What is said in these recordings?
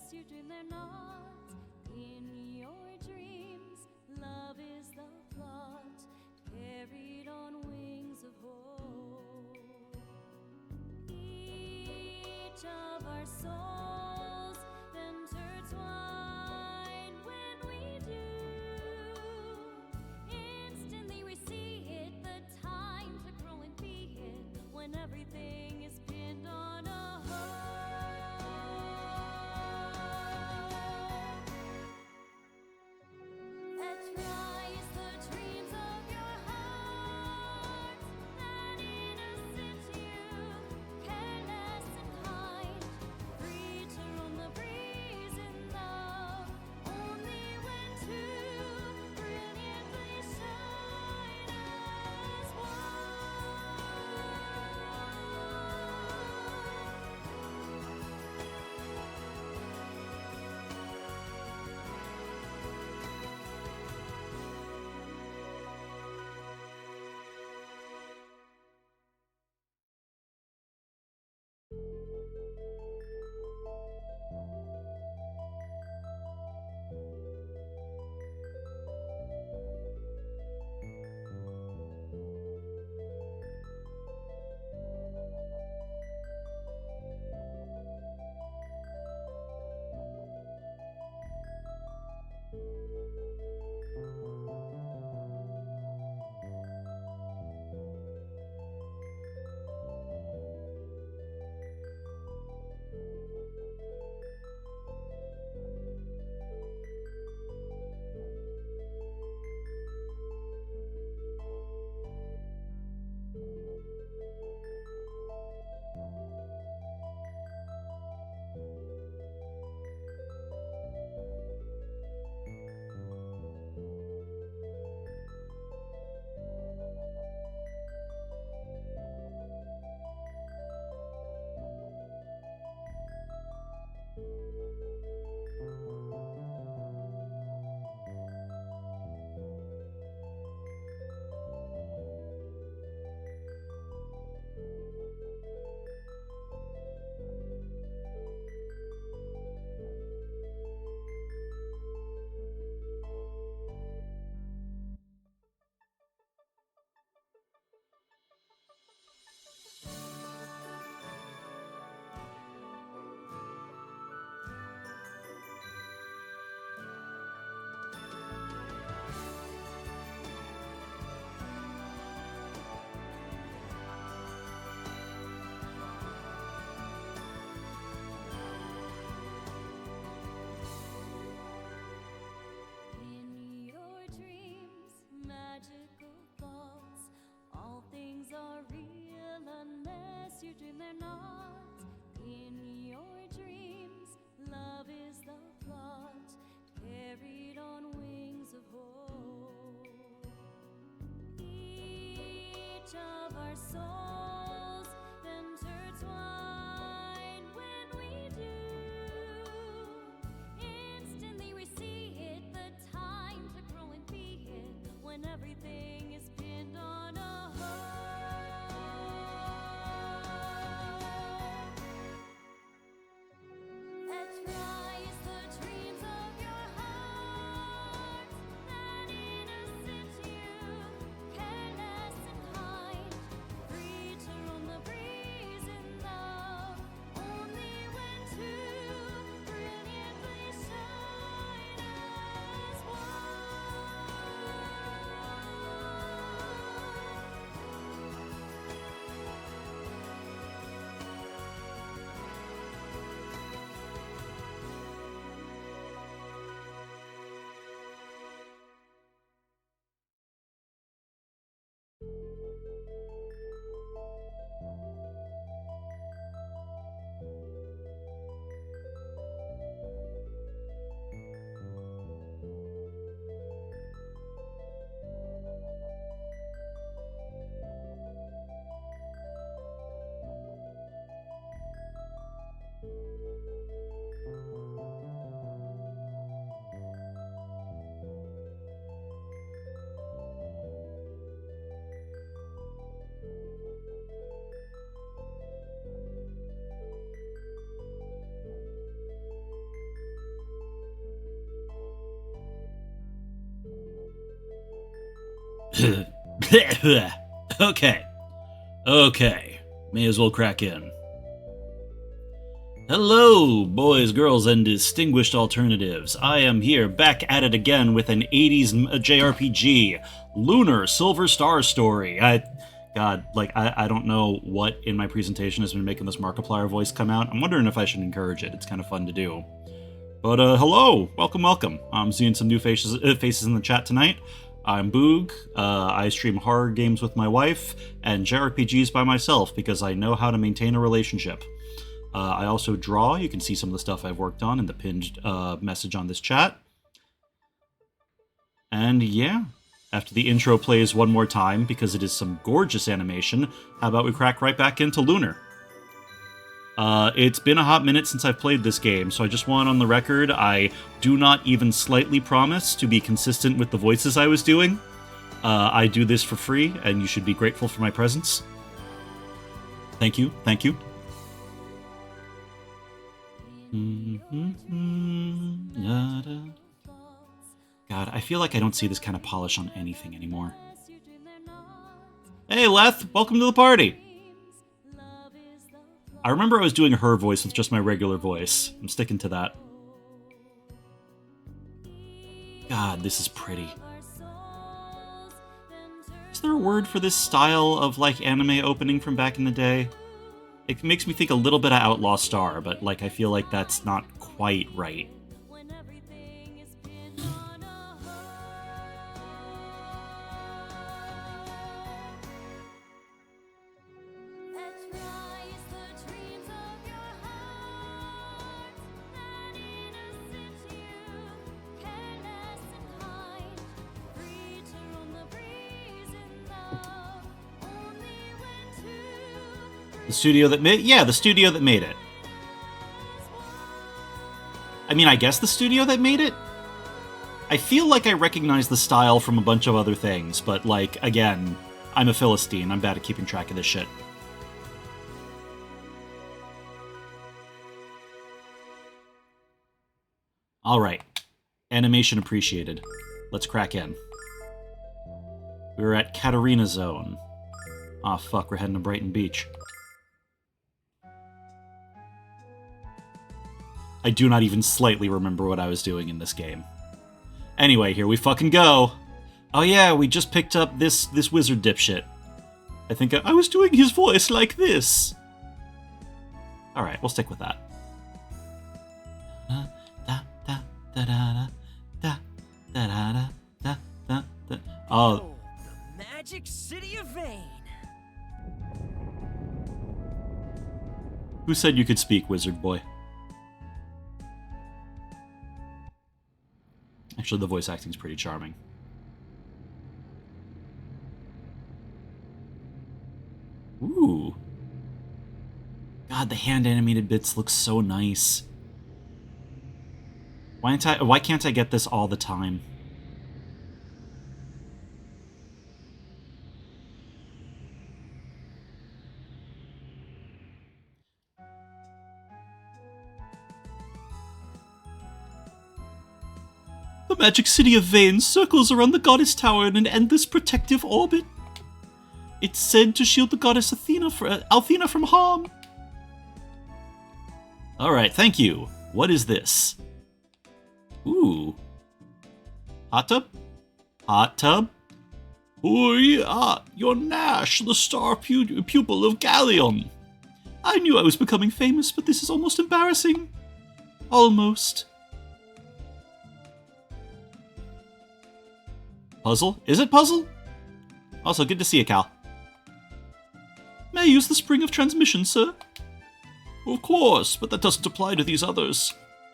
unless you dream they're not. In your dreams, love is the plot, carried on wings of hope. Each of our souls intertwine when we do. Instantly we see it, the time to grow and be it, when everything is pinned on a you dream they're not. In your dreams, love is the plot, carried on wings of hope. Each of our souls intertwine when we do. Instantly we see it, the time to grow and be it, when everything is pinned on a hope. Okay. Okay. May as well crack in. Hello, boys, girls, and distinguished alternatives. I am here, back at it again with an 80s JRPG, Lunar Silver Star Story. I don't know what in my presentation has been making this Markiplier voice come out. I'm wondering if I should encourage it. It's kind of fun to do. But hello, welcome. I'm seeing some new faces in the chat tonight. I'm Boog. I stream horror games with my wife and JRPGs by myself because I know how to maintain a relationship. I also draw. You can see some of the stuff I've worked on in the pinned message on this chat. And yeah, after the intro plays one more time, because it is some gorgeous animation, how about we crack right back into Lunar? It's been a hot minute since I've played this game, so I just want on the record, I do not even slightly promise to be consistent with the voices I was doing. I do this for free, and you should be grateful for my presence. Thank you. God, I feel like I don't see this kind of polish on anything anymore. Hey, Leth, welcome to the party! I remember I was doing her voice with just my regular voice. I'm sticking to that. God, this is pretty. Is there a word for this style of, like, anime opening from back in the day? It makes me think a little bit of Outlaw Star, but, like, I feel like that's not quite right. The studio that made... Yeah, the studio that made it. I mean, I guess the studio that made it? I feel like I recognize the style from a bunch of other things, but, like, again, I'm a Philistine. I'm bad at keeping track of this shit. Alright. Animation appreciated. Let's crack in. We're at Katarina Zone. Aw, fuck, we're heading to Brighton Beach. I do not even slightly remember what I was doing in this game. Anyway, here we fucking go! Oh yeah, we just picked up this wizard dipshit. I think I was doing his voice like this! Alright, we'll stick with that. Oh. The magic city of Vane! Who said you could speak, wizard boy? Actually, the voice acting's pretty charming. Ooh. God, the hand-animated bits look so nice. Why can't I get this all the time? The magic city of Vane circles around the goddess tower in an endless protective orbit. It's said to shield the goddess Althena from harm. Alright, thank you. What is this? Ooh. Hot tub? Hot tub? Oh yeah, you're Nash, the star pupil of Galleon. I knew I was becoming famous, but this is almost embarrassing. Almost. Puzzle? Is it puzzle? Also, good to see you, Cal. May I use the spring of transmission, sir? Of course, but that doesn't apply to these others.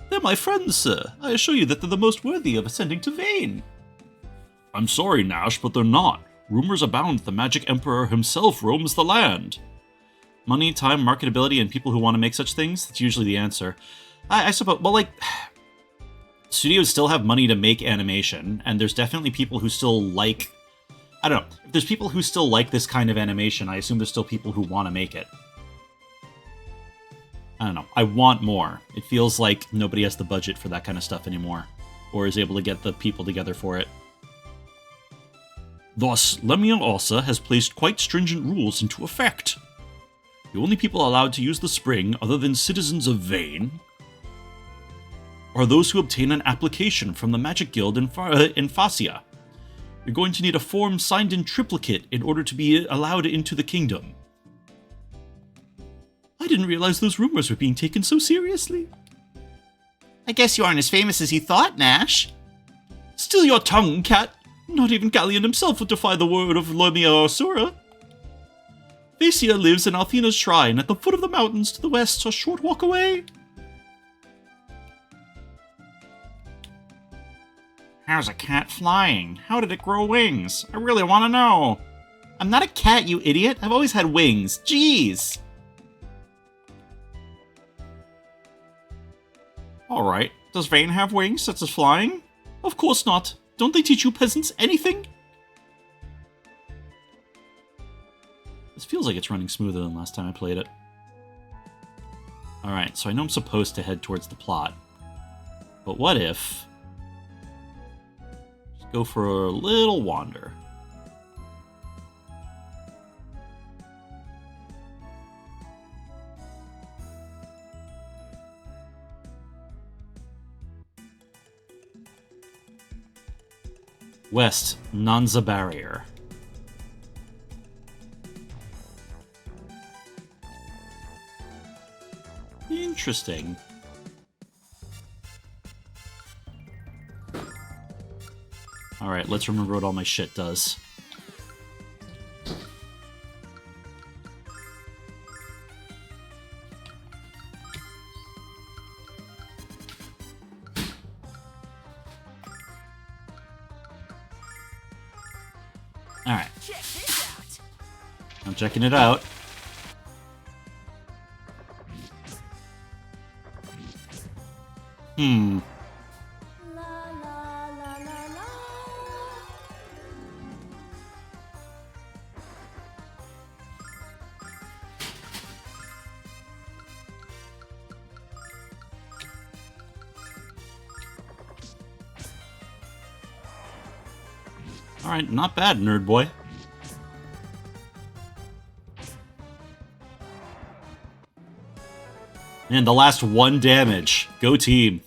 They're my friends, sir. I assure you that they're the most worthy of ascending to Vane. I'm sorry, Nash, but they're not. Rumors abound that the Magic Emperor himself roams the land. Money, time, marketability, and people who want to make such things? That's usually the answer. I suppose, well, like... Studios still have money to make animation, and there's definitely people who still like... I don't know. If there's people who still like this kind of animation, I assume there's still people who want to make it. I don't know. I want more. It feels like nobody has the budget for that kind of stuff anymore, or is able to get the people together for it. Thus, Lemiosa has placed quite stringent rules into effect. The only people allowed to use the spring, other than citizens of Vane, are those who obtain an application from the Magic Guild in Fascia. You're going to need a form signed in triplicate in order to be allowed into the kingdom. I didn't realize those rumors were being taken so seriously. I guess you aren't as famous as you thought, Nash. Still your tongue, cat. Not even Galleon himself would defy the word of Lemiosa. Fascia lives in Althena's shrine at the foot of the mountains to the west, a short walk away. How's a cat flying? How did it grow wings? I really want to know. I'm not a cat, you idiot. I've always had wings. Jeez. Alright. Does Vane have wings such as flying? Of course not. Don't they teach you peasants anything? This feels like it's running smoother than last time I played it. Alright, so I know I'm supposed to head towards the plot. But what if... just go for a little wander. West, Nanza Barrier. Interesting. Alright, let's remember what all my shit does. Alright. Check this out. I'm checking it out. La la la la la. Alright, not bad, nerd boy. And the last 1 damage. Go team.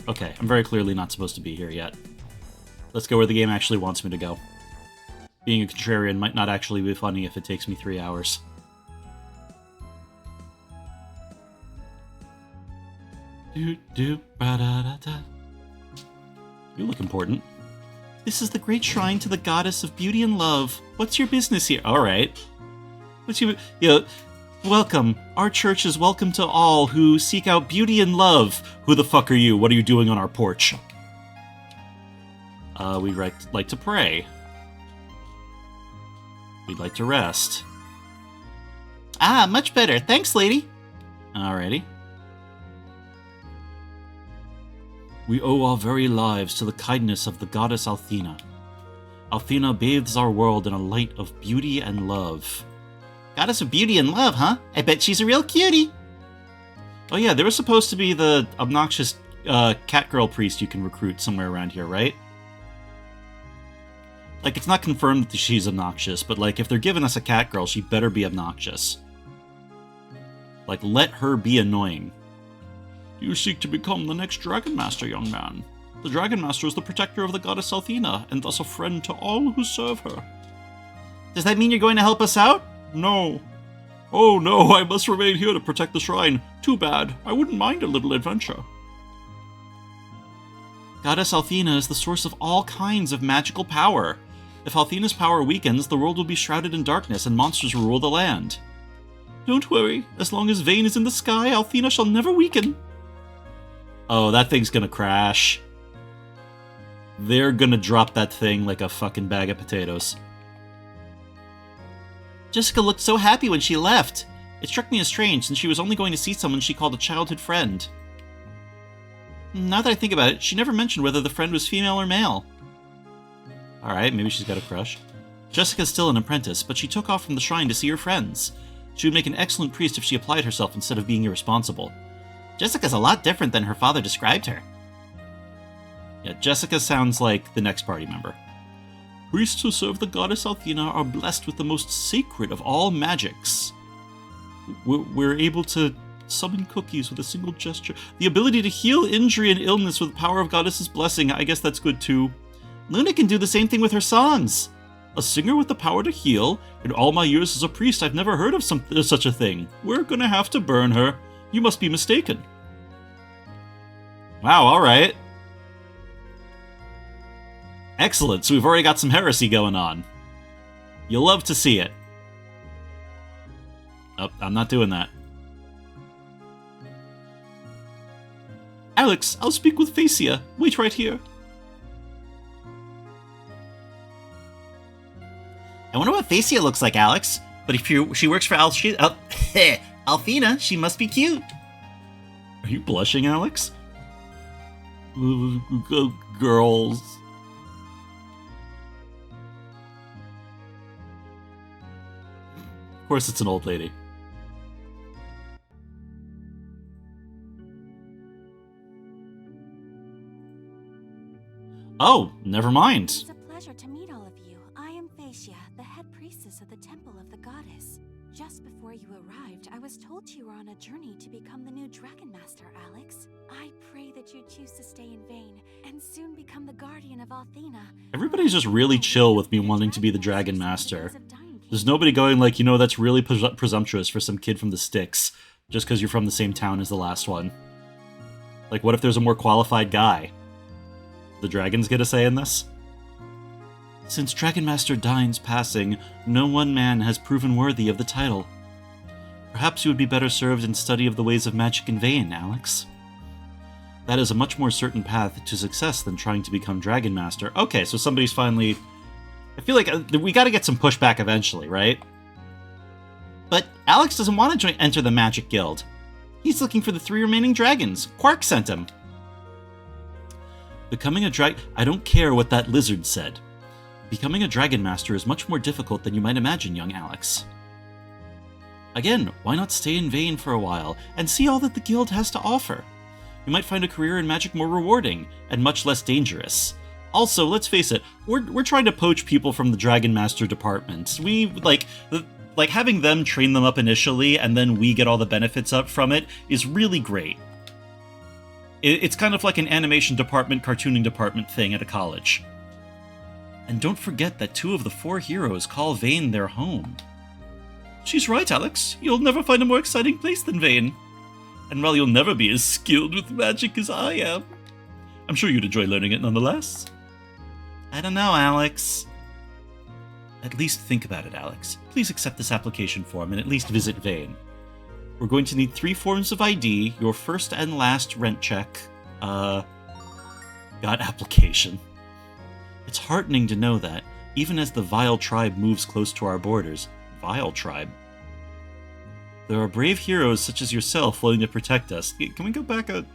Okay, I'm very clearly not supposed to be here yet. Let's go where the game actually wants me to go. Being a contrarian might not actually be funny if it takes me 3 hours. You look important. This is the great shrine to the goddess of beauty and love. What's your business here? Alright. Welcome. Our church is welcome to all who seek out beauty and love. Who the fuck are you? What are you doing on our porch? We'd like to pray. We'd like to rest. Ah, much better. Thanks, lady. Alrighty. We owe our very lives to the kindness of the goddess Althena. Althena bathes our world in a light of beauty and love. Goddess of beauty and love, huh? I bet she's a real cutie. Oh yeah, there was supposed to be the obnoxious cat girl priest you can recruit somewhere around here, right? Like, it's not confirmed that she's obnoxious, but like, if they're giving us a cat girl, she better be obnoxious. Like, let her be annoying. You seek to become the next Dragon Master, young man. The Dragon Master is the protector of the goddess Althena, and thus a friend to all who serve her. Does that mean you're going to help us out? No. Oh no, I must remain here to protect the shrine. Too bad. I wouldn't mind a little adventure. Goddess Althena is the source of all kinds of magical power. If Althena's power weakens, the world will be shrouded in darkness and monsters will rule the land. Don't worry. As long as Vane is in the sky, Althena shall never weaken. Oh, that thing's gonna crash. They're gonna drop that thing like a fucking bag of potatoes. Jessica looked so happy when she left. It struck me as strange, since she was only going to see someone she called a childhood friend. Now that I think about it, she never mentioned whether the friend was female or male. Alright, maybe she's got a crush. Jessica's still an apprentice, but she took off from the shrine to see her friends. She would make an excellent priest if she applied herself instead of being irresponsible. Jessica's a lot different than her father described her. Yeah, Jessica sounds like the next party member. Priests who serve the goddess Athena are blessed with the most sacred of all magics. We're able to summon cookies with a single gesture. The ability to heal injury and illness with the power of goddess's blessing. I guess that's good too. Luna can do the same thing with her songs. A singer with the power to heal. In all my years as a priest, I've never heard of such a thing. We're gonna have to burn her. You must be mistaken. Wow, alright. Excellent, so we've already got some heresy going on. You'll love to see it. Oh, I'm not doing that. Alex, I'll speak with Phasia. Wait right here. I wonder what Phasia looks like, Alex. But if she works for Alfina, she must be cute. Are you blushing, Alex? Girls. Of course it's an old lady. Oh, never mind. It's a pleasure to meet all of you. I am Phasia, the head priestess of the Temple of the Goddess. Just before you arrived, I was told you were on a journey to become the new Dragon Master, Alex. I pray that you choose to stay in vain and soon become the guardian of Athena. Everybody's just really chill with me wanting to be the Dragon Master. There's nobody going like, you know, that's really presumptuous for some kid from the sticks, just because you're from the same town as the last one. Like, what if there's a more qualified guy? The dragons get a say in this? Since Dragon Master Dine's passing, no one man has proven worthy of the title. Perhaps you would be better served in study of the ways of magic in Vane, Alex. That is a much more certain path to success than trying to become Dragon Master. Okay, so somebody's finally... I feel like we gotta get some pushback eventually, right? But Alex doesn't want to enter the Magic Guild. He's looking for the 3 remaining dragons. Quark sent him. Becoming a I don't care what that lizard said. Becoming a Dragon Master is much more difficult than you might imagine, young Alex. Again, why not stay in Vane for a while and see all that the guild has to offer? You might find a career in magic more rewarding and much less dangerous. Also, let's face it, we're trying to poach people from the Dragon Master department. We like having them train them up initially and then we get all the benefits up from it is really great. It's kind of like an animation department, cartooning department thing at a college. And don't forget that 2 of the 4 heroes call Vane their home. She's right, Alex. You'll never find a more exciting place than Vane. And while you'll never be as skilled with magic as I am, I'm sure you'd enjoy learning it nonetheless. I don't know, Alex. At least think about it, Alex. Please accept this application form and at least visit Vane. We're going to need 3 forms of ID, your first and last rent check, got application. It's heartening to know that, even as the Vile Tribe moves close to our borders, Vile Tribe, there are brave heroes such as yourself willing to protect us. Can we go back a...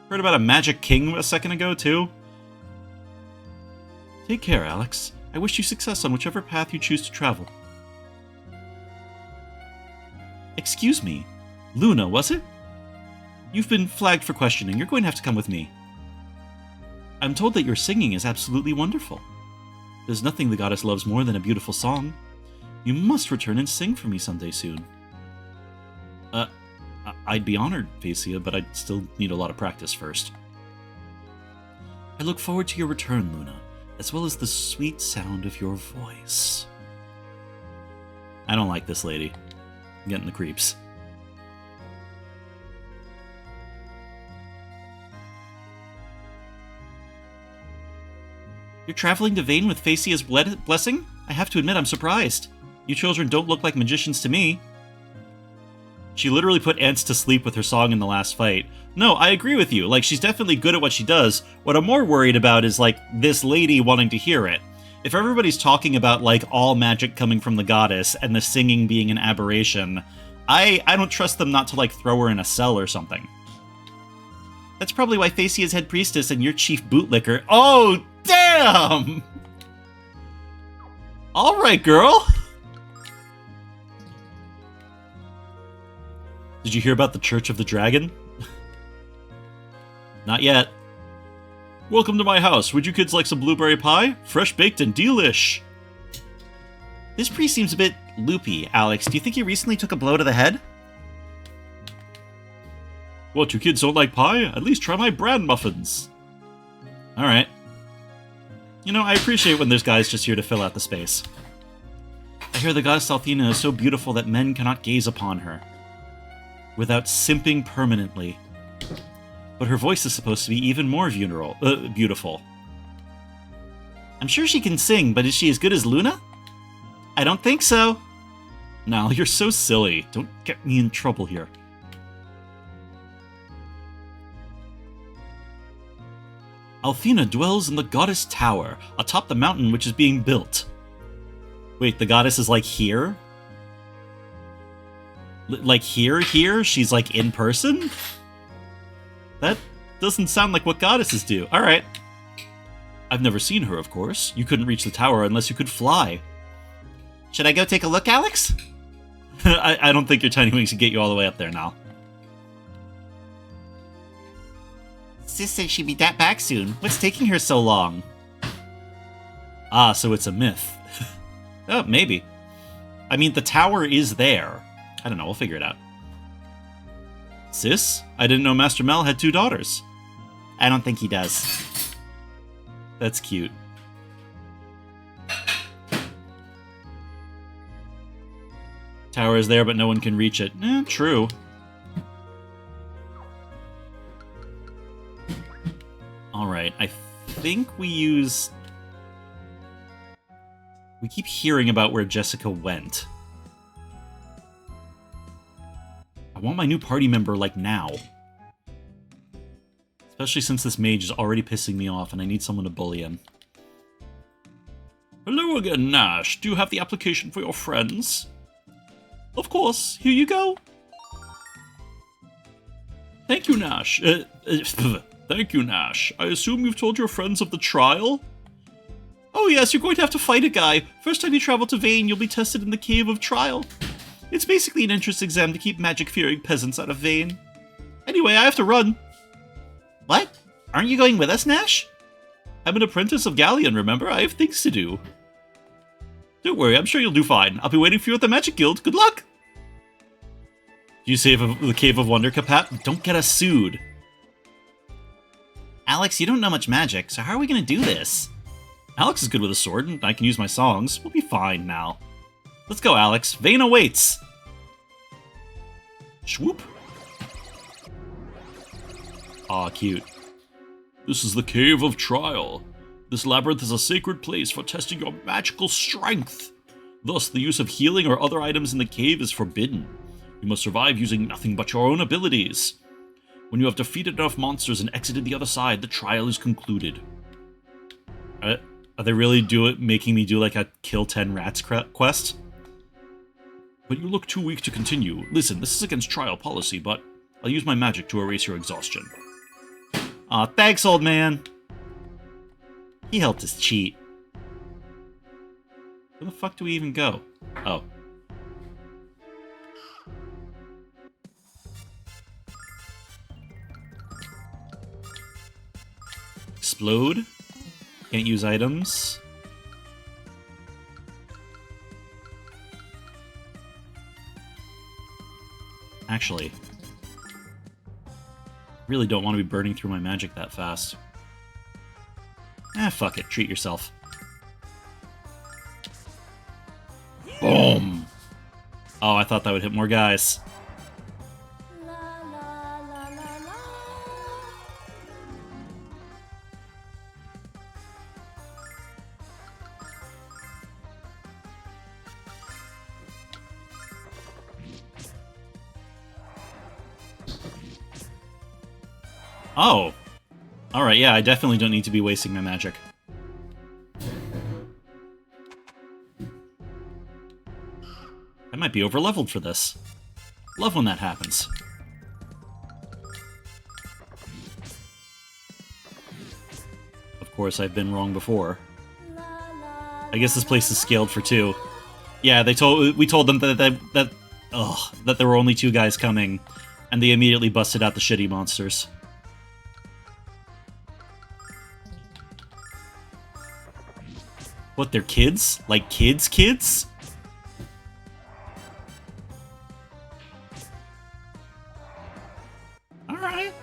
Heard about a Magic King a second ago, too? Take care, Alex. I wish you success on whichever path you choose to travel. Excuse me. Luna, was it? You've been flagged for questioning. You're going to have to come with me. I'm told that your singing is absolutely wonderful. There's nothing the goddess loves more than a beautiful song. You must return and sing for me someday soon. I'd be honored, Phasia, but I'd still need a lot of practice first. I look forward to your return, Luna, as well as the sweet sound of your voice. I don't like this lady. I'm getting the creeps. You're traveling to Vane with Phasia's blessing? I have to admit I'm surprised. You children don't look like magicians to me. She literally put ants to sleep with her song in the last fight. No, I agree with you. Like, she's definitely good at what she does. What I'm more worried about is, like, this lady wanting to hear it. If everybody's talking about, like, all magic coming from the goddess and the singing being an aberration, I don't trust them not to, like, throw her in a cell or something. That's probably why Phasia's head priestess and your chief bootlicker... Oh, damn! Alright, girl! Did you hear about the Church of the Dragon? Not yet. Welcome to my house. Would you kids like some blueberry pie? Fresh baked and delish. This priest seems a bit loopy, Alex. Do you think he recently took a blow to the head? What, you kids don't like pie? At least try my bran muffins. Alright. You know, I appreciate when there's guys just here to fill out the space. I hear the goddess Althena is so beautiful that men cannot gaze upon her without simping permanently. But her voice is supposed to be even more beautiful. I'm sure she can sing, but is she as good as Luna? I don't think so. Now, you're so silly. Don't get me in trouble here. Althena dwells in the Goddess Tower, atop the mountain which is being built. Wait, the goddess is like here? Like here? She's like in person? That doesn't sound like what goddesses do. Alright. I've never seen her, of course. You couldn't reach the tower unless you could fly. Should I go take a look, Alex? I don't think your tiny wings can get you all the way up there now. Sis said she'd be back soon. What's taking her so long? Ah, so it's a myth. Oh, maybe. I mean, the tower is there. I don't know, we'll figure it out. Sis? I didn't know Master Mel had 2 daughters. I don't think he does. That's cute. Tower is there, but no one can reach it. True. Alright, I think we use... We keep hearing about where Jessica went. I want my new party member, like, now. Especially since this mage is already pissing me off and I need someone to bully him. Hello again, Nash. Do you have the application for your friends? Of course. Here you go. Thank you, Nash. Thank you, Nash. I assume you've told your friends of the trial? Oh yes, you're going to have to fight a guy. First time you travel to Vane, you'll be tested in the Cave of Trial. It's basically an entrance exam to keep magic-fearing peasants out of Vane. Anyway, I have to run. What? Aren't you going with us, Nash? I'm an apprentice of Galleon, remember? I have things to do. Don't worry, I'm sure you'll do fine. I'll be waiting for you at the Magic Guild. Good luck! You save the Cave of Wonder, Kapat? Don't get us sued. Alex, you don't know much magic, so how are we gonna do this? Alex is good with a sword, and I can use my songs. We'll be fine now. Let's go, Alex. Vane awaits! Swoop. Aw, cute. This is the Cave of Trial. This labyrinth is a sacred place for testing your magical strength. Thus, the use of healing or other items in the cave is forbidden. You must survive using nothing but your own abilities. When you have defeated enough monsters and exited the other side, the trial is concluded. Are they really making me do like a kill 10 rats quest? But you look too weak to continue. Listen, this is against trial policy, but I'll use my magic to erase your exhaustion. Aw, thanks, old man. He helped us cheat. Where the fuck do we even go? Oh. Explode. Can't use items. Actually, really don't want to be burning through my magic that fast. Fuck it. Treat yourself. Boom! Oh, I thought that would hit more guys. La la la la la. Oh. Alright, yeah, I definitely don't need to be wasting my magic. I might be overleveled for this. Love when that happens. Of course, I've been wrong before. I guess this place is scaled for 2. Yeah, we told them that there were only 2 guys coming, and they immediately busted out the shitty monsters. What, they're kids? Like kids? Alright.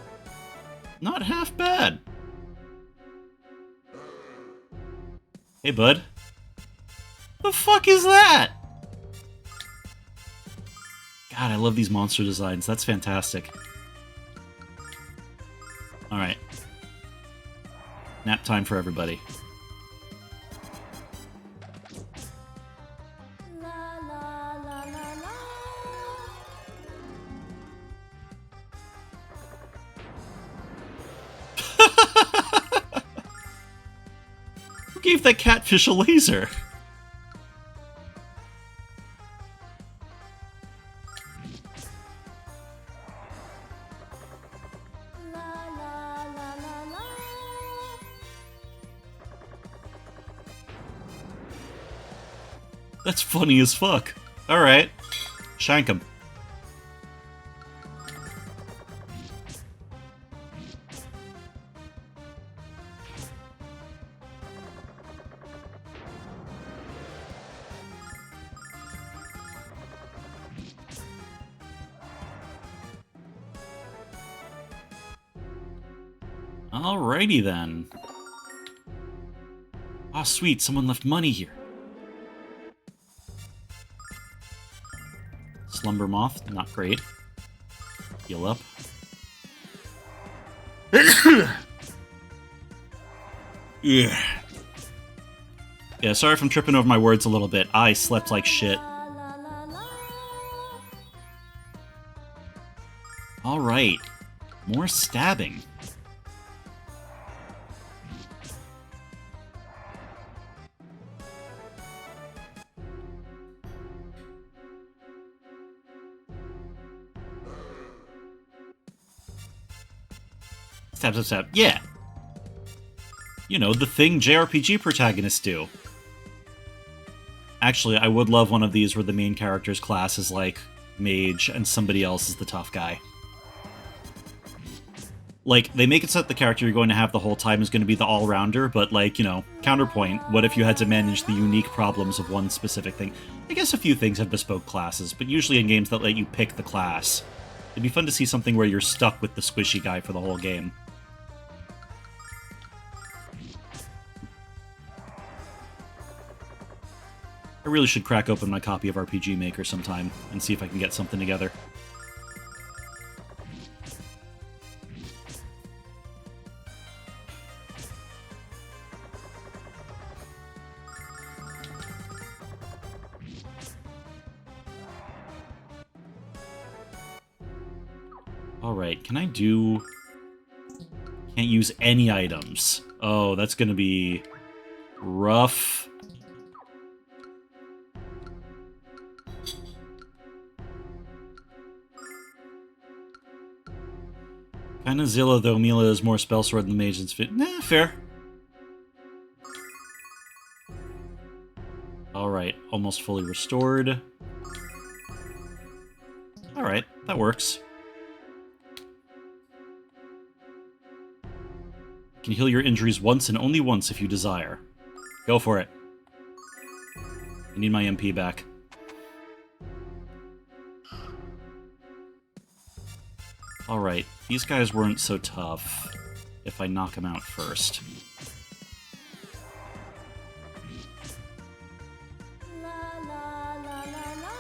Not half bad. Hey, bud. The fuck is that? God, I love these monster designs. That's fantastic. Alright. Nap time for everybody. La la la la la. Who gave that catfish a laser? La la la la la. That's funny as fuck. Alright. Shank him. Alrighty then. Ah, sweet, someone left money here. Slumber Moth, not great. Heal up. Yeah. Yeah, sorry if I'm tripping over my words a little bit. I slept like shit. La la la la. Alright. More stabbing. Stab, stab, stab. Yeah. You know, the thing JRPG protagonists do. Actually, I would love one of these where the main character's class is like mage and somebody else is the tough guy. Like, they make it so that the character you're going to have the whole time is going to be the all-rounder, but like, you know, counterpoint, what if you had to manage the unique problems of one specific thing? I guess a few things have bespoke classes, but usually in games that let you pick the class. It'd be fun to see something where you're stuck with the squishy guy for the whole game. I really should crack open my copy of RPG Maker sometime and see if I can get something together. Alright, can I do... Can't use any items. Oh, that's gonna be... rough. Kinda Zilla, though Mila is more spell sword than mage and fit. Nah, fair. Alright, almost fully restored. Alright, that works. You can heal your injuries once and only once if you desire. Go for it. I need my MP back. Alright, these guys weren't so tough if I knock them out first. La la la la la.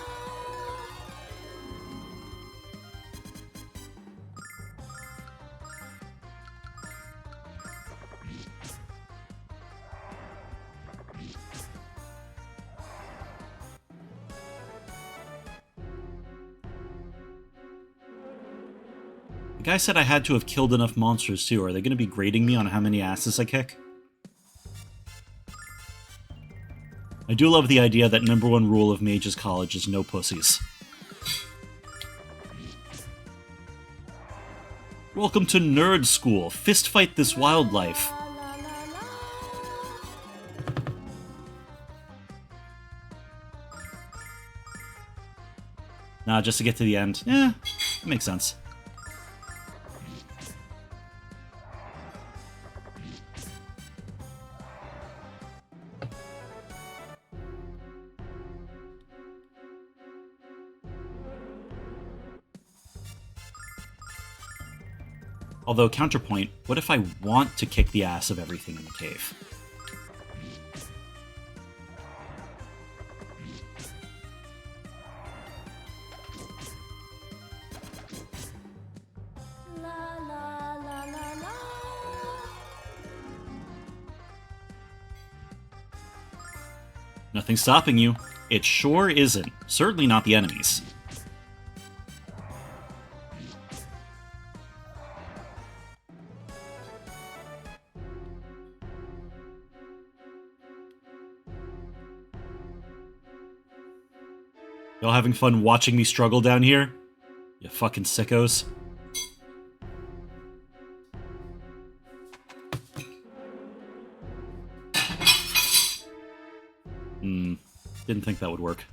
The guy said I had to have killed enough monsters too. Are they going to be grading me on how many asses I kick? I do love the idea that #1 rule of Mage's College is no pussies. Welcome to Nerd School. Fist fight this wildlife. La la la la. Nah, just to get to the end. Eh, makes sense. Although, counterpoint, what if I want to kick the ass of everything in the cave? La la la la la. Nothing stopping you. It sure isn't. Certainly not the enemies. Y'all having fun watching me struggle down here? You fucking sickos. Didn't think that would work.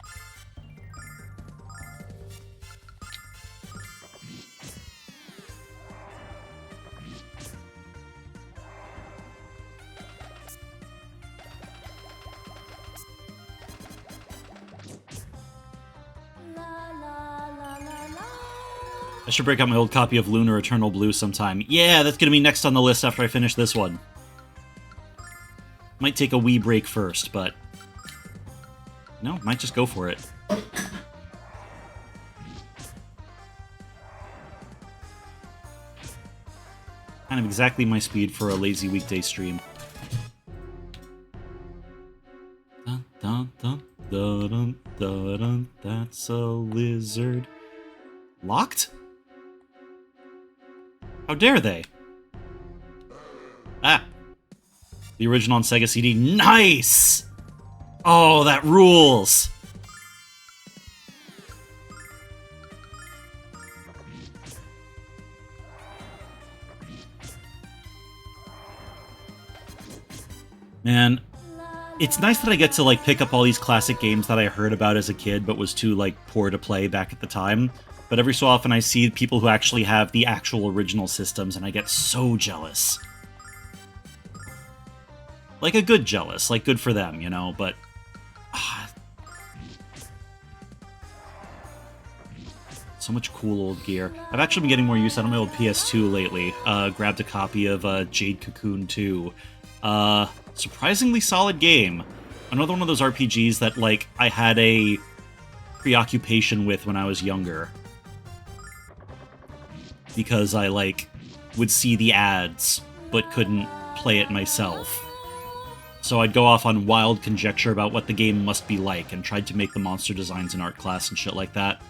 I should break out my old copy of Lunar Eternal Blue sometime. Yeah, that's gonna be next on the list after I finish this one. Might take a wee break first, but... no, might just go for it. Kind of exactly my speed for a lazy weekday stream. Dun, dun, dun, dun, dun, dun, dun, that's a lizard. Locked? How dare they? Ah. The original on Sega CD. Nice! Oh, that rules! Man, it's nice that I get to, like, pick up all these classic games that I heard about as a kid but was too, like, poor to play back at the time. But every so often I see people who actually have the actual original systems and I get so jealous. Like a good jealous, like good for them, you know, but... so much cool old gear. I've actually been getting more use out of my old PS2 lately. Grabbed a copy of Jade Cocoon 2. Surprisingly solid game. Another one of those RPGs that, like, I had a preoccupation with when I was younger. Because I, like, would see the ads, but couldn't play it myself. So I'd go off on wild conjecture about what the game must be like, and tried to make the monster designs in art class and shit like that.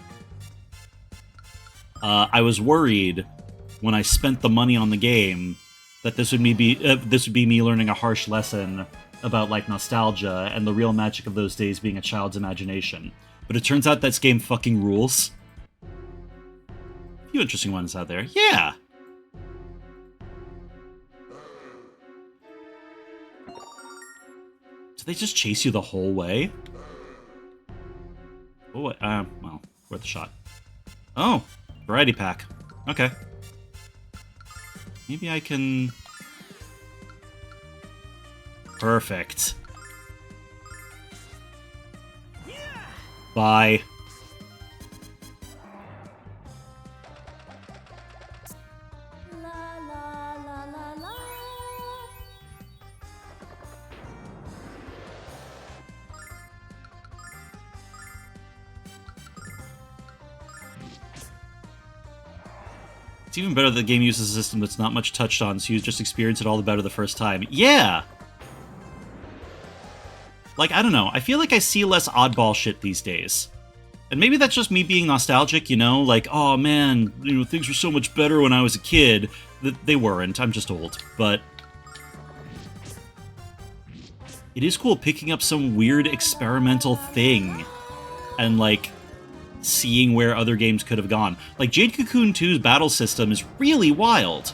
I was worried when I spent the money on the game that this would be me learning a harsh lesson about, like, nostalgia and the real magic of those days being a child's imagination. But it turns out this game fucking rules. A few interesting ones out there. Yeah! Do they just chase you the whole way? Oh, well, worth a shot. Oh! Variety pack. Okay. Maybe I can... Perfect. Bye. La la la la la. It's even better that the game uses a system that's not much touched on, so you just experience it all the better the first time. Yeah! Like, I don't know, I feel like I see less oddball shit these days. And maybe that's just me being nostalgic, you know? Like, oh man, you know, things were so much better when I was a kid. They weren't, I'm just old. But it is cool picking up some weird experimental thing and, like, seeing where other games could have gone. Like, Jade Cocoon 2's battle system is really wild.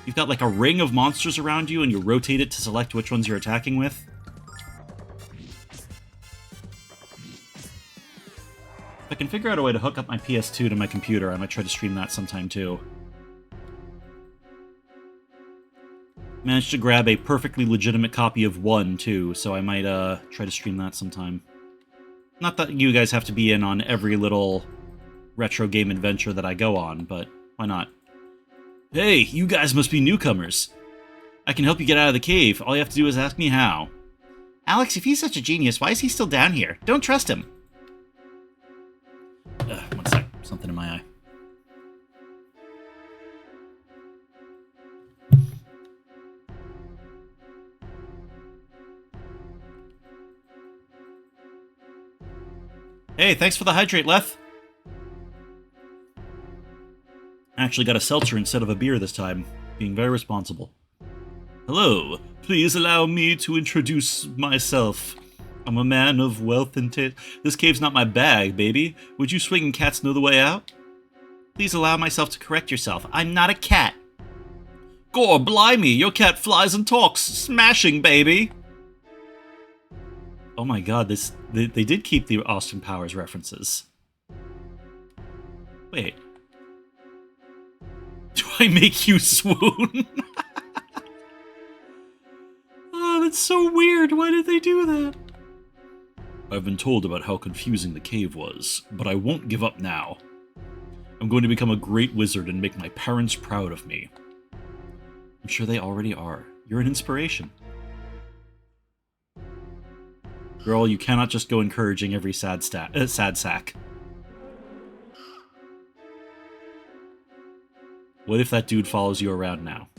You've got, like, a ring of monsters around you, and you rotate it to select which ones you're attacking with. If I can figure out a way to hook up my PS2 to my computer, I might try to stream that sometime, too. Managed to grab a perfectly legitimate copy of 1, too, so I might, try to stream that sometime. Not that you guys have to be in on every little retro game adventure that I go on, but why not? Hey, you guys must be newcomers. I can help you get out of the cave. All you have to do is ask me how. Alex, if he's such a genius, why is he still down here? Don't trust him. One sec. Something in my eye. Hey, thanks for the hydrate, Leth. I actually got a seltzer instead of a beer this time. Being very responsible. Hello. Please allow me to introduce myself. I'm a man of wealth and taste. This cave's not my bag, baby. Would you swinging cats know the way out? Please allow myself to correct yourself. I'm not a cat. Gore blimey, your cat flies and talks. Smashing, baby. Oh my god, they did keep the Austin Powers references. Wait. Do I make you swoon? Oh, that's so weird. Why did they do that? I've been told about how confusing the cave was, but I won't give up now. I'm going to become a great wizard and make my parents proud of me. I'm sure they already are. You're an inspiration. Girl, you cannot just go encouraging every sad sack. What if that dude follows you around now?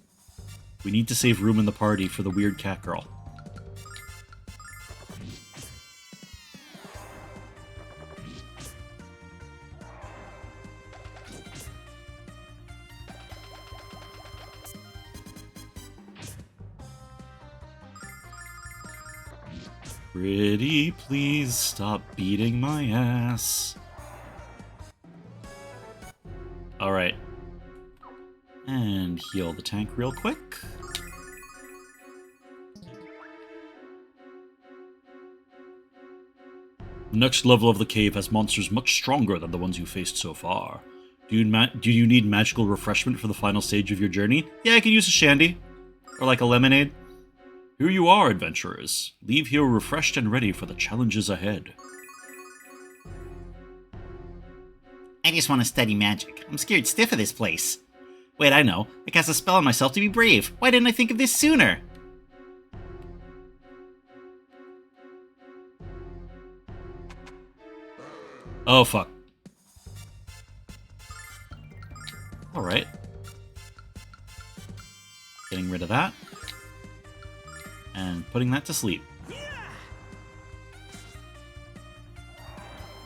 We need to save room in the party for the weird cat girl. Pretty, please stop beating my ass. Alright. And heal the tank real quick. The next level of the cave has monsters much stronger than the ones you faced so far. Do you need magical refreshment for the final stage of your journey? Yeah, I could use a shandy. Or like a lemonade. Here you are, adventurers. Leave here refreshed and ready for the challenges ahead. I just want to study magic. I'm scared stiff of this place. Wait, I know. I cast a spell on myself to be brave. Why didn't I think of this sooner? Oh, fuck. Alright. Getting rid of that. And putting that to sleep.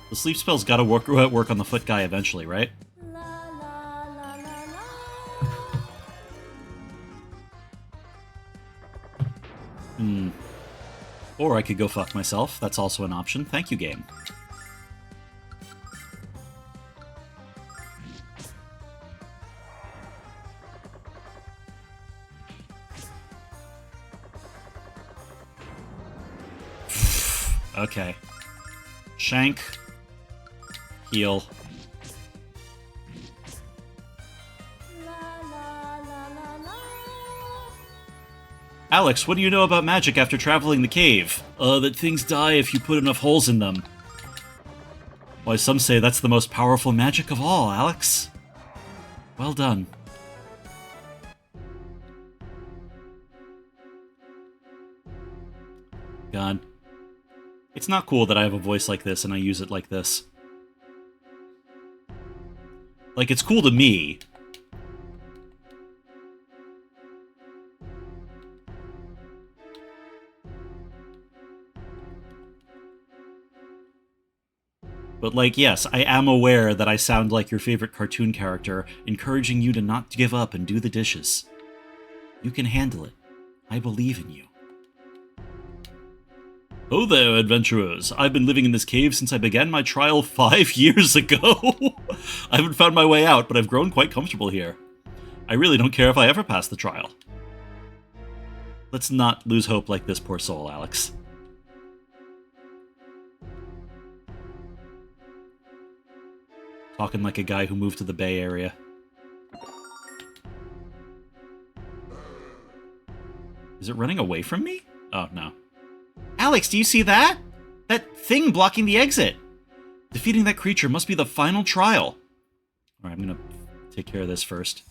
The sleep spell's gotta work on the foot guy eventually, right? La la la la la. Or I could go fuck myself. That's also an option. Thank you, game. Okay. Shank. Heal. Alex, what do you know about magic after traveling the cave? That things die if you put enough holes in them. Why, some say that's the most powerful magic of all, Alex. Well done. God. It's not cool that I have a voice like this and I use it like this. Like, it's cool to me. But, like, yes, I am aware that I sound like your favorite cartoon character, encouraging you to not give up and do the dishes. You can handle it. I believe in you. Oh there, adventurers. I've been living in this cave since I began my trial 5 years ago. I haven't found my way out, but I've grown quite comfortable here. I really don't care if I ever pass the trial. Let's not lose hope like this poor soul, Alex. Talking like a guy who moved to the Bay Area. Is it running away from me? Oh, no. Alex, do you see that? That thing blocking the exit. Defeating that creature must be the final trial. Alright, I'm gonna take care of this first.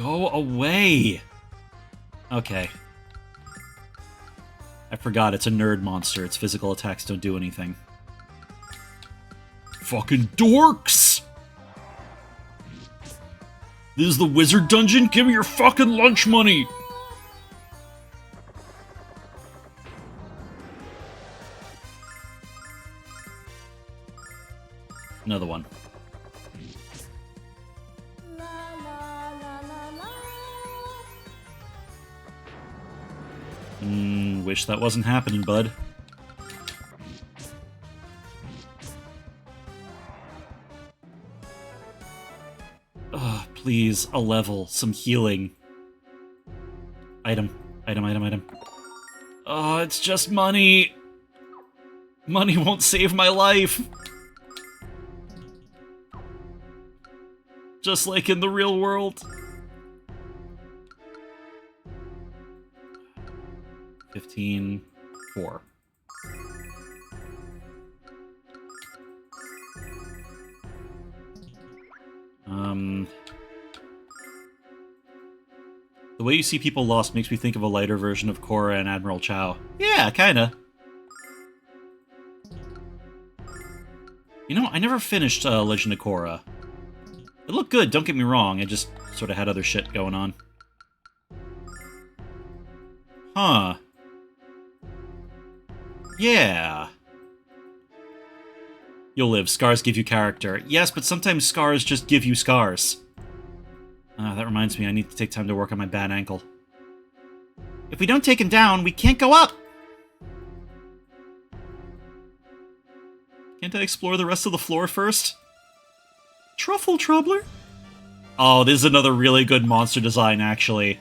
Go away! Okay. I forgot, it's a nerd monster. Its physical attacks don't do anything. Fucking dorks! This is the wizard dungeon? Give me your fucking lunch money! Another one. La la la la la. Wish that wasn't happening, bud. Ugh, please, a level, some healing. Item, item, item, item. Oh, it's just money! Money won't save my life! Just like in the real world. 15, 4. The way you see people lost makes me think of a lighter version of Korra and Admiral Chow. Yeah, kinda. You know, I never finished Legend of Korra. It looked good, don't get me wrong, I just sort of had other shit going on. Huh. Yeah. You'll live. Scars give you character. Yes, but sometimes scars just give you scars. That reminds me, I need to take time to work on my bad ankle. If we don't take him down, we can't go up! Can't I explore the rest of the floor first? Truffle Troubler? Oh, this is another really good monster design, actually.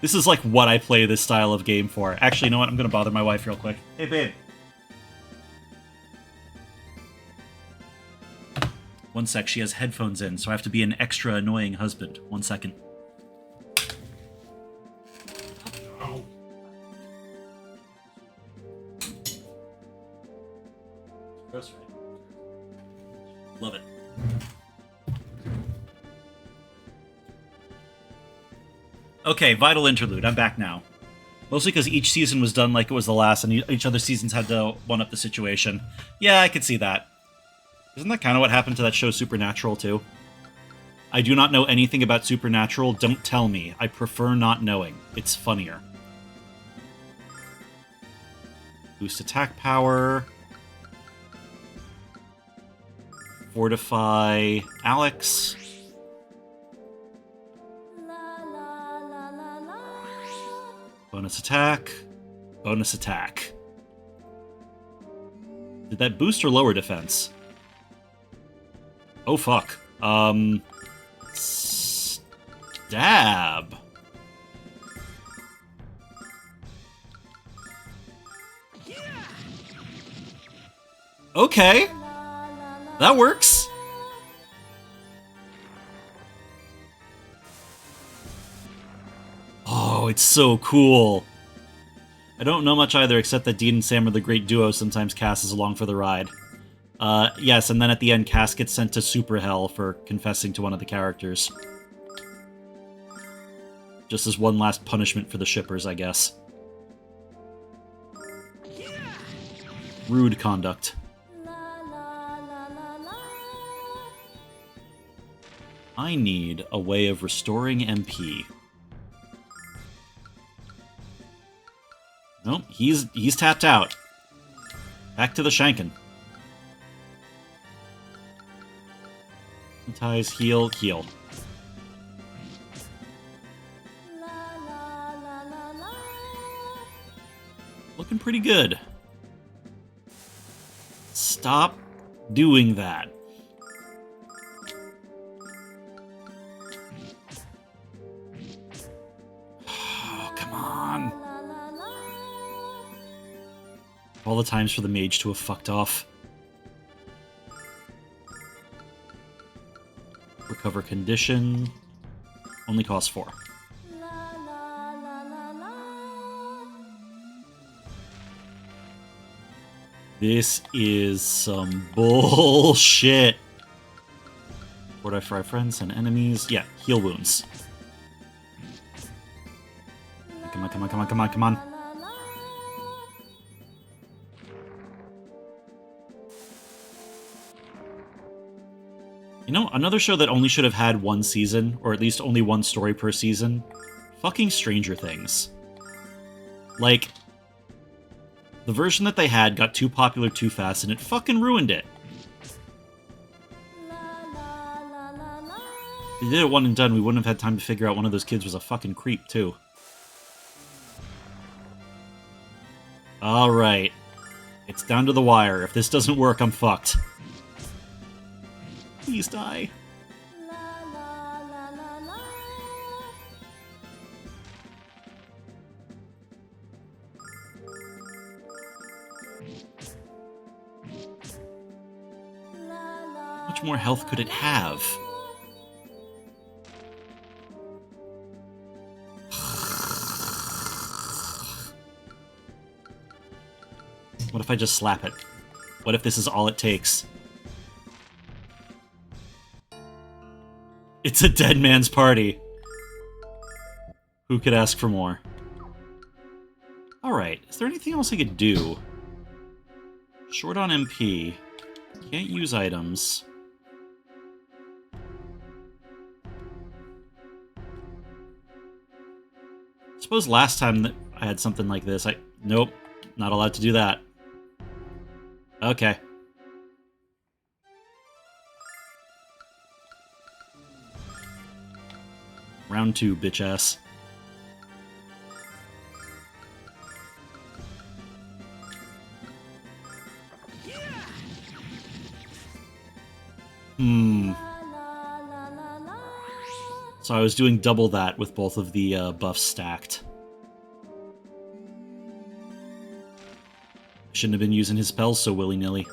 This is like what I play this style of game for. Actually, you know what? I'm gonna bother my wife real quick. Hey, babe. One sec, she has headphones in, so I have to be an extra annoying husband. 1 second. Love it. Okay, Vital Interlude. I'm back now. Mostly because each season was done like it was the last, and each other seasons had to one-up the situation. Yeah, I could see that. Isn't that kind of what happened to that show Supernatural, too? I do not know anything about Supernatural. Don't tell me. I prefer not knowing. It's funnier. Boost attack power. Fortify Alex. La la la la la. Bonus attack. Bonus attack. Did that boost or lower defense? Oh, fuck. Stab. Okay. That works. Oh, it's so cool. I don't know much either, except that Dean and Sam are the great duo sometimes Cass is along for the ride. Yes, and then at the end, Cass gets sent to Super Hell for confessing to one of the characters. Just as one last punishment for the shippers, I guess. Rude conduct. I need a way of restoring MP. Nope, he's tapped out. Back to the Shankin. Ties, heal, heal. Looking pretty good. Stop doing that. Oh, come on. All the times for the mage to have fucked off. Recover condition. Only costs 4. This is some bullshit. Fortify friends and enemies. Yeah, heal wounds. Come on, come on, come on, come on, come on. You know, another show that only should have had one season, or at least only one story per season? Fucking Stranger Things. Like, the version that they had got too popular too fast, and it fucking ruined it. If they did it one and done, we wouldn't have had time to figure out one of those kids was a fucking creep, too. Alright. It's down to the wire. If this doesn't work, I'm fucked. Please die. How much more health could it have? What if I just slap it? What if this is all it takes? It's a dead man's party. Who could ask for more? Alright, is there anything else I could do? Short on MP. Can't use items. Suppose last time that I had something like this, Nope, not allowed to do that. Okay. Round 2, bitch ass. So I was doing double that with both of the buffs stacked. Shouldn't have been using his spells so willy-nilly.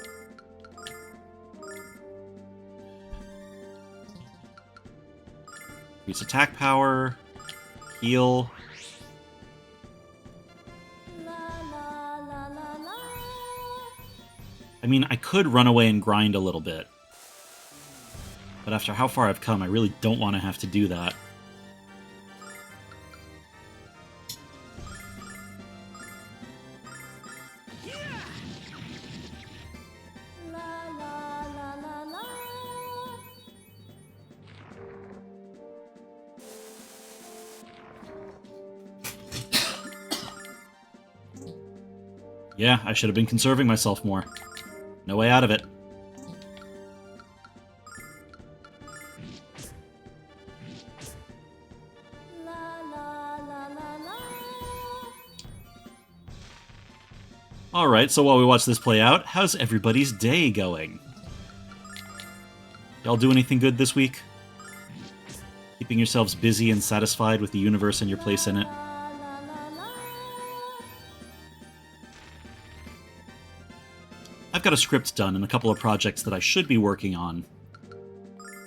Increase attack power. Heal. I mean, I could run away and grind a little bit. But after how far I've come, I really don't want to have to do that. Yeah, I should have been conserving myself more. No way out of it. Alright, so while we watch this play out, how's everybody's day going? Y'all do anything good this week? Keeping yourselves busy and satisfied with the universe and your place in it? I've got a script done and a couple of projects that I should be working on.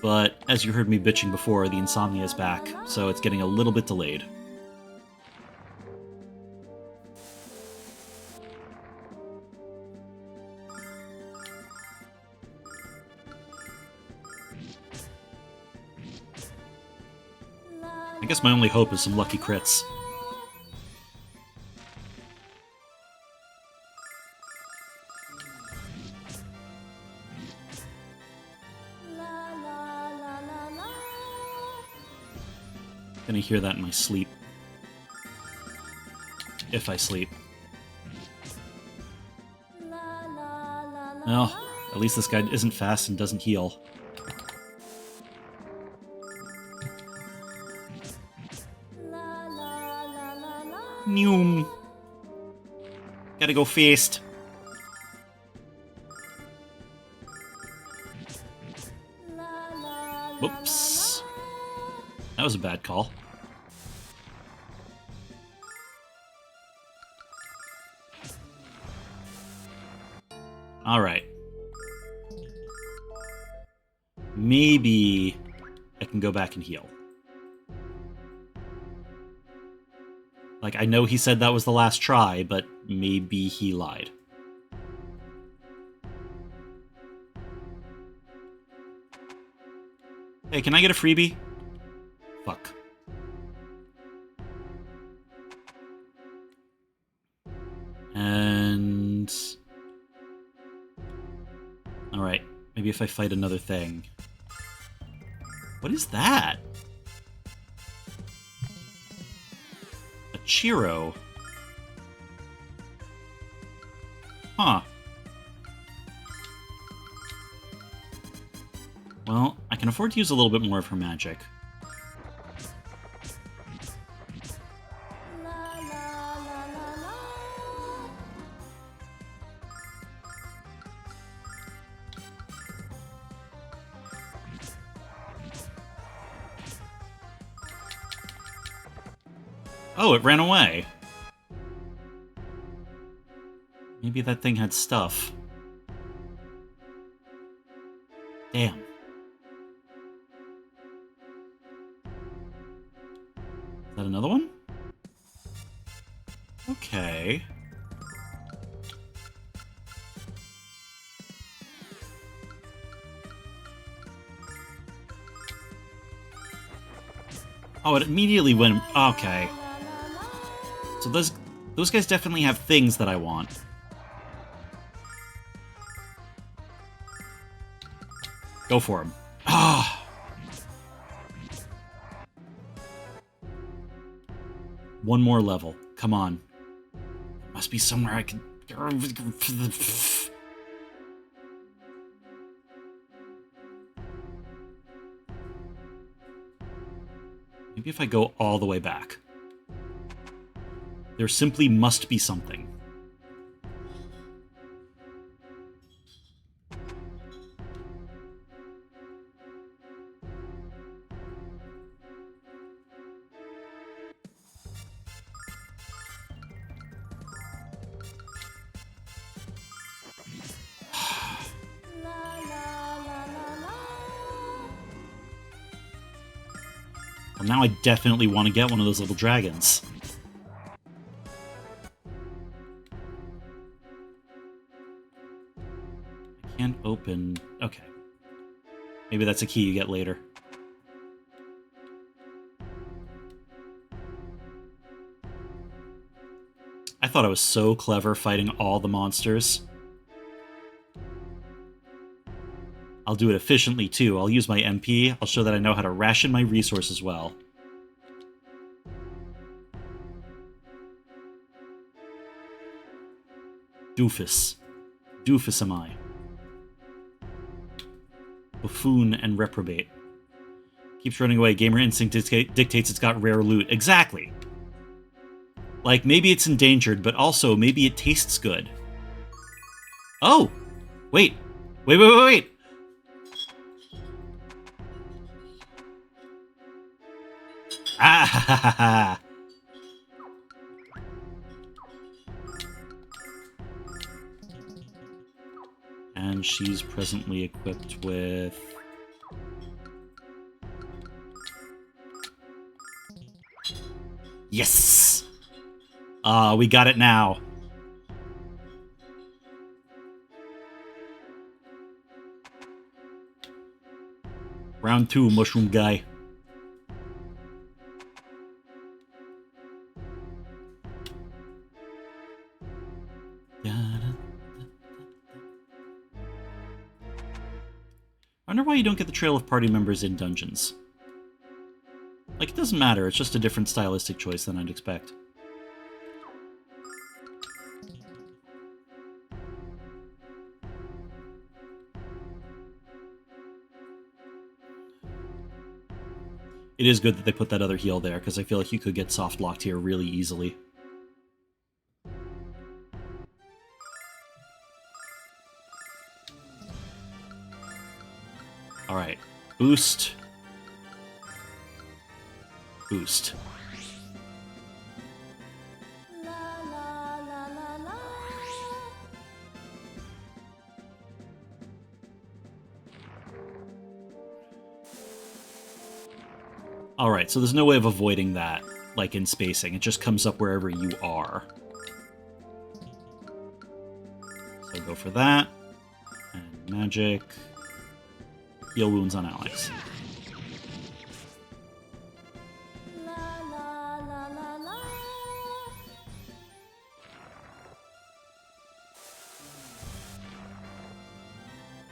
But, as you heard me bitching before, the insomnia is back, so it's getting a little bit delayed. I guess my only hope is some lucky crits. Gonna hear that in my sleep. If I sleep. Well, at least this guy isn't fast and doesn't heal. Noom. Gotta go fast. Whoops. That was a bad call. Alright. Maybe I can go back and heal. Like, I know he said that was the last try, but maybe he lied. Hey, can I get a freebie? Fuck. if I fight another thing. What is that? A Chiro. Huh. Well, I can afford to use a little bit more of her magic. La la la la la. Oh, it ran away. Maybe that thing had stuff. Damn. Is that another one? Okay. Oh, it immediately went... Okay. So those guys definitely have things that I want. Go for him. Ah! One more level. Come on. There must be somewhere I can... Maybe if I go all the way back. There simply must be something. Well, now I definitely want to get one of those little dragons. I can't open... Okay. Maybe that's a key you get later. I thought I was so clever fighting all the monsters. I'll do it efficiently, too. I'll use my MP. I'll show that I know how to ration my resources well. Doofus. Doofus am I. Buffoon and reprobate. Keeps running away. Gamer instinct dictates it's got rare loot. Exactly. Like, maybe it's endangered, but also maybe it tastes good. Oh! Wait. Wait. Ah ha ha ha ha. And she's presently equipped with... Yes! We got it now. Round 2, mushroom guy. I wonder why you don't get the trail of party members in dungeons. Like, it doesn't matter, it's just a different stylistic choice than I'd expect. It is good that they put that other heal there, because I feel like you could get soft-locked here really easily. Alright. Boost. Boost. La la la la la. Alright, so there's no way of avoiding that, like in spacing. It just comes up wherever you are. So go for that. And magic. Heal wounds on Alex. La la la la la.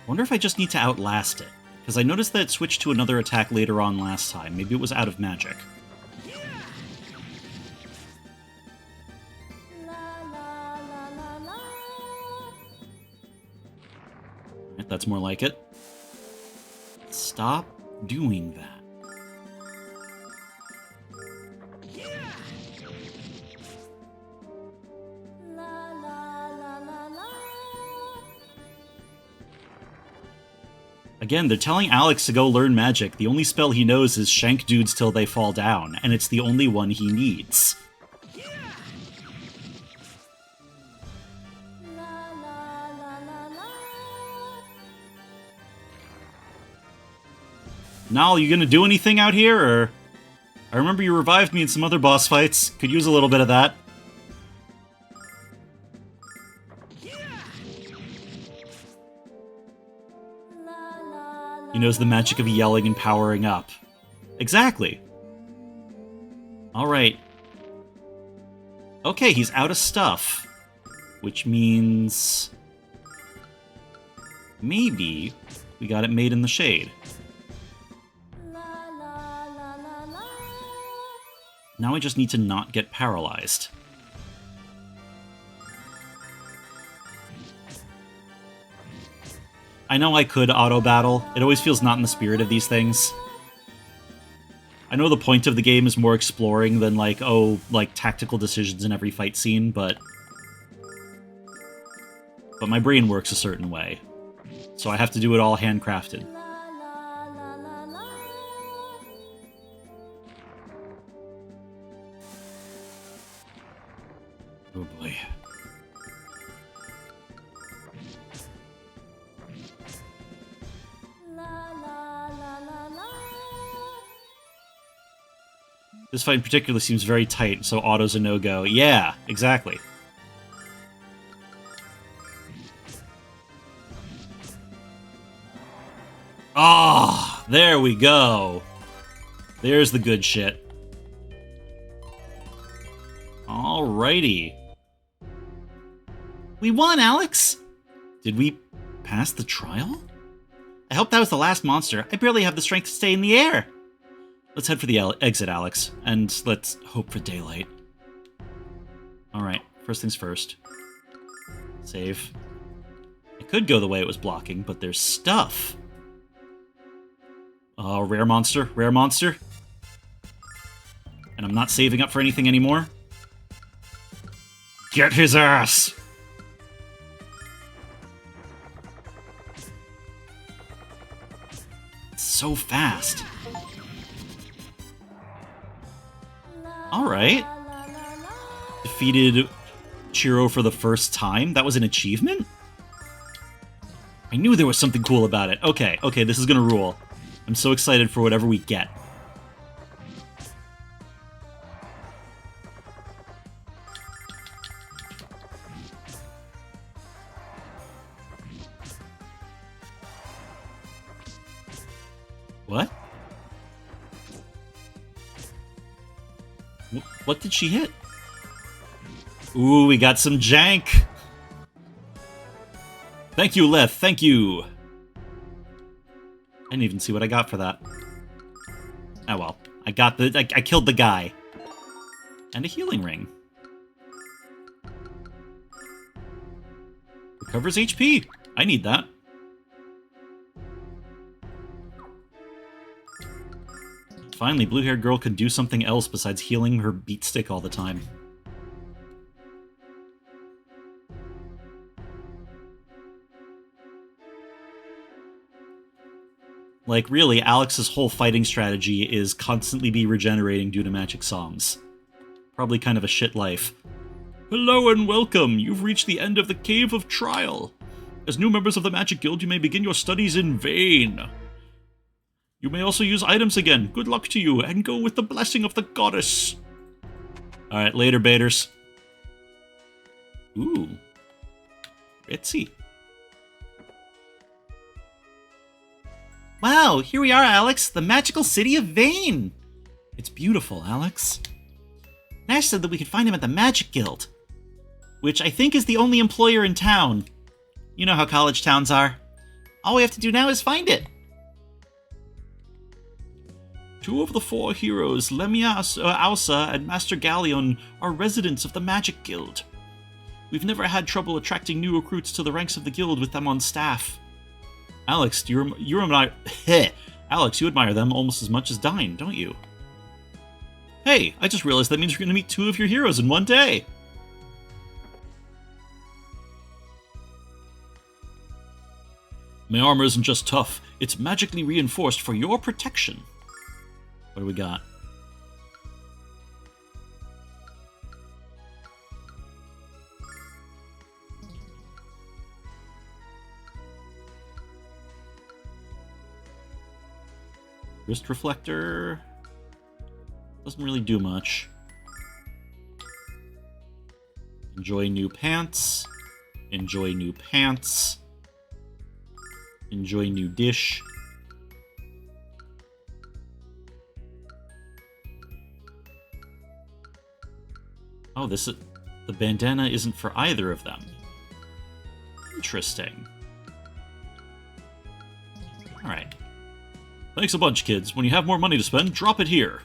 wonder if I just need to outlast it. Because I noticed that it switched to another attack later on last time. Maybe it was out of magic. Right, that's more like it. Stop doing that. Again, they're telling Alex to go learn magic. The only spell he knows is shank dudes till they fall down, and it's the only one he needs. Nal, you gonna do anything out here, or... I remember you revived me in some other boss fights. Could use a little bit of that. He knows the magic of yelling and powering up. Exactly. Alright. Okay, he's out of stuff. Which means... maybe we got it made in the shade. Now I just need to not get paralyzed. I know I could auto-battle. It always feels not in the spirit of these things. I know the point of the game is more exploring than, like, oh, like, tactical decisions in every fight scene, but my brain works a certain way. So I have to do it all handcrafted. Oh boy. This fight in particular seems very tight, so auto's a no-go. Yeah, exactly. Ah, there we go. There's the good shit. Alrighty. We won, Alex! Did we pass the trial? I hope that was the last monster. I barely have the strength to stay in the air. Let's head for the exit, Alex, and let's hope for daylight. Alright, first things first. Save. I could go the way it was blocking, but there's stuff. Oh, rare monster, rare monster. And I'm not saving up for anything anymore. Get his ass! It's so fast. Alright. Defeated Chiro for the first time? That was an achievement? I knew there was something cool about it. Okay, this is gonna rule. I'm so excited for whatever we get. What? What did she hit? Ooh, we got some jank! Thank you, Leth, thank you! I didn't even see what I got for that. Oh well, I killed the guy. And a healing ring. Recovers HP! I need that. Finally, blue-haired girl could do something else besides healing her beat stick all the time. Like, really, Alex's whole fighting strategy is constantly be regenerating due to magic songs. Probably kind of a shit life. Hello and welcome! You've reached the end of the Cave of Trial. As new members of the Magic Guild, you may begin your studies in vain. You may also use items again. Good luck to you, and go with the blessing of the goddess. Alright, later, baiters. Ooh. Ritzy. Wow, here we are, Alex. The magical city of Vane. It's beautiful, Alex. Nash said that we could find him at the Magic Guild, which I think is the only employer in town. You know how college towns are. All we have to do now is find it. 2 of the 4 heroes, Lemia Ausa and Master Galleon, are residents of the Magic Guild. We've never had trouble attracting new recruits to the ranks of the guild with them on staff. Alex, you admire Alex, you admire them almost as much as Dine, don't you? Hey, I just realized that means you're going to meet 2 of your heroes in one day. My armor isn't just tough, it's magically reinforced for your protection. What do we got? Wrist reflector doesn't really do much. Enjoy new pants. Enjoy new pants. Enjoy new dish. Oh, the bandana isn't for either of them. Interesting. Alright. Thanks a bunch, kids. When you have more money to spend, drop it here.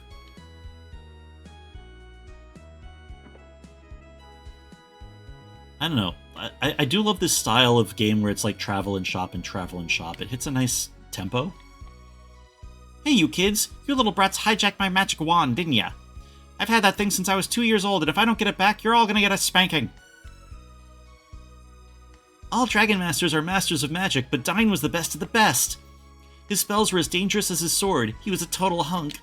I don't know. I do love this style of game where it's like travel and shop and travel and shop. It hits a nice tempo. Hey, you kids. You little brats hijacked my magic wand, didn't ya? I've had that thing since I was 2 years old, and if I don't get it back, you're all gonna get a spanking. All Dragon Masters are masters of magic, but Dine was the best of the best. His spells were as dangerous as his sword. He was a total hunk.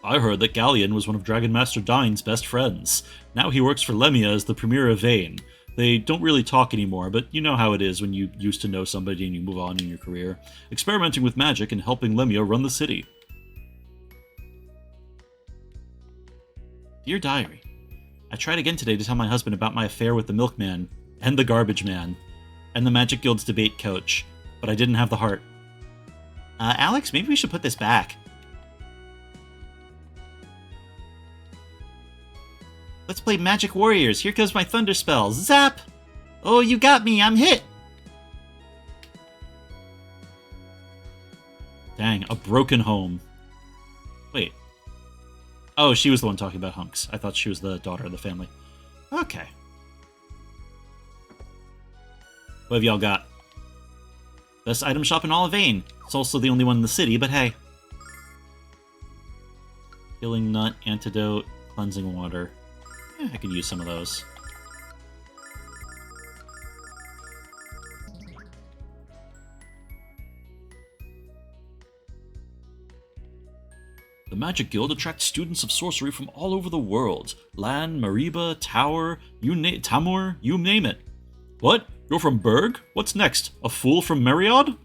I heard that Galleon was one of Dragon Master Dine's best friends. Now he works for Lemia as the Premier of Vane. They don't really talk anymore, but you know how it is when you used to know somebody and you move on in your career. Experimenting with magic and helping Lemia run the city. Dear Diary, I tried again today to tell my husband about my affair with the milkman, and the garbage man, and the Magic Guild's debate coach, but I didn't have the heart. Alex, maybe we should put this back. Let's play Magic Warriors. Here goes my thunder spell. Zap! Oh, you got me. I'm hit. Dang, a broken home. Wait. Oh, she was the one talking about hunks. I thought she was the daughter of the family. Okay. What have y'all got? Best item shop in all of Vane. It's also the only one in the city, but hey. Healing nut, antidote, cleansing water. Yeah, I could use some of those. The Magic Guild attracts students of sorcery from all over the world. Lan, Mariba, Tamur, you name it. What? You're from Berg? What's next? A fool from Meriod?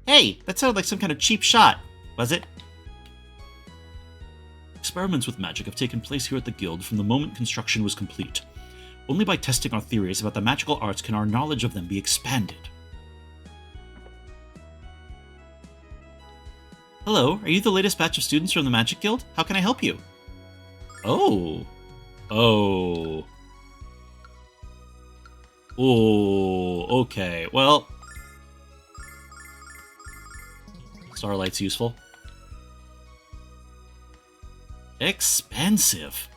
Hey, that sounded like some kind of cheap shot. Was it? Experiments with magic have taken place here at the Guild from the moment construction was complete. Only by testing our theories about the magical arts can our knowledge of them be expanded. Hello, are you the latest batch of students from the Magic Guild? How can I help you? Oh. Okay. Well, Starlight's useful. Expensive.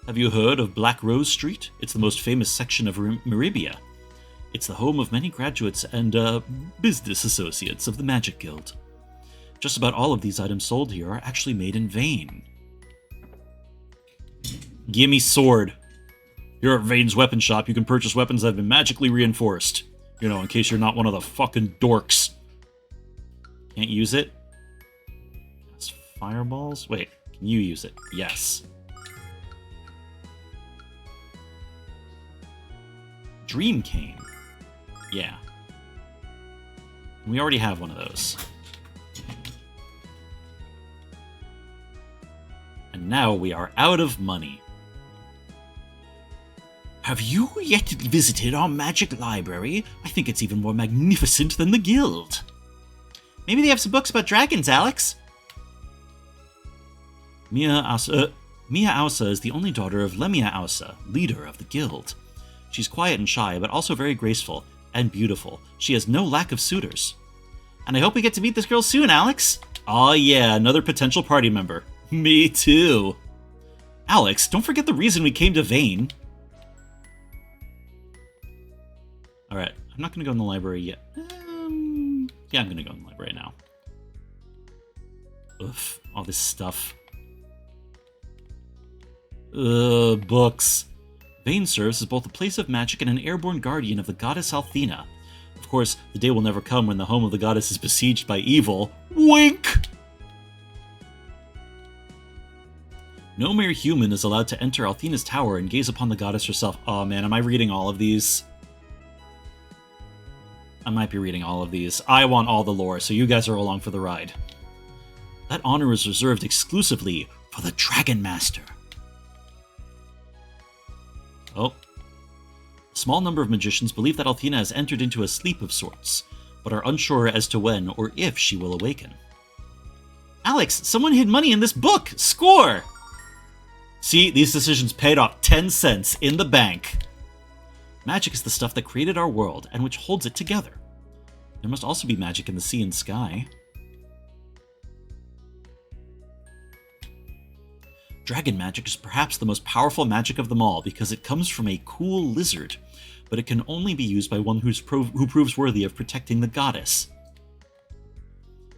Have you heard of Black Rose Street? It's the most famous section of Meribia. It's the home of many graduates and business associates of the Magic Guild. Just about all of these items sold here are actually made in Vane. Gimme sword. Here at Vane's weapon shop, you can purchase weapons that have been magically reinforced. You know, in case you're not one of the fucking dorks. Can't use it? That's fireballs? Wait, can you use it? Yes. Dream Cane. Yeah. We already have one of those. And now we are out of money. Have you yet visited our magic library? I think it's even more magnificent than the guild. Maybe they have some books about dragons, Alex. Mia Ausa is the only daughter of Lemia Ausa, leader of the guild. She's quiet and shy, but also very graceful and beautiful. She has no lack of suitors. And I hope we get to meet this girl soon, Alex. Aw yeah, another potential party member. Me too. Alex, don't forget the reason we came to Vane. Alright, I'm not going to go in the library yet. Yeah, I'm going to go in the library now. Oof, all this stuff. Books. Vane serves as both a place of magic and an airborne guardian of the goddess Althena. Of course, the day will never come when the home of the goddess is besieged by evil. Wink! No mere human is allowed to enter Althena's tower and gaze upon the goddess herself. Oh man, am I reading all of these? I might be reading all of these. I want all the lore, so you guys are along for the ride. That honor is reserved exclusively for the Dragon Master. Oh. A small number of magicians believe that Althena has entered into a sleep of sorts, but are unsure as to when or if she will awaken. Alex, someone hid money in this book! Score! See, these decisions paid off 10 cents in the bank. Magic is the stuff that created our world and which holds it together. There must also be magic in the sea and sky. Dragon magic is perhaps the most powerful magic of them all because it comes from a cool lizard, but it can only be used by one who proves worthy of protecting the goddess.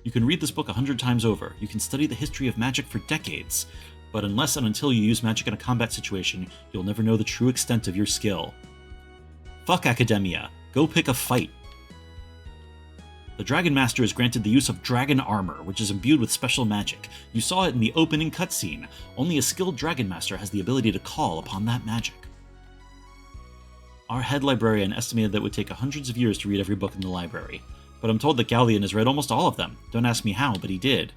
You can read this book 100 times over, you can study the history of magic for decades, but unless and until you use magic in a combat situation, you'll never know the true extent of your skill. Fuck academia. Go pick a fight. The Dragon Master is granted the use of dragon armor, which is imbued with special magic. You saw it in the opening cutscene. Only a skilled Dragon Master has the ability to call upon that magic. Our head librarian estimated that it would take hundreds of years to read every book in the library, but I'm told that Galleon has read almost all of them. Don't ask me how, but he did.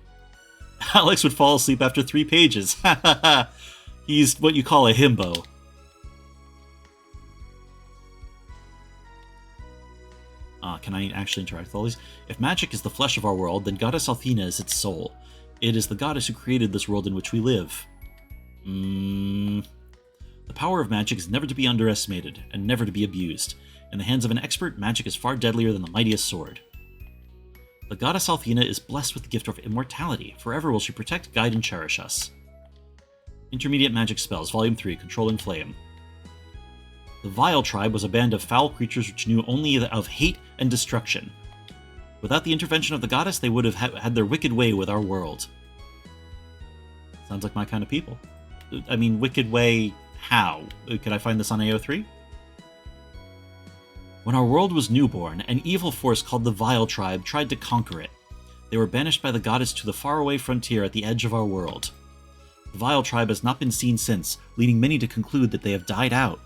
Alex would fall asleep after 3 pages. Ha ha ha! He's what you call a himbo. Can I actually interact with all these? If magic is the flesh of our world, then Goddess Althena is its soul. It is the goddess who created this world in which we live. The power of magic is never to be underestimated, and never to be abused. In the hands of an expert, magic is far deadlier than the mightiest sword. The goddess Althena is blessed with the gift of immortality. Forever will she protect, guide, and cherish us. Intermediate Magic Spells, Volume 3, Controlling Flame. The Vile Tribe was a band of foul creatures which knew only of hate and destruction. Without the intervention of the goddess, they would have had their wicked way with our world. Sounds like my kind of people. I mean, wicked way, how? Could I find this on AO3? When our world was newborn, an evil force called the Vile Tribe tried to conquer it. They were banished by the goddess to the faraway frontier at the edge of our world. The Vile Tribe has not been seen since, leading many to conclude that they have died out.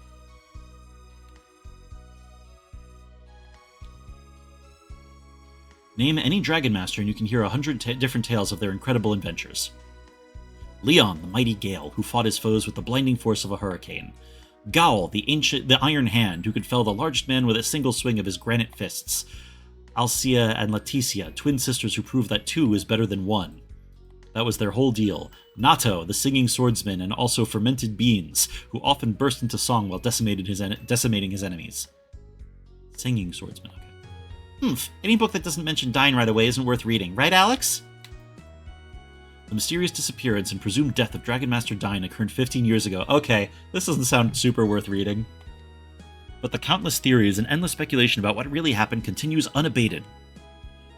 Name any Dragon Master and you can hear 100 different tales of their incredible adventures. Leon, the mighty Gale, who fought his foes with the blinding force of a hurricane. Gaul, the Iron Hand, who could fell the largest man with a single swing of his granite fists. Alcia and Leticia, twin sisters who proved that 2 is better than 1. That was their whole deal. Nato, the singing swordsman, and also fermented beans, who often burst into song while decimating his enemies. Singing swordsman, okay. Any book that doesn't mention dying right away isn't worth reading, right, Alex? The mysterious disappearance and presumed death of Dragon Master Dine occurred 15 years ago. Okay, this doesn't sound super worth reading. But the countless theories and endless speculation about what really happened continues unabated.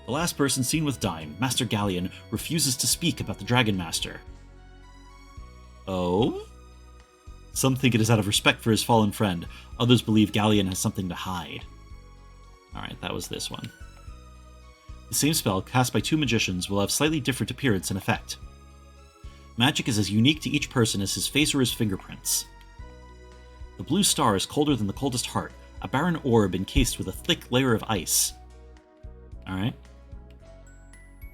The last person seen with Dine, Master Galleon, refuses to speak about the Dragon Master. Oh? Some think it is out of respect for his fallen friend. Others believe Galleon has something to hide. Alright, that was this one. The same spell, cast by 2 magicians, will have slightly different appearance and effect. Magic is as unique to each person as his face or his fingerprints. The blue star is colder than the coldest heart, a barren orb encased with a thick layer of ice. Alright.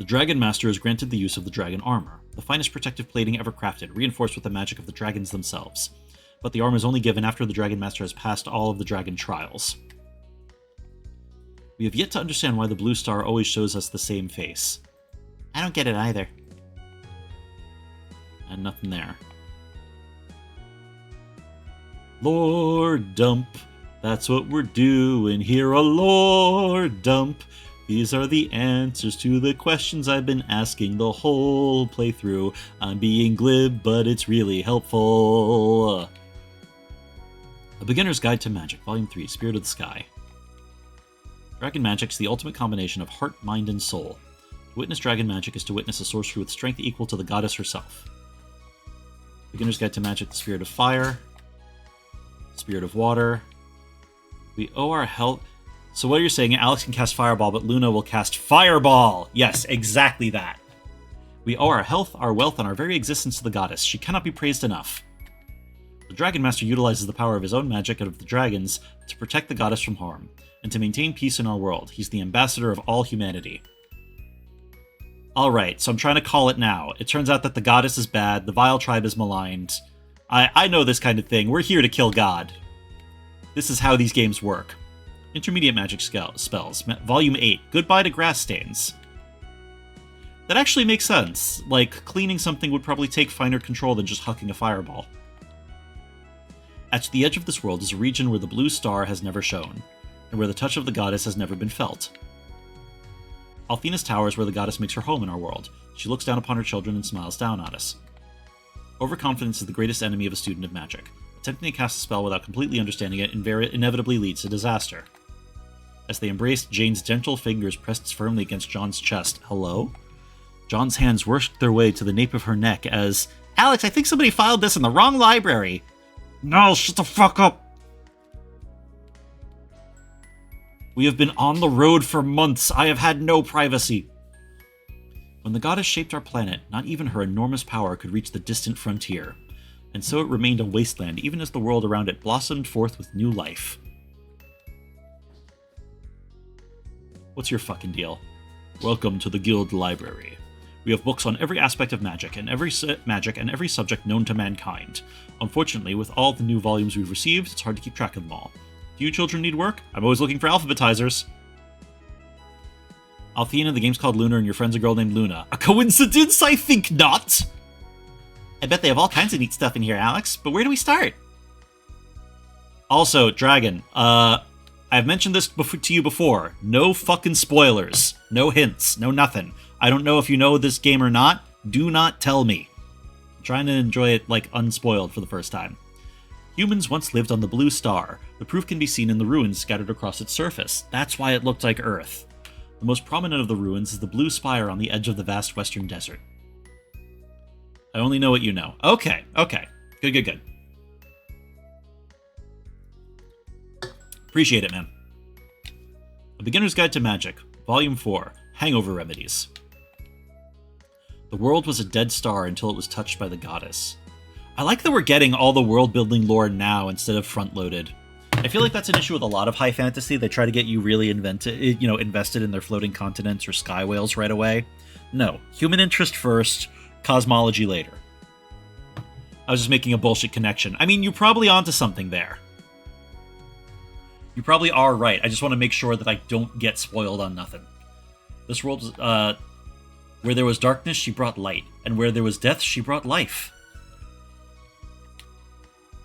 The Dragon Master is granted the use of the dragon armor, the finest protective plating ever crafted, reinforced with the magic of the dragons themselves. But the armor is only given after the Dragon Master has passed all of the dragon trials. We have yet to understand why the blue star always shows us the same face. I don't get it either. And nothing there. Lord Dump. That's what we're doing here, a lore dump. These are the answers to the questions I've been asking the whole playthrough. I'm being glib, but it's really helpful. A Beginner's Guide to Magic, Volume 3, Spirit of the Sky. Dragon Magic is the ultimate combination of heart, mind, and soul. To witness dragon magic is to witness a sorcery with strength equal to the goddess herself. Beginner's Guide to Magic, the Spirit of Fire. Spirit of Water. We owe our health... So what you're saying, Alex can cast Fireball, but Luna will cast Fireball! Yes, exactly that. We owe our health, our wealth, and our very existence to the goddess. She cannot be praised enough. The Dragon Master utilizes the power of his own magic and of the dragons to protect the goddess from harm, and to maintain peace in our world. He's the ambassador of all humanity. Alright, so I'm trying to call it now. It turns out that the goddess is bad, the Vile Tribe is maligned. I know this kind of thing. We're here to kill God. This is how these games work. Intermediate magic spells. Volume 8. Goodbye to grass stains. That actually makes sense. Like, cleaning something would probably take finer control than just hucking a fireball. At the edge of this world is a region where the blue star has never shone, and where the touch of the goddess has never been felt. Althena's Tower is where the goddess makes her home in our world. She looks down upon her children and smiles down at us. Overconfidence is the greatest enemy of a student of magic. Attempting to cast a spell without completely understanding it inevitably leads to disaster. As they embraced, Jane's gentle fingers pressed firmly against John's chest. Hello? John's hands worked their way to the nape of her neck as... Alex, I think somebody filed this in the wrong library. No, shut the fuck up. We have been on the road for months. I have had no privacy. When the goddess shaped our planet, not even her enormous power could reach the distant frontier. And so it remained a wasteland, even as the world around it blossomed forth with new life. What's your fucking deal? Welcome to the Guild Library. We have books on every aspect of magic and every subject known to mankind. Unfortunately, with all the new volumes we've received, it's hard to keep track of them all. Do you children need work? I'm always looking for alphabetizers. Althena, the game's called Lunar, and your friend's a girl named Luna. A coincidence? I think not! I bet they have all kinds of neat stuff in here, Alex, but where do we start? Also, Dragon, I've mentioned this to you before. No fucking spoilers. No hints. No nothing. I don't know if you know this game or not. Do not tell me. I'm trying to enjoy it, like, unspoiled for the first time. Humans once lived on the blue star. The proof can be seen in the ruins scattered across its surface. That's why it looked like Earth. The most prominent of the ruins is the blue spire on the edge of the vast western desert. I only know what you know. Okay. Good. Appreciate it, man. A Beginner's Guide to Magic, Volume 4, Hangover Remedies. The world was a dead star until it was touched by the goddess. I like that we're getting all the world-building lore now instead of front-loaded. I feel like that's an issue with a lot of high fantasy. They try to get you really invested in their floating continents or sky whales right away. No, human interest first, cosmology later. I was just making a bullshit connection. I mean, you're probably onto something there. You probably are right. I just want to make sure that I don't get spoiled on nothing. This world is, where there was darkness, she brought light. And where there was death, she brought life.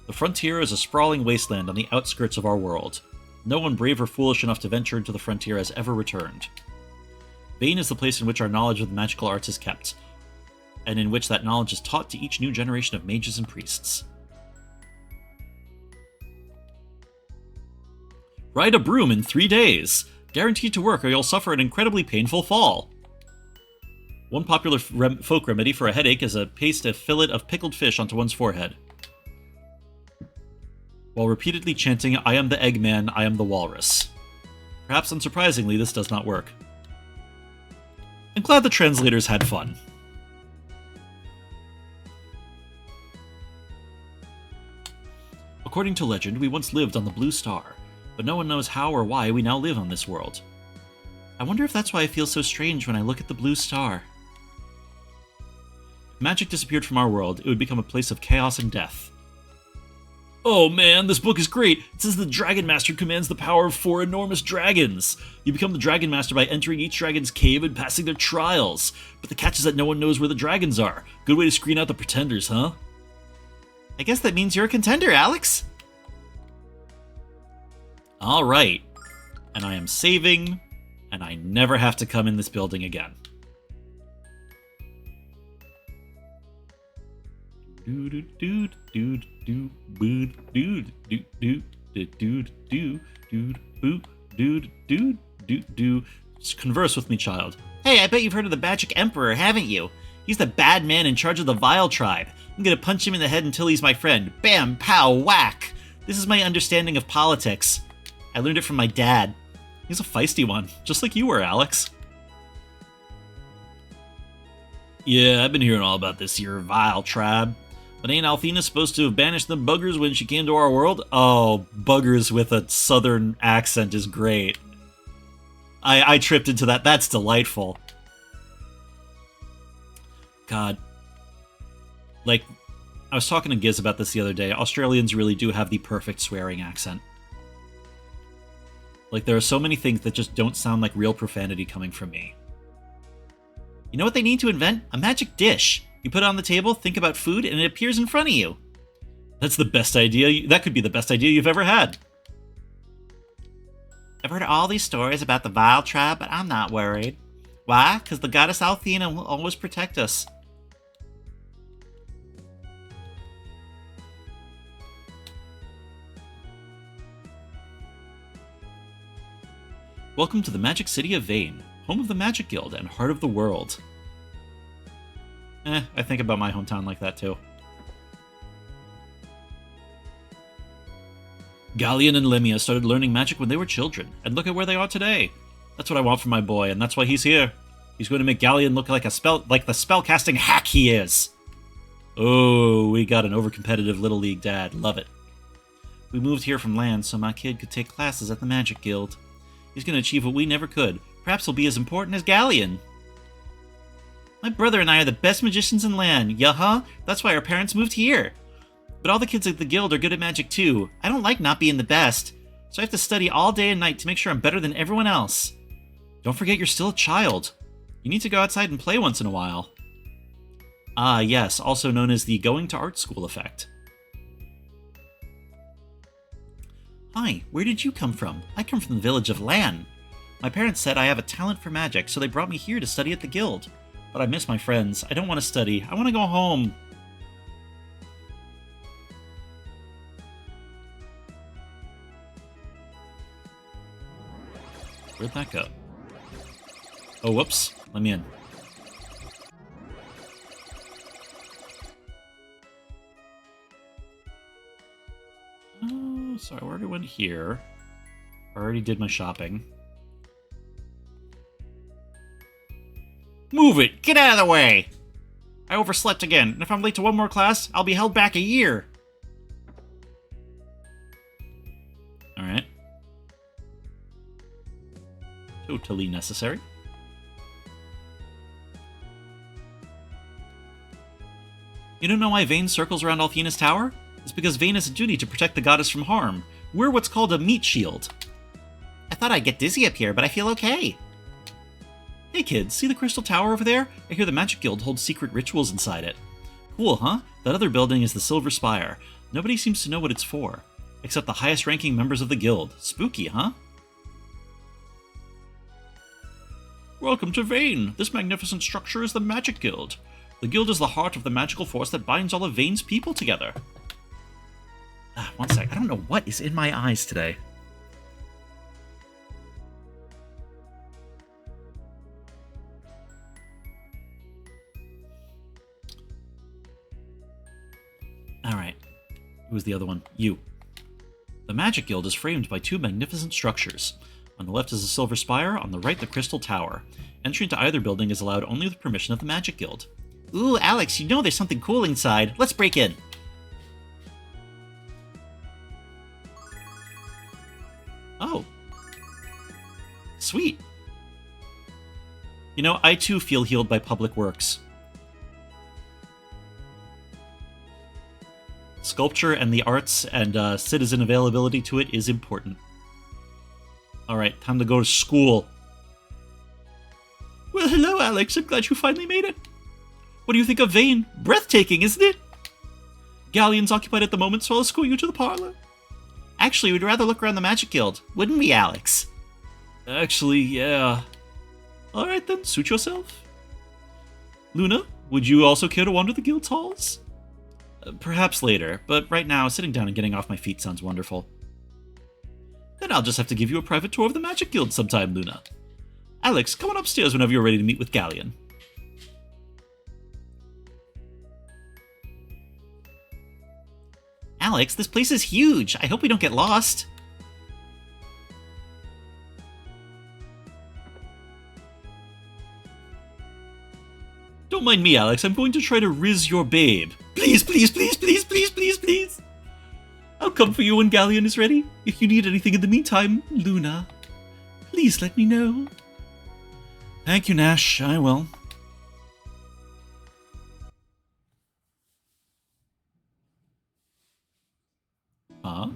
The frontier is a sprawling wasteland on the outskirts of our world. No one brave or foolish enough to venture into the frontier has ever returned. Vane is the place in which our knowledge of the magical arts is kept, and in which that knowledge is taught to each new generation of mages and priests. Ride a broom in 3 days. Guaranteed to work or you'll suffer an incredibly painful fall. One popular folk remedy for a headache is to paste a fillet of pickled fish onto one's forehead, while repeatedly chanting, I am the Eggman, I am the Walrus. Perhaps unsurprisingly, this does not work. I'm glad the translators had fun. According to legend, we once lived on the Blue Star, but no one knows how or why we now live on this world. I wonder if that's why I feel so strange when I look at the Blue Star. If magic disappeared from our world, it would become a place of chaos and death. Oh man, this book is great! It says the Dragon Master commands the power of 4 enormous dragons! You become the Dragon Master by entering each dragon's cave and passing their trials. But the catch is that no one knows where the dragons are. Good way to screen out the pretenders, huh? I guess that means you're a contender, Alex? Alright. And I am saving, and I never have to come in this building again. Converse with me, child. Hey, I bet you've heard of the Magic Emperor, haven't you? He's the bad man in charge of the Vile Tribe. I'm gonna punch him in the head until he's my friend. Bam, pow, whack! This is my understanding of politics. I learned it from my dad. He's a feisty one, just like you were, Alex. Yeah, I've been hearing all about this here Vile Tribe. But ain't Althena supposed to have banished them buggers when she came to our world? Oh, buggers with a southern accent is great. I tripped into that. That's delightful. God. Like, I was talking to Giz about this the other day. Australians really do have the perfect swearing accent. Like, there are so many things that just don't sound like real profanity coming from me. You know what they need to invent? A magic dish. You put it on the table, think about food, and it appears in front of you. That's the best idea. That could be the best idea you've ever had. I've heard all these stories about the Vile Tribe, but I'm not worried. Why? Because the goddess Althena will always protect us. Welcome to the Magic City of Vane, home of the Magic Guild and heart of the world. I think about my hometown like that too. Galleon and Lemia started learning magic when they were children, and look at where they are today. That's what I want for my boy, and that's why he's here. He's going to make Galleon look like the spellcasting hack he is. Oh, we got an overcompetitive Little League dad. Love it. We moved here from land so my kid could take classes at the Magic Guild. He's going to achieve what we never could. Perhaps he'll be as important as Galleon. My brother and I are the best magicians in land, yeah-huh? That's why our parents moved here. But all the kids at the guild are good at magic too. I don't like not being the best, so I have to study all day and night to make sure I'm better than everyone else. Don't forget you're still a child. You need to go outside and play once in a while. Ah, yes, also known as the going to art school effect. Hi, where did you come from? I come from the village of Lan. My parents said I have a talent for magic, so they brought me here to study at the guild. But I miss my friends. I don't want to study. I want to go home. Where'd that go? Oh, whoops. Let me in. Oh, so I already went here. I already did my shopping. Move it! Get out of the way! I overslept again, and if I'm late to one more class, I'll be held back a year. Alright. Totally necessary. You don't know why Vane circles around Althena's tower? It's because Vane has a duty to protect the goddess from harm. We're what's called a meat shield. I thought I'd get dizzy up here, but I feel okay. Hey kids, see the crystal tower over there? I hear the Magic Guild holds secret rituals inside it. Cool, huh? That other building is the Silver Spire. Nobody seems to know what it's for, except the highest ranking members of the guild. Spooky, huh? Welcome to Vane. This magnificent structure is the Magic Guild. The guild is the heart of the magical force that binds all of Vane's people together. One sec. I don't know what is in my eyes today. Alright. Who's the other one? You. The Magic Guild is framed by two magnificent structures. On the left is the Silver Spire, on the right the Crystal Tower. Entry into either building is allowed only with permission of the Magic Guild. Ooh, Alex, you know there's something cool inside. Let's break in. Oh. Sweet. You know, I too feel healed by public works. Sculpture and the arts and citizen availability to it is important. Alright, time to go to school. Well, hello, Alex. I'm glad you finally made it. What do you think of Vane? Breathtaking, isn't it? Galleon's occupied at the moment, so I'll escort you to the parlor. Actually, we'd rather look around the Magic Guild, wouldn't we, Alex? Actually, yeah. Alright then, suit yourself. Luna, would you also care to wander the guild's halls? Perhaps later, but right now, sitting down and getting off my feet sounds wonderful. Then I'll just have to give you a private tour of the Magic Guild sometime, Luna. Alex, come on upstairs whenever you're ready to meet with Galleon. Alex, this place is huge. I hope we don't get lost. Don't mind me, Alex. I'm going to try to riz your babe. Please, please, please, please, please, please, please. I'll come for you when Galleon is ready. If you need anything in the meantime, Luna, please let me know. Thank you, Nash. I will. Huh?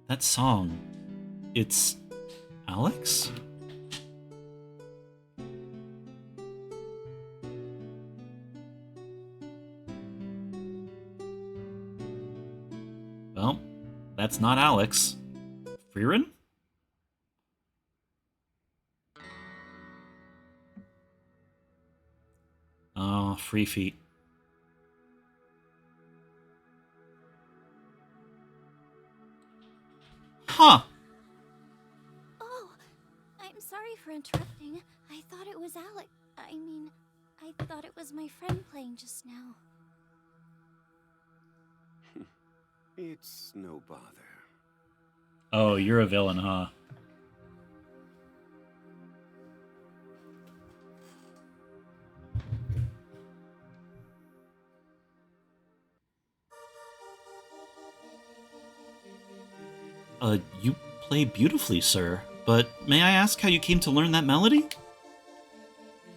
That song. It's Alex? Well, that's not Alex. Frieren? Oh, free feet. Huh. Oh, I'm sorry for interrupting. I thought it was Alex. I thought it was my friend playing just now. It's no bother. Oh, you're a villain, huh? You play beautifully, sir. But may I ask how you came to learn that melody?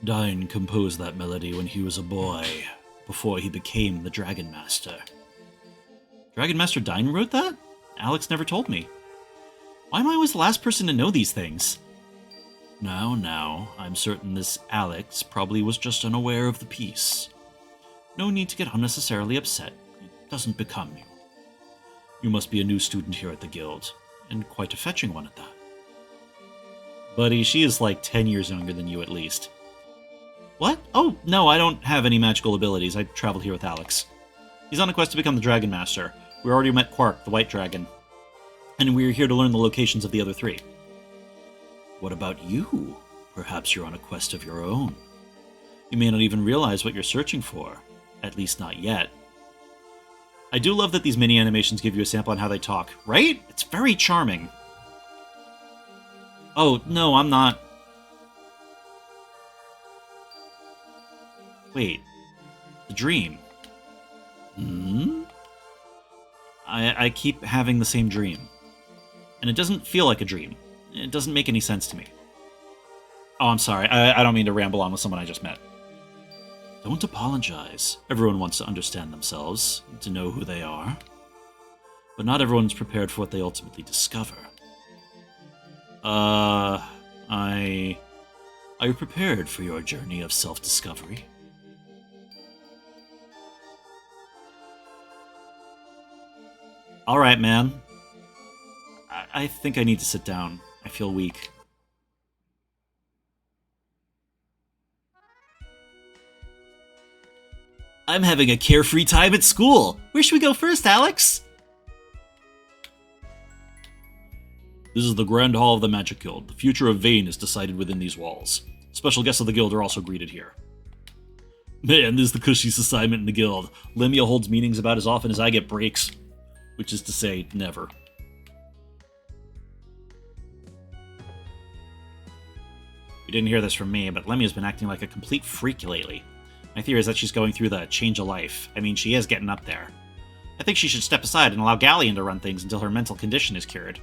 Dine composed that melody when he was a boy, before he became the Dragon Master. Dragon Master Dine wrote that? Alex never told me. Why am I always the last person to know these things? Now, I'm certain this Alex probably was just unaware of the piece. No need to get unnecessarily upset. It doesn't become you. You must be a new student here at the guild, and quite a fetching one at that. Buddy, she is like 10 years younger than you at least. What? Oh, no, I don't have any magical abilities. I traveled here with Alex. He's on a quest to become the Dragon Master. We already met Quark, the White Dragon. And we're here to learn the locations of the other three. What about you? Perhaps you're on a quest of your own. You may not even realize what you're searching for. At least not yet. I do love that these mini animations give you a sample on how they talk, right? It's very charming. Oh, no, I'm not. Wait. The dream. I keep having the same dream. And it doesn't feel like a dream. It doesn't make any sense to me. Oh, I'm sorry. I don't mean to ramble on with someone I just met. Don't apologize. Everyone wants to understand themselves, to know who they are. But not everyone's prepared for what they ultimately discover. Are you prepared for your journey of self-discovery? Alright, man. I think I need to sit down. I feel weak. I'm having a carefree time at school. Where should we go first, Alex? This is the Grand Hall of the Magic Guild. The future of Vane is decided within these walls. Special guests of the guild are also greeted here. Man, this is the cushiest assignment in the guild. Lemia holds meetings about as often as I get breaks. Which is to say, never. You didn't hear this from me, but Lemia's been acting like a complete freak lately. My theory is that she's going through the change of life. I mean, she is getting up there. I think she should step aside and allow Galleon to run things until her mental condition is cured.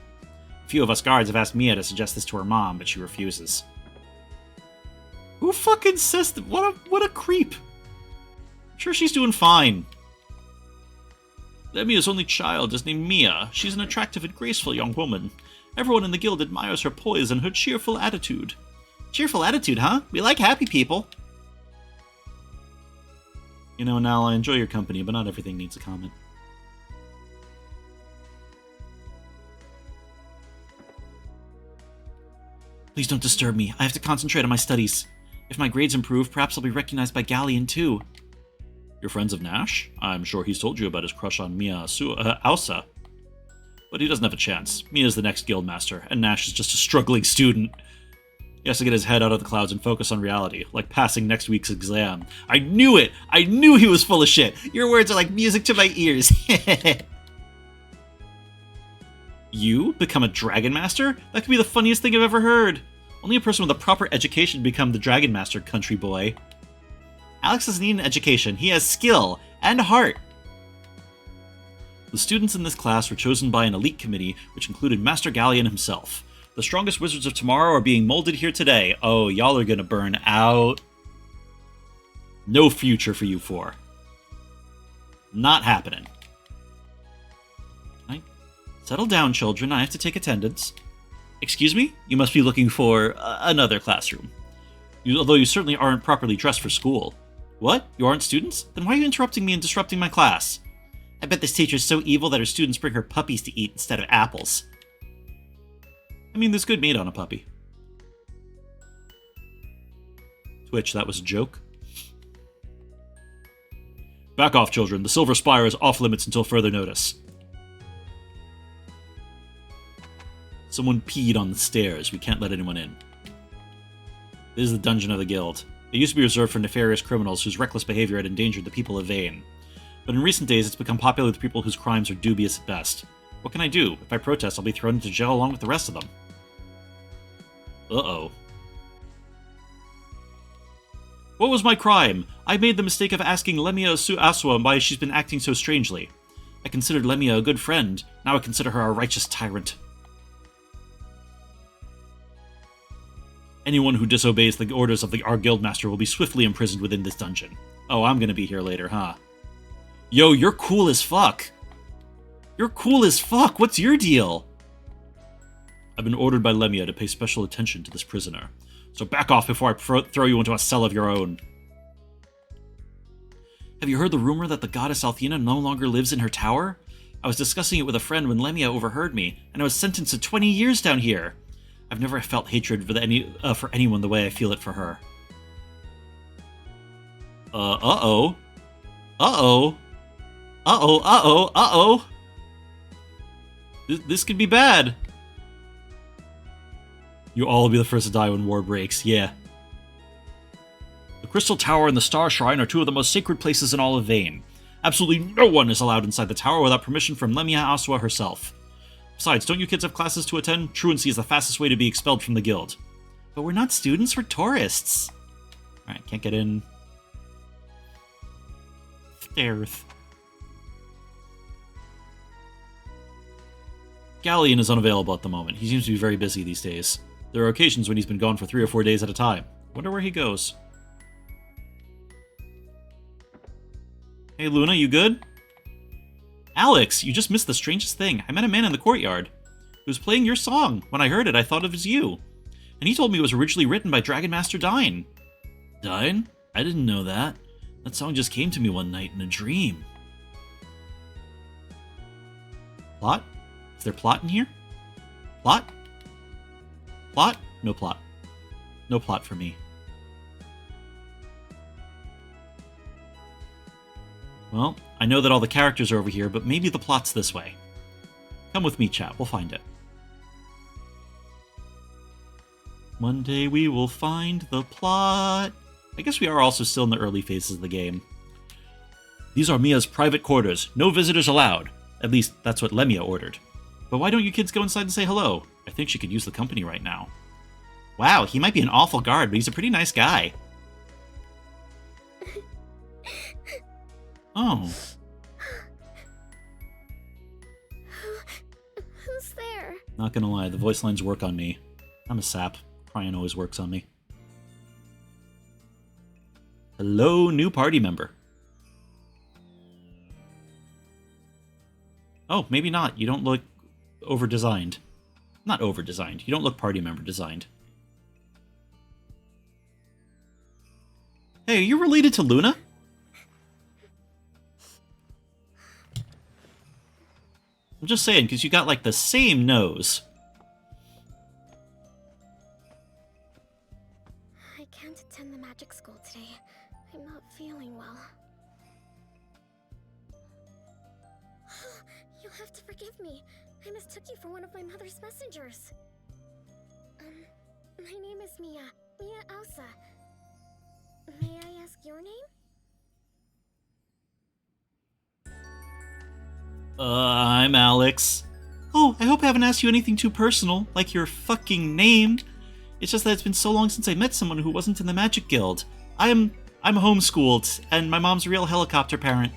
A few of us guards have asked Mia to suggest this to her mom, but she refuses. Who fucking says that? What a creep. I'm sure she's doing fine. Lemia's only child is named Mia. She's an attractive and graceful young woman. Everyone in the guild admires her poise and her cheerful attitude. Cheerful attitude, huh? We like happy people. You know, Nal, I enjoy your company, but not everything needs a comment. Please don't disturb me. I have to concentrate on my studies. If my grades improve, perhaps I'll be recognized by Galleon too. You're friends of Nash? I'm sure he's told you about his crush on Mia Ausa. But he doesn't have a chance. Mia's the next guildmaster, and Nash is just a struggling student. He has to get his head out of the clouds and focus on reality, like passing next week's exam. I knew it! I knew he was full of shit! Your words are like music to my ears. You become a Dragon Master? That could be the funniest thing I've ever heard. Only a person with a proper education become the Dragon Master, country boy. Alex doesn't need an education. He has skill and heart. The students in this class were chosen by an elite committee, which included Master Galleon himself. The strongest wizards of tomorrow are being molded here today. Oh, y'all are gonna burn out. No future for you four. Not happening. Settle down, children. I have to take attendance. Excuse me? You must be looking for another classroom. Although you certainly aren't properly dressed for school. What? You aren't students? Then why are you interrupting me and disrupting my class? I bet this teacher's so evil that her students bring her puppies to eat instead of apples. I mean, there's good meat on a puppy. Twitch, that was a joke. Back off, children. The Silver Spire is off limits until further notice. Someone peed on the stairs. We can't let anyone in. This is the dungeon of the guild. It used to be reserved for nefarious criminals whose reckless behavior had endangered the people of Vane. But in recent days, it's become popular with people whose crimes are dubious at best. What can I do? If I protest, I'll be thrown into jail along with the rest of them. Uh-oh. What was my crime? I made the mistake of asking Lemia Aswa why she's been acting so strangely. I considered Lemia a good friend. Now I consider her a righteous tyrant. Anyone who disobeys the orders of our guildmaster will be swiftly imprisoned within this dungeon. Oh, I'm gonna be here later, huh? Yo, you're cool as fuck! You're cool as fuck! What's your deal? I've been ordered by Lemia to pay special attention to this prisoner. So back off before I throw you into a cell of your own. Have you heard the rumor that the goddess Althena no longer lives in her tower? I was discussing it with a friend when Lemia overheard me, and I was sentenced to 20 years down here. I've never felt hatred for anyone the way I feel it for her. Uh-oh. Uh-oh. Uh-oh, uh-oh, uh-oh. This could be bad. You all will be the first to die when war breaks, yeah. The Crystal Tower and the Star Shrine are two of the most sacred places in all of Vane. Absolutely no one is allowed inside the tower without permission from Lemia Aswa herself. Besides, don't you kids have classes to attend? Truancy is the fastest way to be expelled from the guild. But we're not students, we're tourists. Alright, can't get in. Stairs. Galleon is unavailable at the moment. He seems to be very busy these days. There are occasions when he's been gone for 3 or 4 days at a time. Wonder where he goes. Hey Luna, you good? Alex, you just missed the strangest thing. I met a man in the courtyard who was playing your song. When I heard it, I thought it was you. And he told me it was originally written by Dragon Master Dine. Dine? I didn't know that. That song just came to me one night in a dream. Plot? Is there plot in here? Plot? Plot? No plot. No plot for me. Well, I know that all the characters are over here, but maybe the plot's this way. Come with me, chat. We'll find it. One day we will find the plot. I guess we are also still in the early phases of the game. These are Mia's private quarters. No visitors allowed. At least, that's what Lemia ordered. But why don't you kids go inside and say hello? I think she could use the company right now. Wow, he might be an awful guard, but he's a pretty nice guy. Oh. Who's there? Not gonna lie, the voice lines work on me. I'm a sap. Crying always works on me. Hello, new party member. Oh, maybe not. You don't look over-designed. Not over-designed. You don't look party member designed. Hey, are you related to Luna? I'm just saying, because you got, like, the same nose. I can't attend the magic school today. I'm not feeling well. You'll have to forgive me. I mistook you for one of my mother's messengers. My name is Mia. Mia Ausa. May I ask your name? I'm Alex. Oh, I hope I haven't asked you anything too personal, like your fucking name. It's just that it's been so long since I met someone who wasn't in the Magic Guild. I'm homeschooled, and my mom's a real helicopter parent.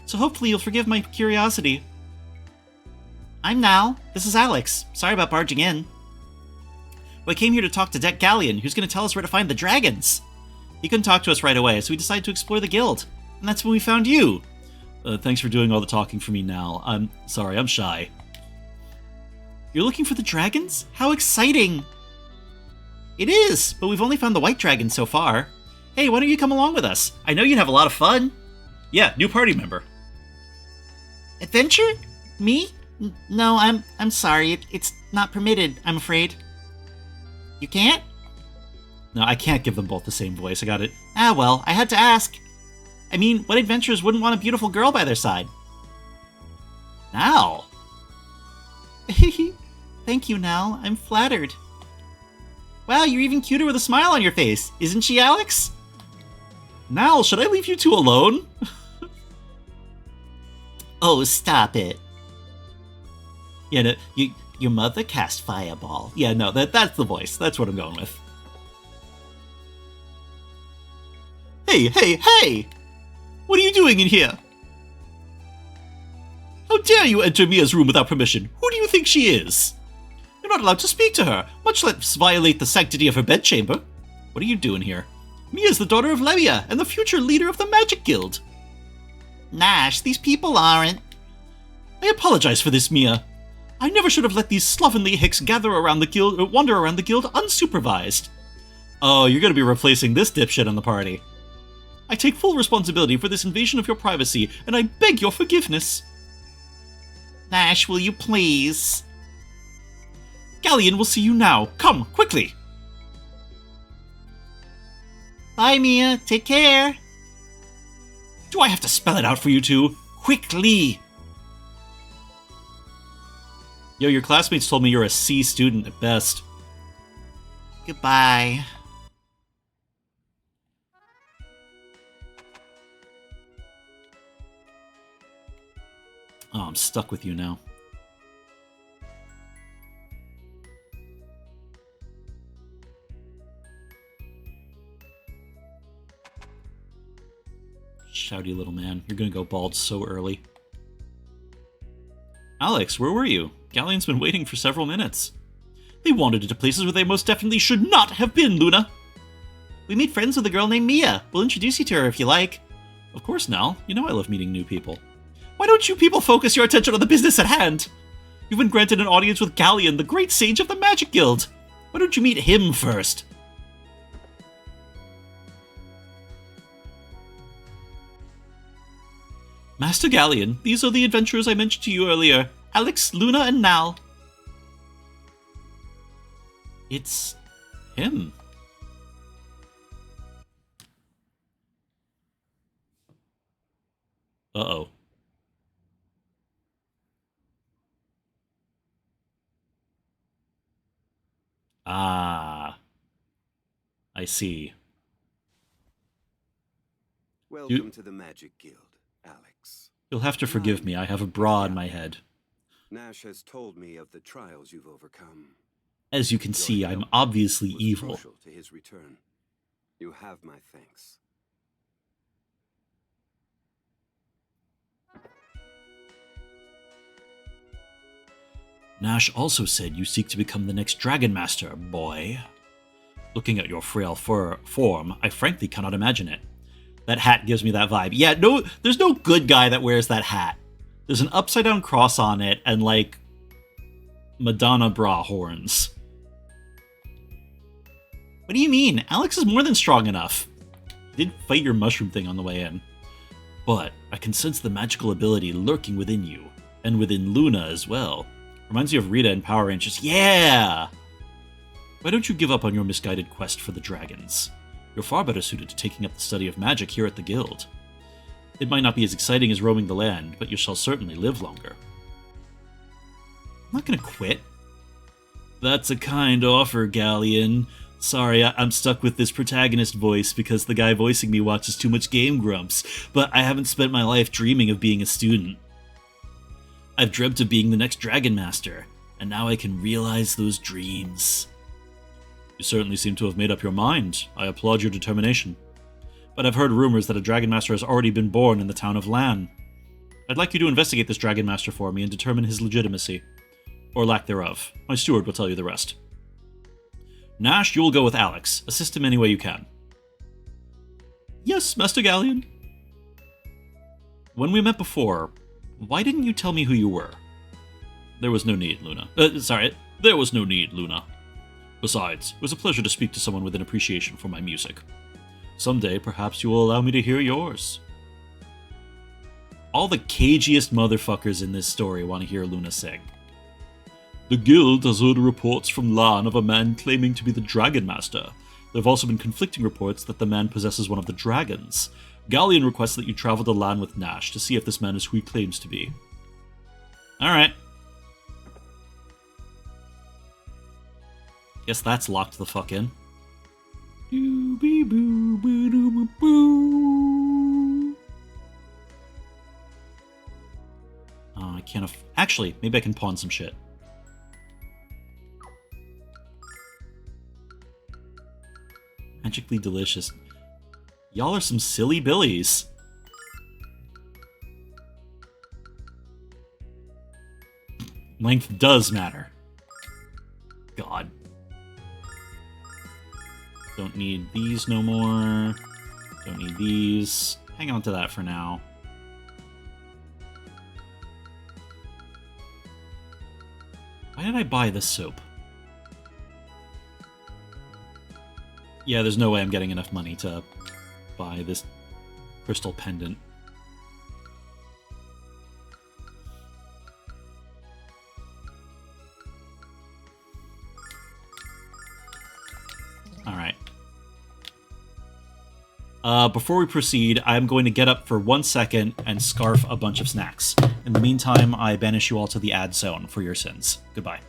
So hopefully you'll forgive my curiosity. I'm Nal. This is Alex. Sorry about barging in. We came here to talk to Deck Galleon, who's going to tell us where to find the dragons. He couldn't talk to us right away, so we decided to explore the guild. And that's when we found you. Thanks for doing all the talking for me, Nal. I'm sorry, I'm shy. You're looking for the dragons? How exciting! It is, but we've only found the white dragon so far. Hey, why don't you come along with us? I know you'd have a lot of fun. Yeah, new party member. Adventure? Me? No, I'm sorry. It's not permitted, I'm afraid. You can't? No, I can't give them both the same voice. I got it. Ah, well, I had to ask. I mean, what adventurers wouldn't want a beautiful girl by their side? Nal. Thank you, Nal. I'm flattered. Wow, you're even cuter with a smile on your face. Isn't she, Alex? Nal, should I leave you two alone? Oh, stop it. Yeah, no, your mother cast fireball. Yeah, no, that's the voice. That's what I'm going with. Hey! What are you doing in here? How dare you enter Mia's room without permission? Who do you think she is? You're not allowed to speak to her, much less violate the sanctity of her bedchamber. What are you doing here? Mia's the daughter of Lemia and the future leader of the Magic Guild. Nash, these people aren't... I apologize for this, Mia. I never should have let these slovenly hicks wander around the guild unsupervised. Oh, you're gonna be replacing this dipshit on the party. I take full responsibility for this invasion of your privacy, and I beg your forgiveness. Nash, will you please? Galleon will see you now. Come, quickly! Bye, Mia. Take care. Do I have to spell it out for you two? Quickly! Yo, your classmates told me you're a C student at best. Goodbye. Oh, I'm stuck with you now. Shouty little man, you're gonna go bald so early. Alex, where were you? Galleon's been waiting for several minutes. They wandered into places where they most definitely should not have been, Luna. We made friends with a girl named Mia. We'll introduce you to her if you like. Of course, Nal. You know I love meeting new people. Why don't you people focus your attention on the business at hand? You've been granted an audience with Galleon, the great sage of the Magic Guild. Why don't you meet him first? Master Galleon, these are the adventurers I mentioned to you earlier. Alex, Luna, and Nal. It's him. Uh-oh. Ah. I see. Welcome to the Magic Guild, Alex. You'll have to forgive me. I have a bra in my head. Nash has told me of the trials you've overcome. As you can Your see, I'm help obviously was evil. crucial to his return. You have my thanks. Nash also said you seek to become the next Dragon Master, boy. Looking at your frail form, I frankly cannot imagine it. That hat gives me that vibe. Yeah, no, there's no good guy that wears that hat. There's an upside down cross on it and like Madonna bra horns. What do you mean? Alex is more than strong enough. You did fight your mushroom thing on the way in. But I can sense the magical ability lurking within you, and within Luna as well. Reminds you of Rita in Power Rangers. Yeah! Why don't you give up on your misguided quest for the dragons? You're far better suited to taking up the study of magic here at the Guild. It might not be as exciting as roaming the land, but you shall certainly live longer. I'm not gonna quit. That's a kind offer, Galleon. Sorry, I'm stuck with this protagonist voice because the guy voicing me watches too much Game Grumps, but I haven't spent my life dreaming of being a student. I've dreamt of being the next Dragon Master, and now I can realize those dreams. You certainly seem to have made up your mind. I applaud your determination. But I've heard rumors that a Dragon Master has already been born in the town of Lan. I'd like you to investigate this Dragon Master for me and determine his legitimacy. Or lack thereof. My steward will tell you the rest. Nash, you will go with Alex. Assist him any way you can. Yes, Master Galleon. When we met before, why didn't you tell me who you were? There was no need, Luna. There was no need, Luna. Besides, it was a pleasure to speak to someone with an appreciation for my music. Someday, perhaps you will allow me to hear yours. All the cagiest motherfuckers in this story want to hear Luna sing. The guild has heard reports from Lan of a man claiming to be the Dragon Master. There have also been conflicting reports that the man possesses one of the dragons. Galleon requests that you travel to Lan with Nash to see if this man is who he claims to be. Alright. Guess that's locked the fuck in. Oh, I can't actually, maybe I can pawn some shit. Magically delicious. Y'all are some silly billies. Length does matter. God. Don't need these no more. Don't need these. Hang on to that for now. Why did I buy this soap? Yeah, there's no way I'm getting enough money to buy this crystal pendant. Alright. Before we proceed, I'm going to get up for 1 second and scarf a bunch of snacks. In the meantime, I banish you all to the ad zone for your sins. Goodbye.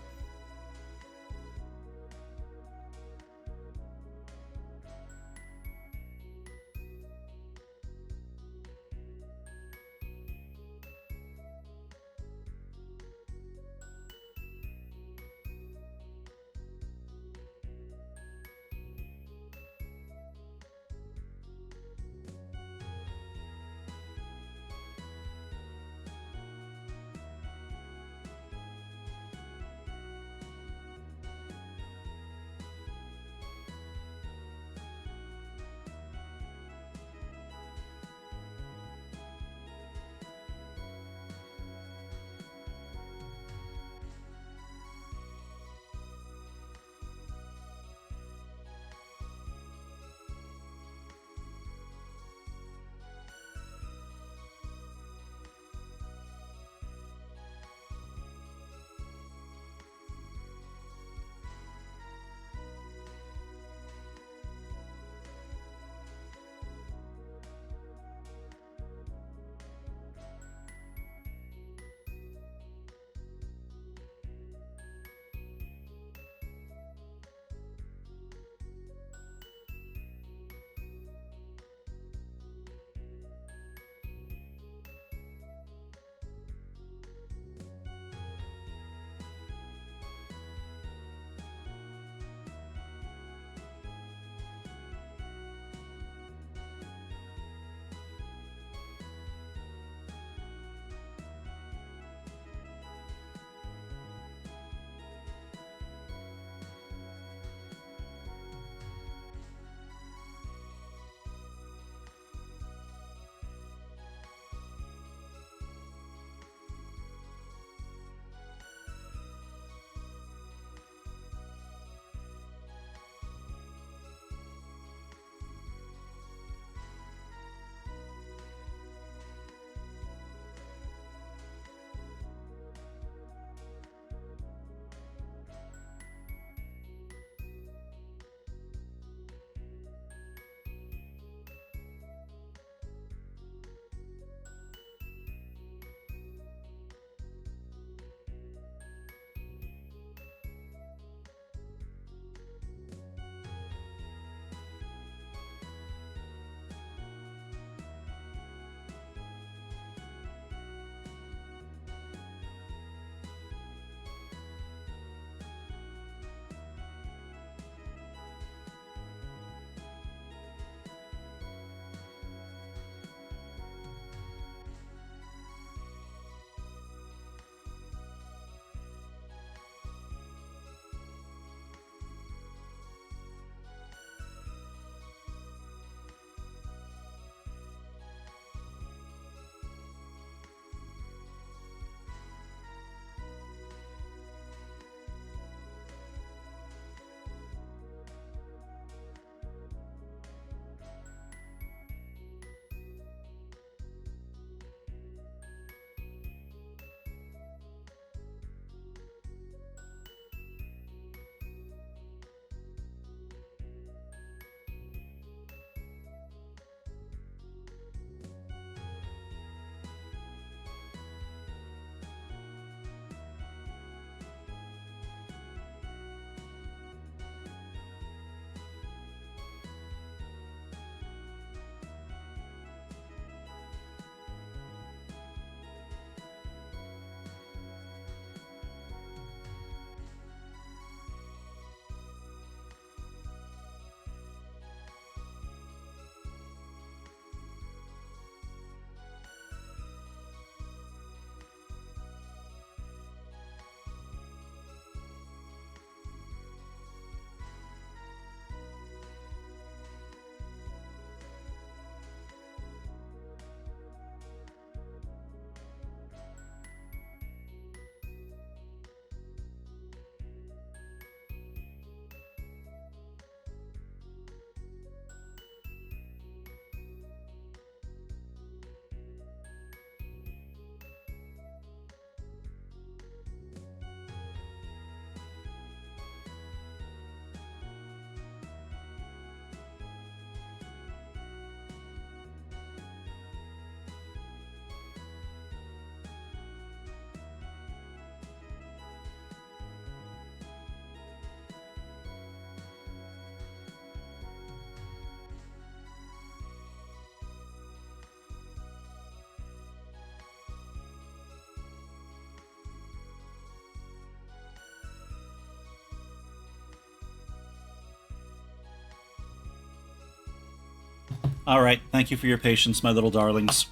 Alright, thank you for your patience, my little darlings.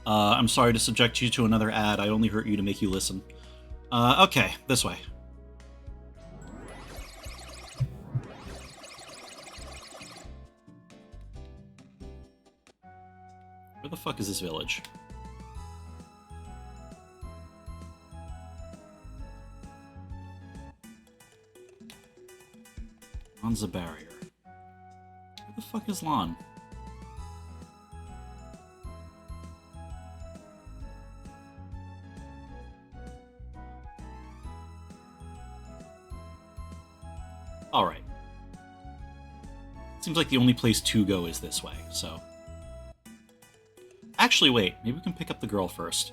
I'm sorry to subject you to another ad. I only hurt you to make you listen. Okay, this way. Where the fuck is this village? Lon's a barrier. Where the fuck is Lon? Alright. Seems like the only place to go is this way, so... Actually, wait. Maybe we can pick up the girl first.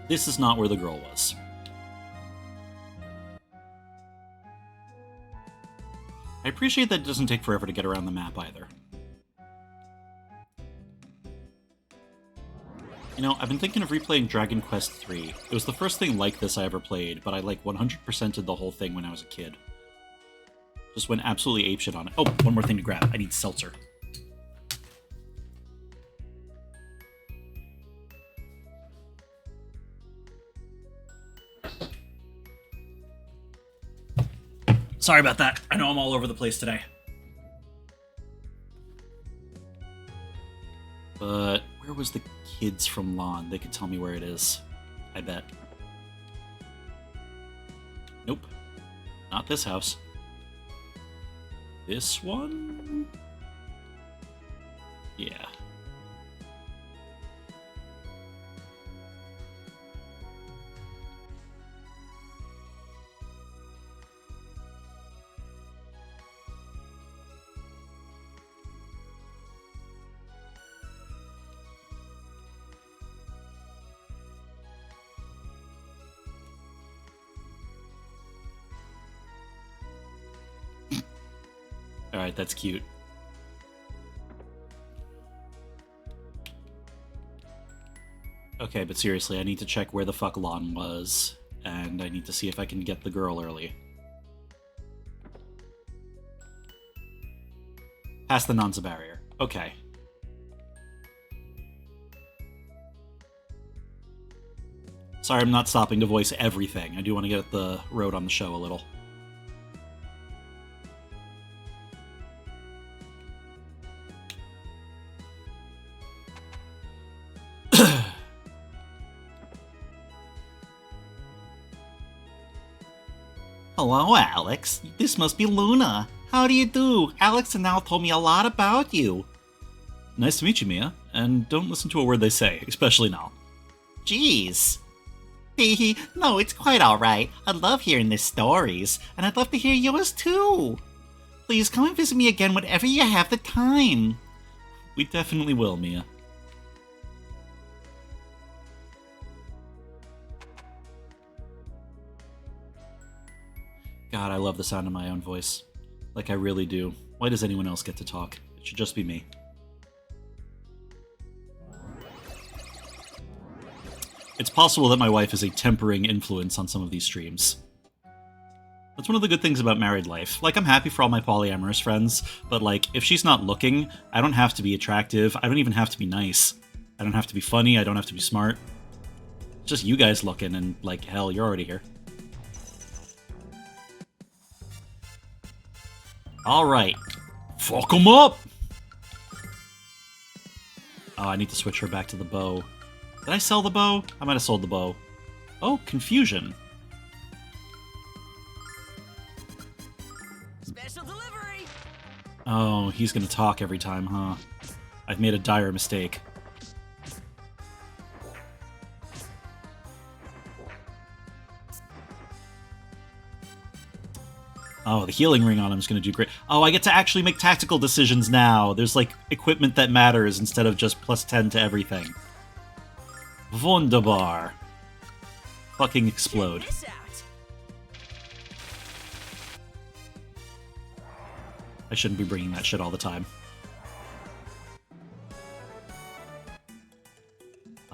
This is not where the girl was. I appreciate that it doesn't take forever to get around the map either. You know, I've been thinking of replaying Dragon Quest III. It was the first thing like this I ever played, but I like 100%ed the whole thing when I was a kid. Just went absolutely apeshit on it. Oh, one more thing to grab. I need seltzer. Sorry about that. I know I'm all over the place today. But where was the kids from Lon? They could tell me where it is. I bet. Nope. Not this house. This one? Yeah. Alright, that's cute. Okay, but seriously, I need to check where the fuck Lon was, and I need to see if I can get the girl early. Past the Nanza barrier. Okay. Sorry, I'm not stopping to voice everything. I do want to get the road on the show a little. Hello, Alex. This must be Luna. How do you do? Alex and Al told me a lot about you. Nice to meet you, Mia. And don't listen to a word they say, especially now. Jeez. No, it's quite alright. I love hearing their stories, and I'd love to hear yours too. Please come and visit me again whenever you have the time. We definitely will, Mia. God, I love the sound of my own voice. Like I really do. Why does anyone else get to talk? It should just be me. It's possible that my wife is a tempering influence on some of these streams. That's one of the good things about married life. Like, I'm happy for all my polyamorous friends, but like, if she's not looking, I don't have to be attractive, I don't even have to be nice. I don't have to be funny, I don't have to be smart. It's just you guys looking, and like, hell, you're already here. Alright. Fuck 'em up! Oh, I need to switch her back to the bow. Did I sell the bow? I might have sold the bow. Oh, confusion. Special delivery! Oh, he's gonna talk every time, huh? I've made a dire mistake. Oh, the healing ring on him is going to do great. Oh, I get to actually make tactical decisions now. There's, like, equipment that matters instead of just plus 10 to everything. Wunderbar. Fucking explode. Check this out. I shouldn't be bringing that shit all the time.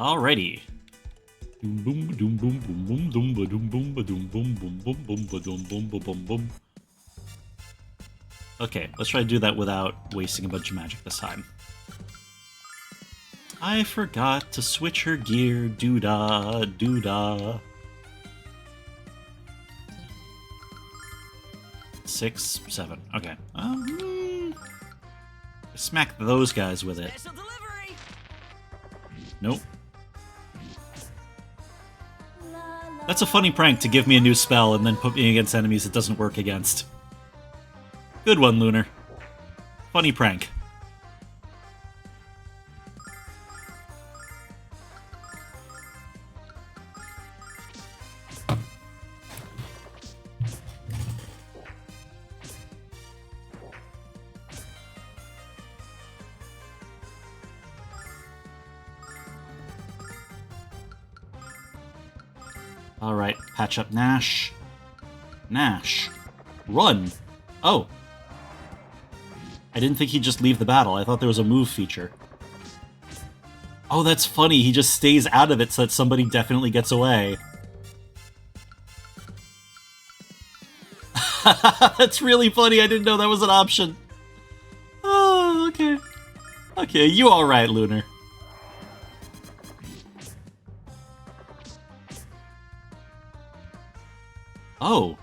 Alrighty. Doom boom doom boom boom boom doom ba doom boom ba doom boom boom boom boom ba doom boom ba boom boom. Okay, let's try to do that without wasting a bunch of magic this time. I forgot to switch her gear. Doo-da, doo-da. 6, 7. Okay. Smack those guys with it. Special delivery. Nope. That's a funny prank to give me a new spell and then put me against enemies it doesn't work against. Good one, Lunar. Funny prank. Alright, patch up Nash. Nash. Run! Oh. I didn't think he'd just leave the battle. I thought there was a move feature. Oh, that's funny. He just stays out of it so that somebody definitely gets away. That's really funny. I didn't know that was an option. Oh, okay. Okay, you alright, Lunar. Oh.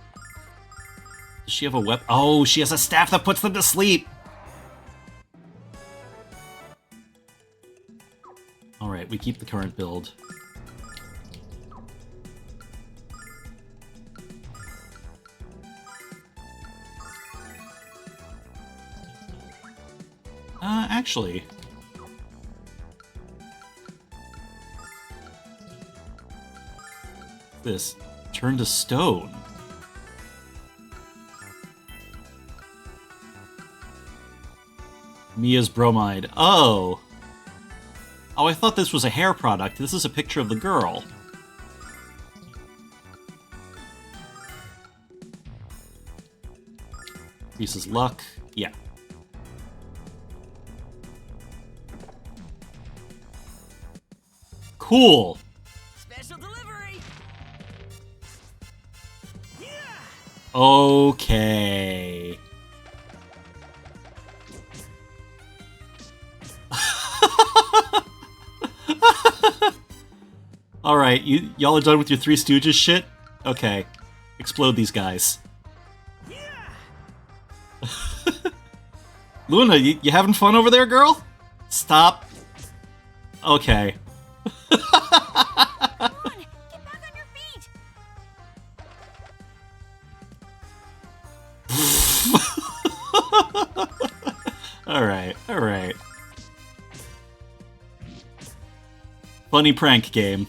Does she have a weapon? Oh, she has a staff that puts them to sleep! Alright, we keep the current build. Actually... This. Turn to stone. Mia's bromide. Oh! Oh, I thought this was a hair product. This is a picture of the girl. Increases luck. Yeah. Cool! Special delivery. Yeah. Okay. Alright, y'all are done with your Three Stooges shit? Okay. Explode these guys. Yeah. Luna, you having fun over there, girl? Stop. Okay. Come on, get back on your feet. Alright, alright. Funny prank game.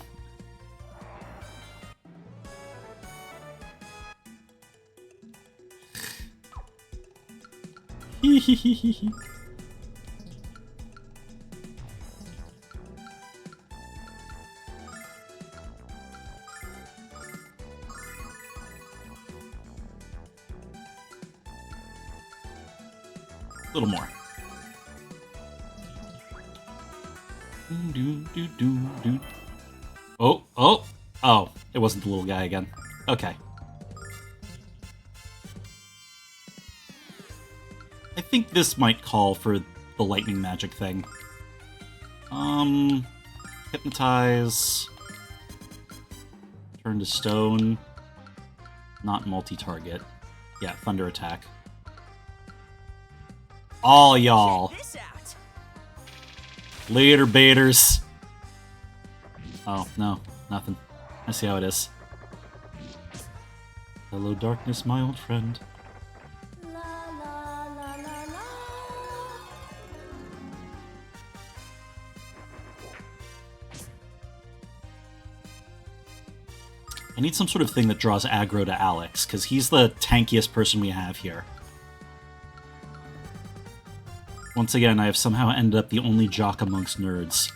Hehehehe. A little more. Oh, oh, oh, it wasn't the little guy again. Okay. I think this might call for the lightning magic thing. Hypnotize. Turn to stone. Not multi-target. Yeah, thunder attack. All y'all. Check this out. Later, baiters. Oh, no. Nothing. I see how it is. Hello, darkness, my old friend. La la la la la. I need some sort of thing that draws aggro to Alex, because he's the tankiest person we have here. Once again, I have somehow ended up the only jock amongst nerds.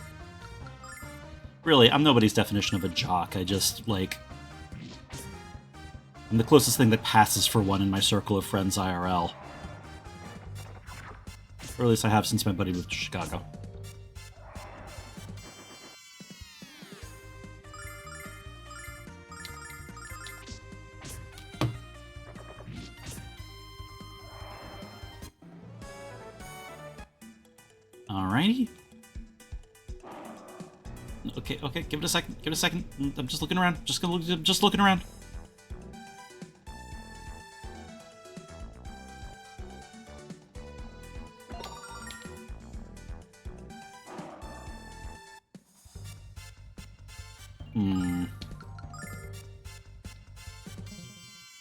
Really, I'm nobody's definition of a jock. I just, like... I'm the closest thing that passes for one in my circle of friends IRL. Or at least I have since my buddy moved to Chicago. Alrighty. Okay, give it a second. Give it a second. I'm just looking around. Just looking around.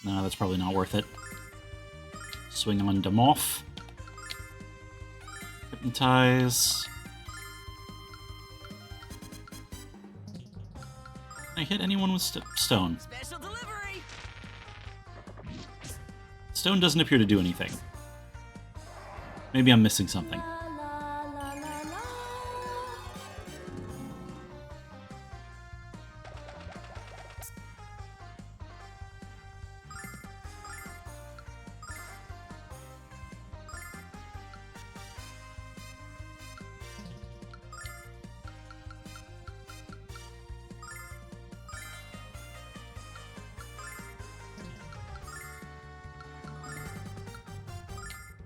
No, that's probably not worth it. Swing on Demoff. Hypnotize. Can I hit anyone with stone? Special delivery. Stone doesn't appear to do anything. Maybe I'm missing something.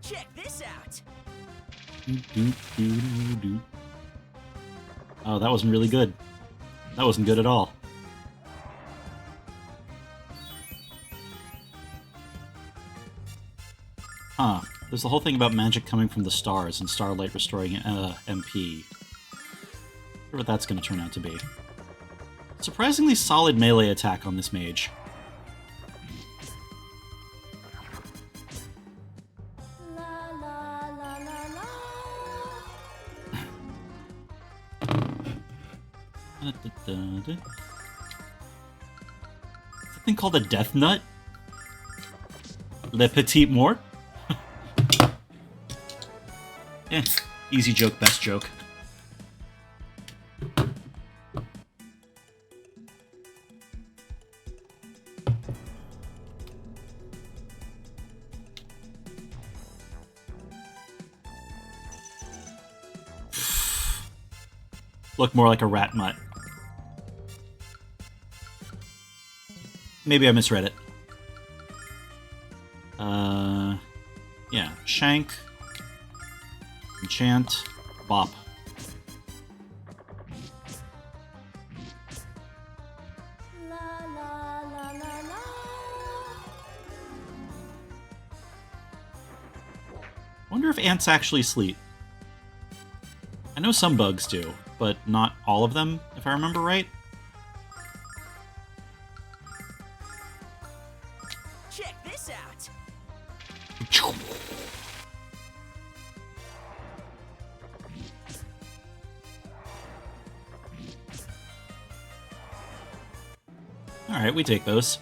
Check this out. Oh, that wasn't really good. That wasn't good at all. Huh. There's the whole thing about magic coming from the stars and starlight restoring MP. Wonder what that's going to turn out to be. Surprisingly solid melee attack on this mage. Is that thing called a death nut? Le Petit Mort? Easy joke, best joke. Look more like a rat mutt. Maybe I misread it. Yeah. Shank. Enchant. Bop. Wonder if ants actually sleep. I know some bugs do, but not all of them, if I remember right. Check this out. Alright, we take those.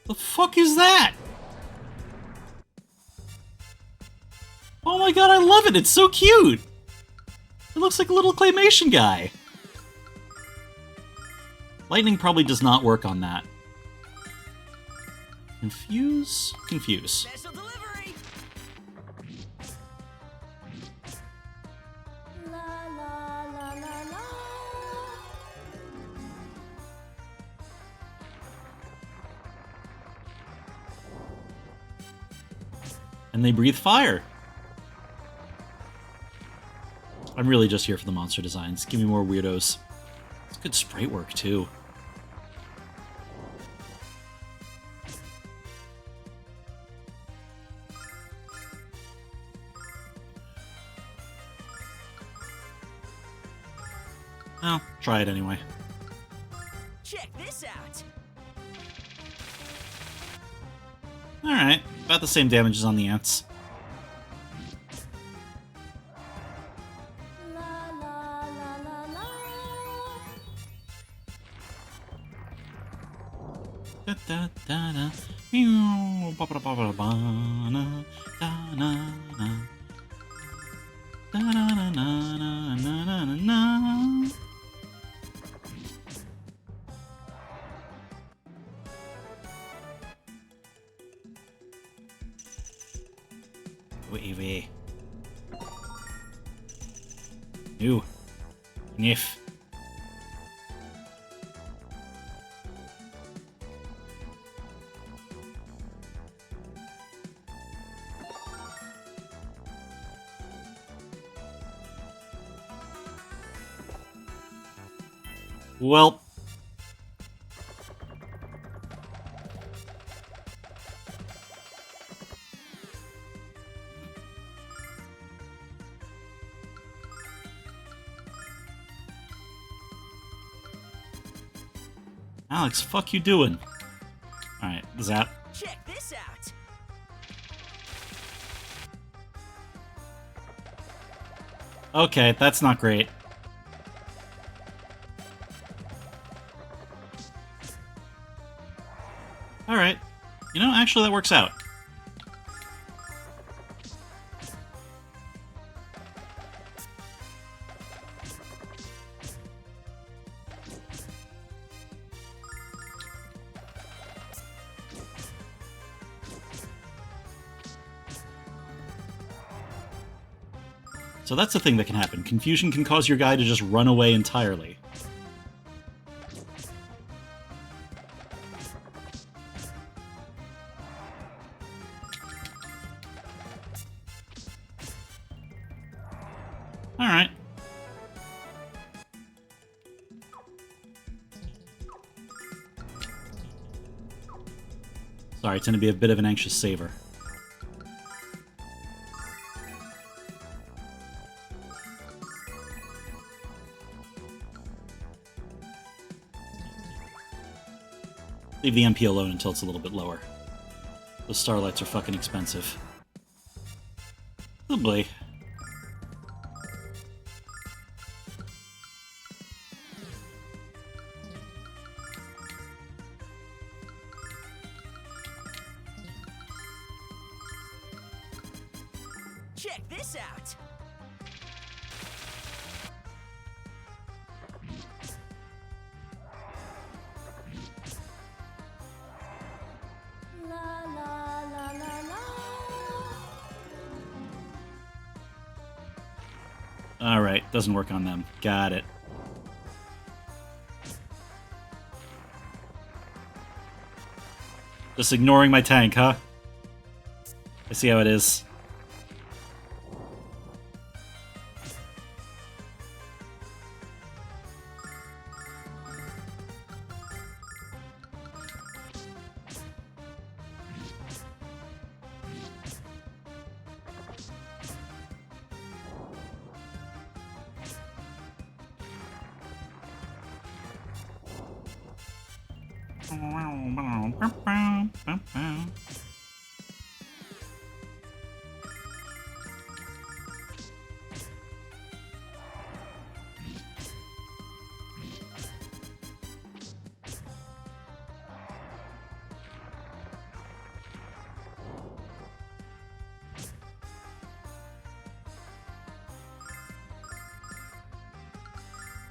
The fuck is that? Oh my god, I love it! It's so cute! It looks like a little claymation guy. Lightning probably does not work on that. Confuse? Confuse. Special delivery. And they breathe fire. I'm really just here for the monster designs. Give me more weirdos. It's good sprite work, too. Well, try it anyway. Check this out. Alright, about the same damage as on the ants. Da da da da. Meow. Ba ba ba ba ba na. Da na na. Da na na na na na na na. Wavy. New. Nif. Well. Alex, fuck you doing? Alright, zap. Check this out. Okay, that's not great. Alright. You know, actually that works out. So that's the thing that can happen. Confusion can cause your guy to just run away entirely. Alright. Sorry, I tend to be a bit of an anxious saver. Leave the MP alone until it's a little bit lower. Those starlights are fucking expensive. Oh boy. Check this out. La la la la la. Alright, doesn't work on them. Got it. Just ignoring my tank, huh? I see how it is.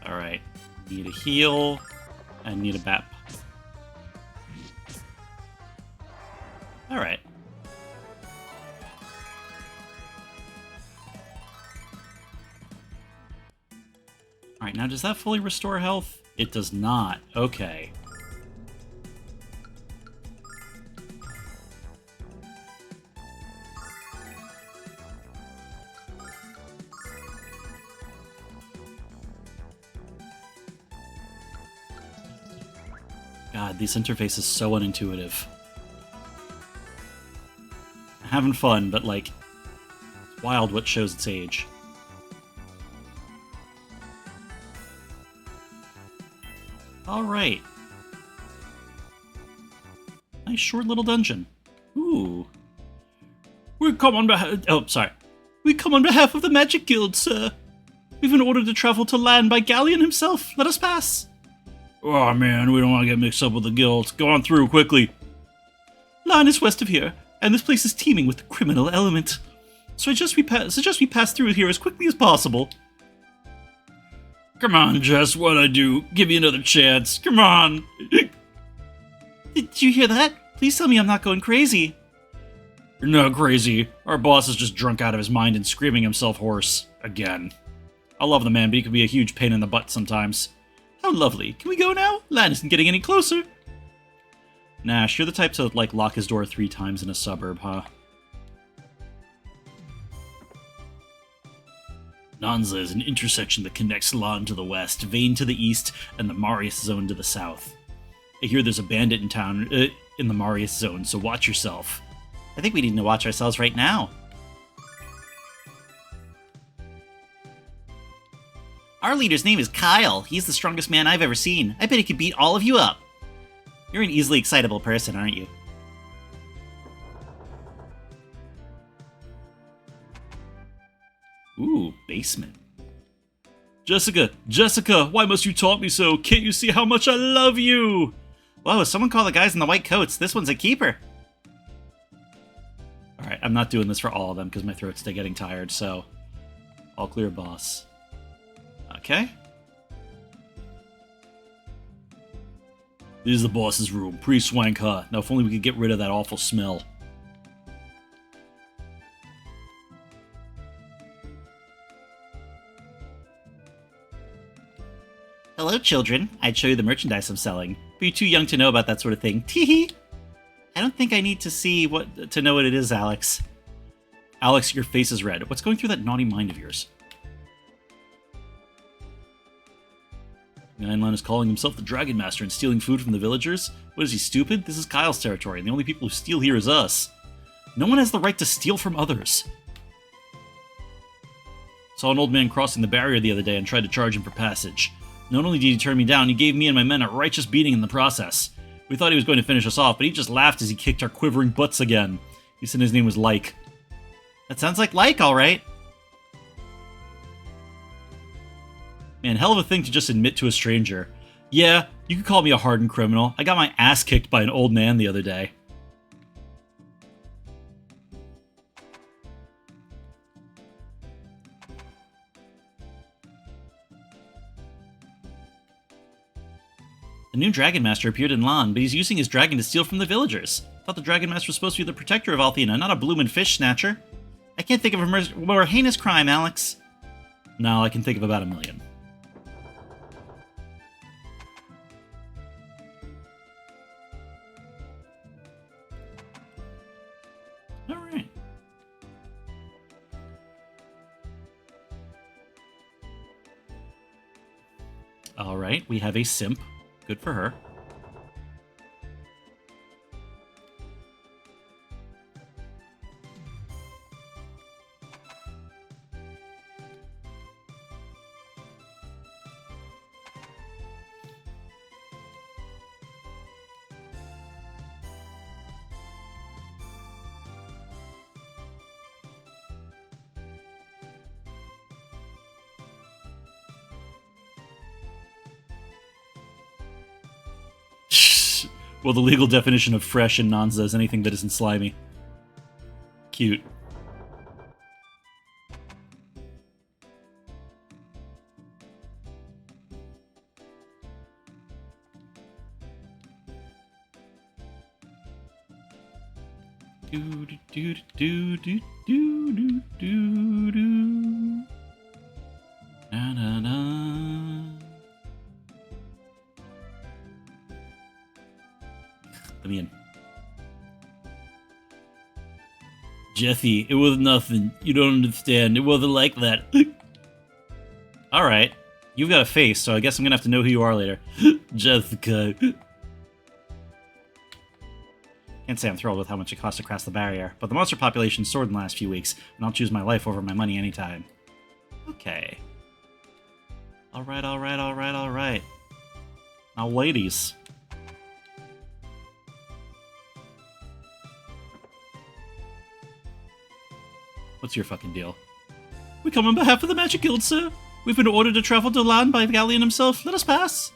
Alright. Need a heal, and need a BAP. Alright. Alright, now does that fully restore health? It does not. Okay. God, this interface is so unintuitive. Having fun, but like, it's wild what shows its age. Alright. Nice short little dungeon. Ooh. We come on behalf— oh, sorry. We come on behalf of the Magic Guild, sir. We've been ordered to travel to land by Galleon himself. Let us pass. Oh man, we don't want to get mixed up with the guild. Go on through, quickly. Land is west of here, and this place is teeming with the criminal element. So I suggest we pass through here as quickly as possible. Come on, Jess, what'd I do? Give you another chance. Come on. Did you hear that? Please tell me I'm not going crazy. You're not crazy. Our boss is just drunk out of his mind and screaming himself hoarse. Again. I love the man, but he can be a huge pain in the butt sometimes. How lovely. Can we go now? Land isn't getting any closer. Nash, you're the type to, like, lock his door 3 times in a suburb, huh? Nanza is an intersection that connects Lan to the west, Vane to the east, and the Marius Zone to the south. I hear there's a bandit in town, in the Marius Zone, so watch yourself. I think we need to watch ourselves right now. Our leader's name is Kyle. He's the strongest man I've ever seen. I bet he could beat all of you up. You're an easily excitable person, aren't you? Ooh, basement. Jessica, why must you taunt me so? Can't you see how much I love you? Whoa, someone call the guys in the white coats. This one's a keeper. Alright, I'm not doing this for all of them because my throat's still getting tired, so... All clear, boss. Okay. This is the boss's room. Pretty swank, huh? Now if only we could get rid of that awful smell. Hello, children. I'd show you the merchandise I'm selling, but you're too young to know about that sort of thing. Teehee! I don't think I need to know what it is, Alex. Alex, your face is red. What's going through that naughty mind of yours? Nine is calling himself the Dragon Master and stealing food from the villagers? What is he, stupid? This is Kyle's territory, and the only people who steal here is us. No one has the right to steal from others. Saw an old man crossing the barrier the other day and tried to charge him for passage. Not only did he turn me down, he gave me and my men a righteous beating in the process. We thought he was going to finish us off, but he just laughed as he kicked our quivering butts again. He said his name was Like. That sounds like all right. Man, hell of a thing to just admit to a stranger. Yeah, you could call me a hardened criminal. I got my ass kicked by an old man the other day. The new Dragon Master appeared in Lan, but he's using his dragon to steal from the villagers. Thought the Dragon Master was supposed to be the protector of Althena, not a bloomin' fish snatcher. I can't think of a more heinous crime, Alex. No, I can think of about 1,000,000. Alright. Alright, we have a simp. Good for her. Well, the legal definition of fresh in Nanza is anything that isn't slimy. Cute. Do do do do do do do do do. Na na na. Let me in. Jeffy, it was nothing. You don't understand. It wasn't like that. Alright. You've got a face, so I guess I'm gonna have to know who you are later. Jessica. Can't say I'm thrilled with how much it costs to cross the barrier, but the monster population soared in the last few weeks, and I'll choose my life over my money anytime. Okay. Alright, alright, alright, alright. Now, ladies. What's your fucking deal? We come on behalf of the Magic Guild, sir. We've been ordered to travel to Lan by Galleon himself. Let us pass.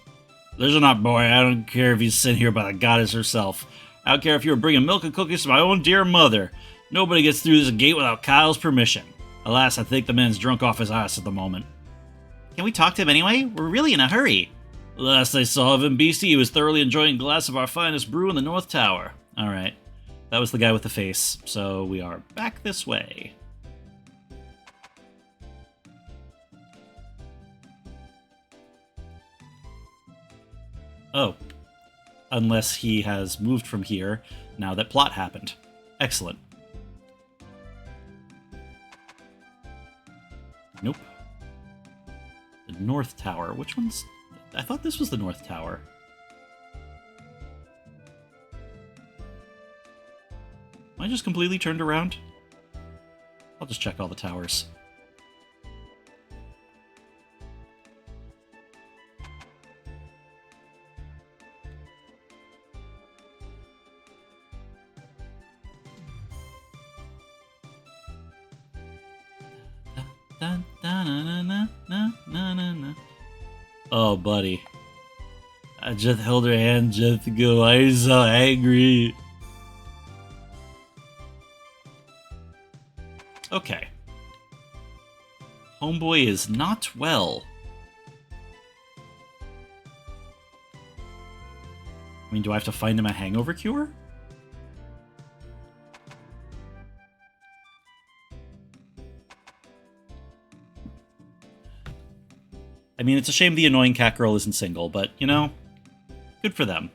Listen up, boy. I don't care if he's sent here by the goddess herself. I don't care if you were bringing milk and cookies to my own dear mother. Nobody gets through this gate without Kyle's permission. Alas, I think the man's drunk off his ass at the moment. Can we talk to him anyway? We're really in a hurry. Last I saw of him, beastie, he was thoroughly enjoying a glass of our finest brew in the North Tower. Alright. That was the guy with the face, so we are back this way. Oh. Unless he has moved from here now that plot happened. Excellent. Nope. The North Tower. Which one's... I thought this was the North Tower. Am I just completely turned around? I'll just check all the towers. Oh, buddy. I just held her hand just to go. I'm so angry. Okay. Homeboy is not well. I mean, do I have to find him a hangover cure? I mean, it's a shame the annoying cat girl isn't single, but, you know, good for them.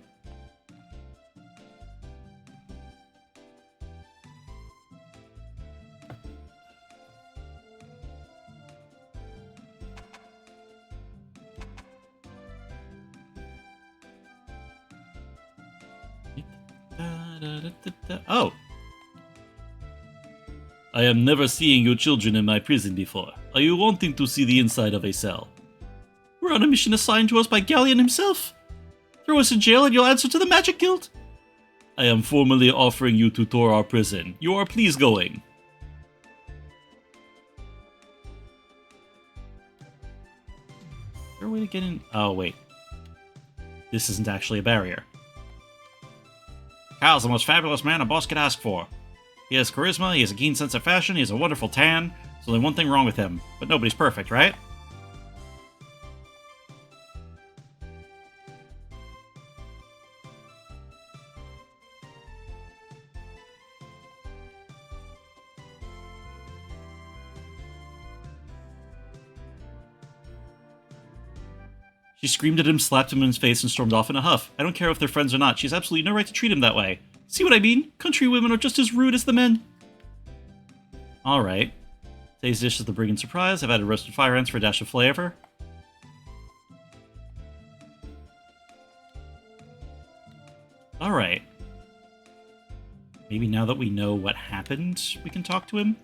Oh! I am never seeing your children in my prison before. Are you wanting to see the inside of a cell? We're on a mission assigned to us by Galleon himself. Throw us in jail and you'll answer to the Magic Guild. I am formally offering you to tour our prison. You are please going. Is there a way to get in? Oh, wait. This isn't actually a barrier. Kyle's the most fabulous man a boss could ask for. He has charisma, he has a keen sense of fashion, he has a wonderful tan. There's only one thing wrong with him, but nobody's perfect, right? She screamed at him, slapped him in his face, and stormed off in a huff. I don't care if they're friends or not. She has absolutely no right to treat him that way. See what I mean? Country women are just as rude as the men. Alright. Today's dish is the brigand surprise. I've added roasted fire ants for a dash of flavor. Alright. Maybe now that we know what happened, we can talk to him?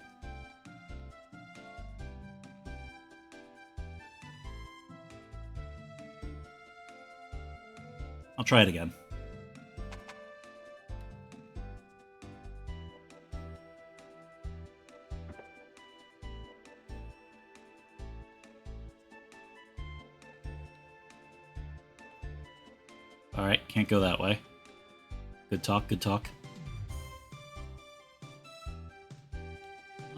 I'll try it again. Alright, can't go that way. Good talk, good talk.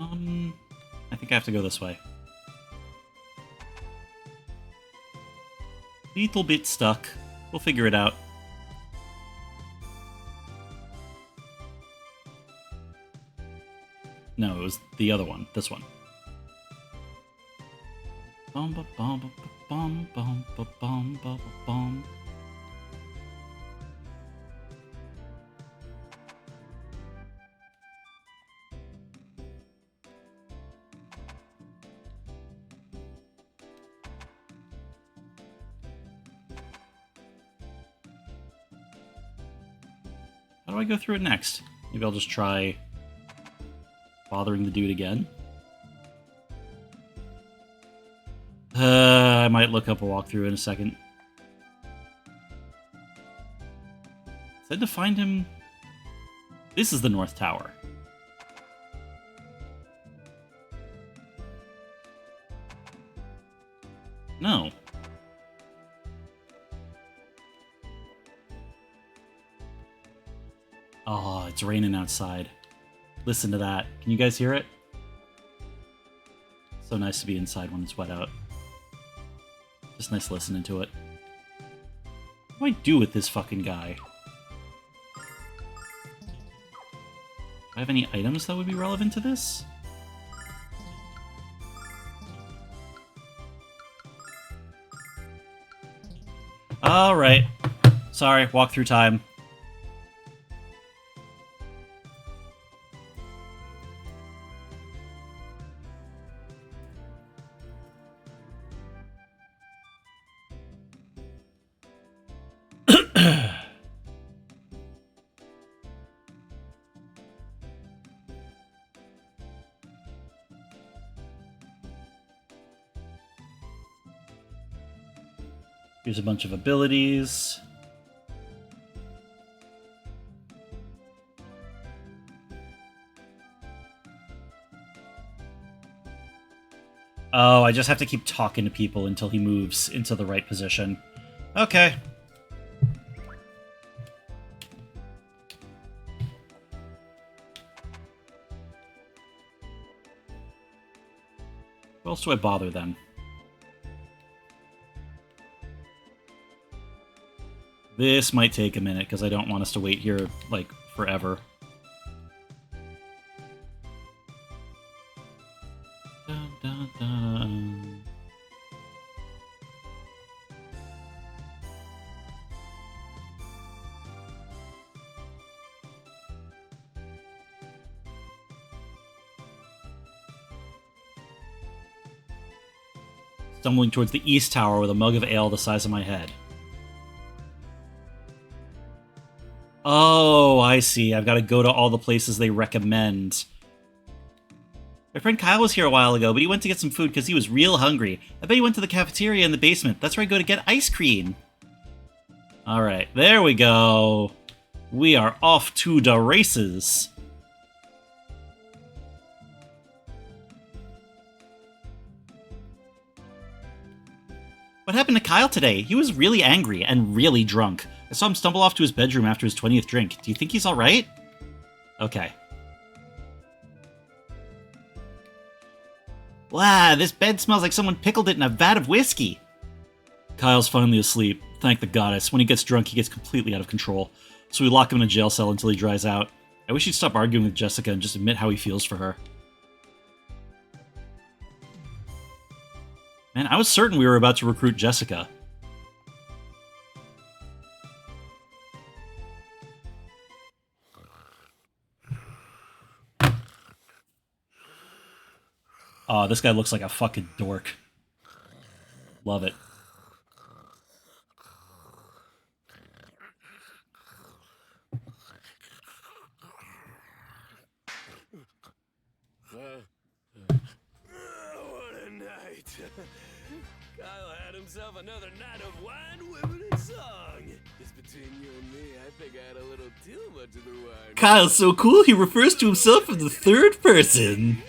I think I have to go this way. Little bit stuck. We'll figure it out. No, it was the other one. This one. Bum ba bum ba bum bum ba bum ba bum. How do I go through it next? Maybe I'll just try bothering the dude again. I might look up a walkthrough in a second. Said to find him... This is the North Tower. No. Oh, it's raining outside. Listen to that. Can you guys hear it? So nice to be inside when it's wet out. Just nice listening to it. What do I do with this fucking guy? Do I have any items that would be relevant to this? Alright. Sorry, walkthrough time. Here's a bunch of abilities. Oh, I just have to keep talking to people until he moves into the right position. Okay. What else do I bother then? This might take a minute, because I don't want us to wait here, like, forever. Dun, dun, dun. Stumbling towards the east tower with a mug of ale the size of my head. Oh, I see. I've got to go to all the places they recommend. My friend Kyle was here a while ago, but he went to get some food because he was real hungry. I bet he went to the cafeteria in the basement. That's where I go to get ice cream. Alright, there we go. We are off to the races. What happened to Kyle today? He was really angry and really drunk. I saw him stumble off to his bedroom after his 20th drink. Do you think he's alright? Okay. Wow, this bed smells like someone pickled it in a vat of whiskey. Kyle's finally asleep. Thank the goddess. When he gets drunk, he gets completely out of control. So we lock him in a jail cell until he dries out. I wish he'd stop arguing with Jessica and just admit how he feels for her. Man, I was certain we were about to recruit Jessica. Oh, this guy looks like a fucking dork. Love it. What a night. Kyle had himself another night of wine, women, and song. Just between you and me, I think I had a little too much of the wine. Kyle's so cool, he refers to himself in the third person.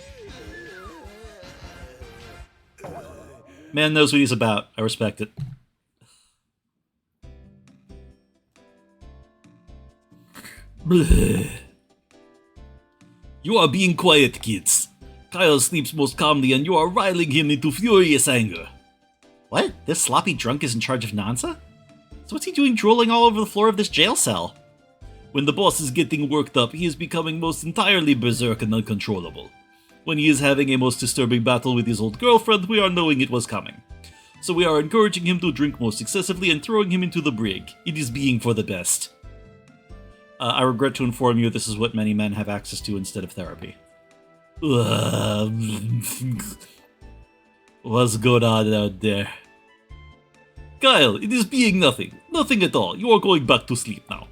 Man knows what he's about. I respect it. Bleh. You are being quiet, kids. Kyle sleeps most calmly and you are riling him into furious anger. What? This sloppy drunk is in charge of Nansa? So what's he doing drooling all over the floor of this jail cell? When the boss is getting worked up, he is becoming most entirely berserk and uncontrollable. When he is having a most disturbing battle with his old girlfriend, we are knowing it was coming. So we are encouraging him to drink most excessively and throwing him into the brig. It is being for the best. I regret to inform you this is what many men have access to instead of therapy. What's going on out there? Kyle, it is being nothing. Nothing at all. You are going back to sleep now.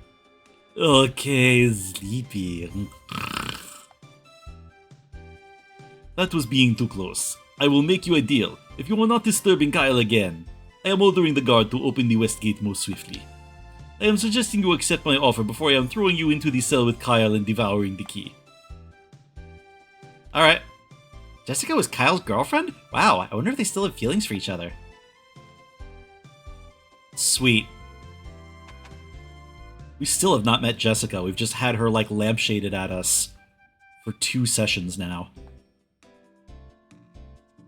Okay, sleepy. That was being too close. I will make you a deal. If you are not disturbing Kyle again, I am ordering the guard to open the west gate most swiftly. I am suggesting you accept my offer before I am throwing you into the cell with Kyle and devouring the key. Alright. Jessica was Kyle's girlfriend? Wow, I wonder if they still have feelings for each other. Sweet. We still have not met Jessica. We've just had her, like, lampshaded at us for 2 sessions now.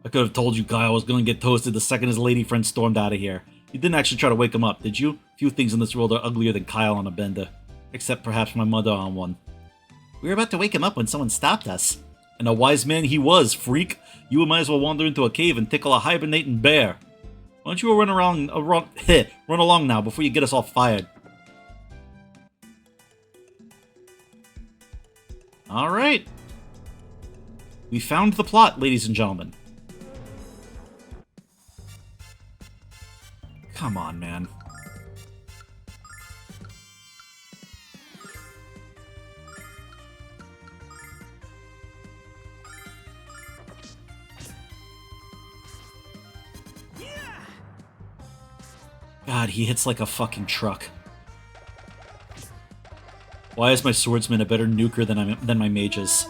I could have told you Kyle was going to get toasted the second his lady friend stormed out of here. You didn't actually try to wake him up, did you? Few things in this world are uglier than Kyle on a bender. Except perhaps my mother on one. We were about to wake him up when someone stopped us. And a wise man he was, freak. You might as well wander into a cave and tickle a hibernating bear. Why don't you run along now before you get us all fired? Alright. We found the plot, ladies and gentlemen. Come on, man. God, he hits like a fucking truck. Why is my swordsman a better nuker than my mages?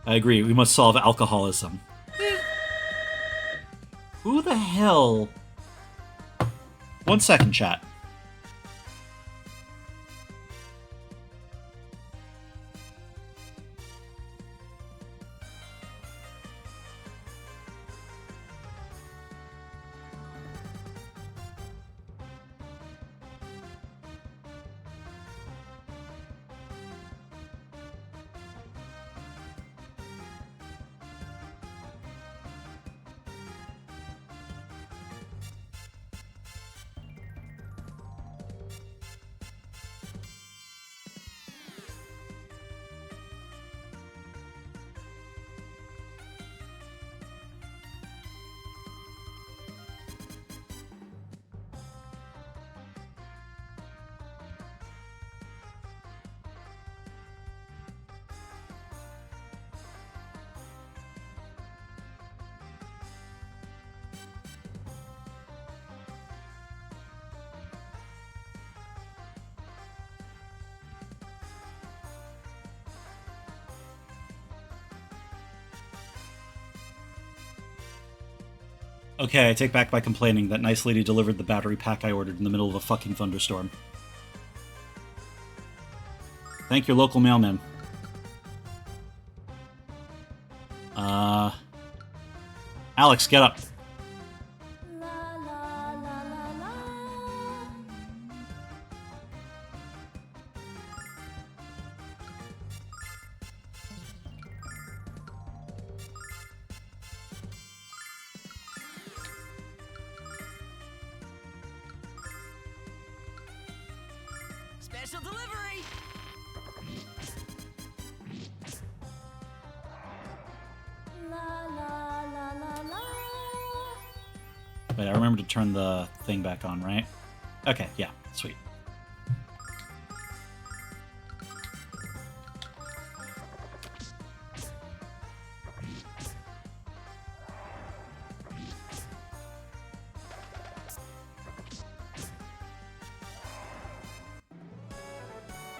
I agree, we must solve alcoholism. Who the hell? 1 second, chat. Okay, I take back my complaining. That nice lady delivered the battery pack I ordered in the middle of a fucking thunderstorm. Thank your local mailman. Alex, get up. Special delivery! Wait, I remember to turn the thing back on, right? Okay, yeah, sweet.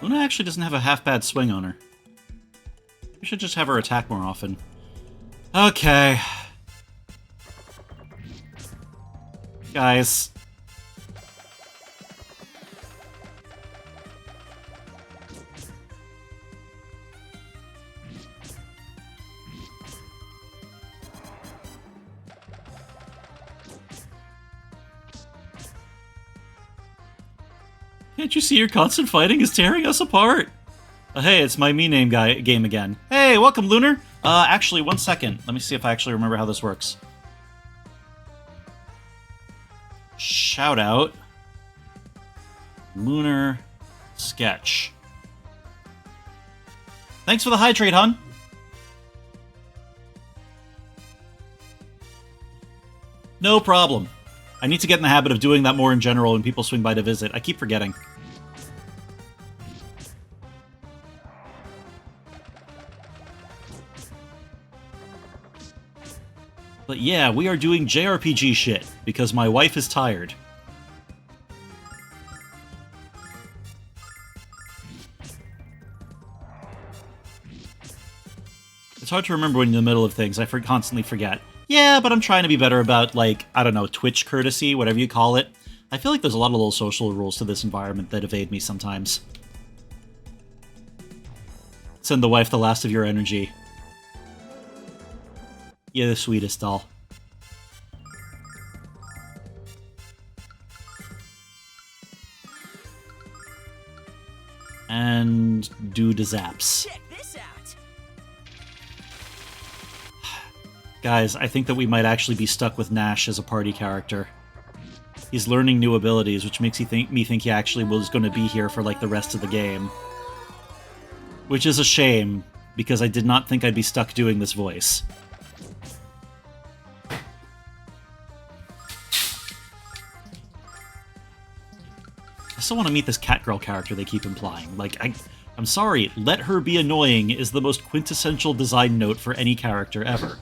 Luna actually doesn't have a half-bad swing on her. We should just have her attack more often. Okay. Guys. Can't you see your constant fighting is tearing us apart? Hey, it's my me name game again. Hey, welcome, Lunar! Actually, 1 second. Let me see if I actually remember how this works. Shout out. Lunar Sketch. Thanks for the hydrate, hun! No problem. I need to get in the habit of doing that more in general when people swing by to visit. I keep forgetting. But yeah, we are doing JRPG shit, because my wife is tired. It's hard to remember when you're in the middle of things. I constantly forget. Yeah, but I'm trying to be better about, like, I don't know, Twitch courtesy, whatever you call it. I feel like there's a lot of little social rules to this environment that evade me sometimes. Send the wife the last of your energy. You're the sweetest doll. And do the zaps. Check this out! Guys, I think that we might actually be stuck with Nash as a party character. He's learning new abilities, which makes me think he actually was going to be here for like the rest of the game. Which is a shame, because I did not think I'd be stuck doing this voice. I still want to meet this Catgirl character they keep implying. Like, I'm sorry, let her be annoying is the most quintessential design note for any character ever.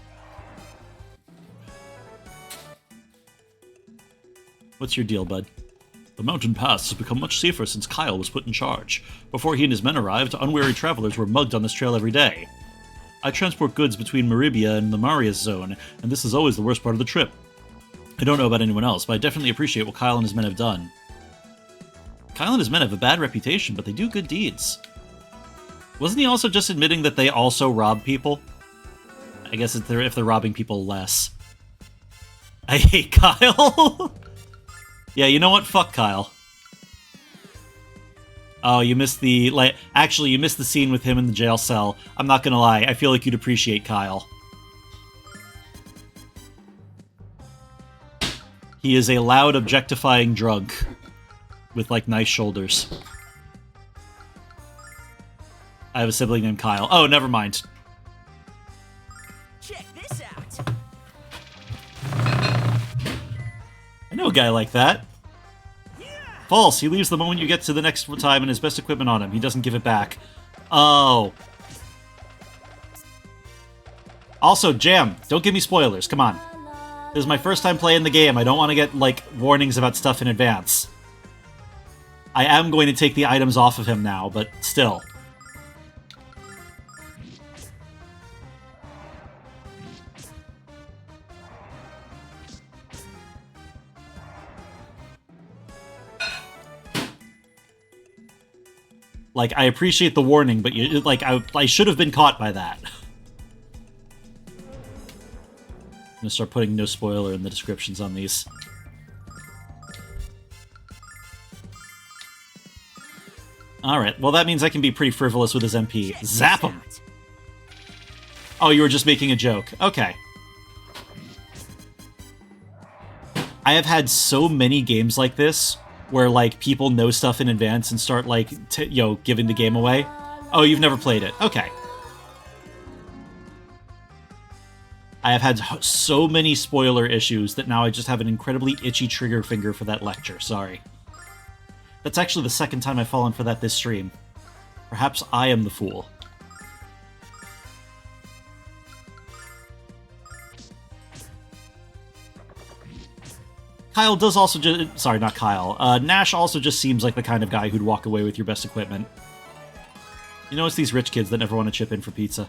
What's your deal, bud? The mountain pass has become much safer since Kyle was put in charge. Before he and his men arrived, unwary travelers were mugged on this trail every day. I transport goods between Maribia and the Marius zone, and this is always the worst part of the trip. I don't know about anyone else, but I definitely appreciate what Kyle and his men have done. Kyle and his men have a bad reputation, but they do good deeds. Wasn't he also just admitting that they also rob people? I guess if they're robbing people less. I hate Kyle! Yeah, you know what? Fuck Kyle. Oh, you missed the... Actually, you missed the scene with him in the jail cell. I'm not gonna lie, I feel like you'd appreciate Kyle. He is a loud, objectifying drunk. With, nice shoulders. I have a sibling named Kyle. Oh, never mind. Check this out. I know a guy like that. False. He leaves the moment you get to the next time and his best equipment on him. He doesn't give it back. Oh. Also, Jam, don't give me spoilers. Come on. This is my first time playing the game. I don't want to get, warnings about stuff in advance. I am going to take the items off of him now, but still. I appreciate the warning, but I should have been caught by that. I'm gonna start putting no spoiler in the descriptions on these. Alright, well that means I can be pretty frivolous with his MP. Zap him! Oh, you were just making a joke. Okay. I have had so many games like this, where, people know stuff in advance and start, giving the game away. Oh, you've never played it. Okay. I have had so many spoiler issues that now I just have an incredibly itchy trigger finger for that lecture. Sorry. That's actually the second time I've fallen for that this stream. Perhaps I am the fool. Kyle does also just... Sorry, not Kyle. Nash also just seems like the kind of guy who'd walk away with your best equipment. You know, it's these rich kids that never want to chip in for pizza.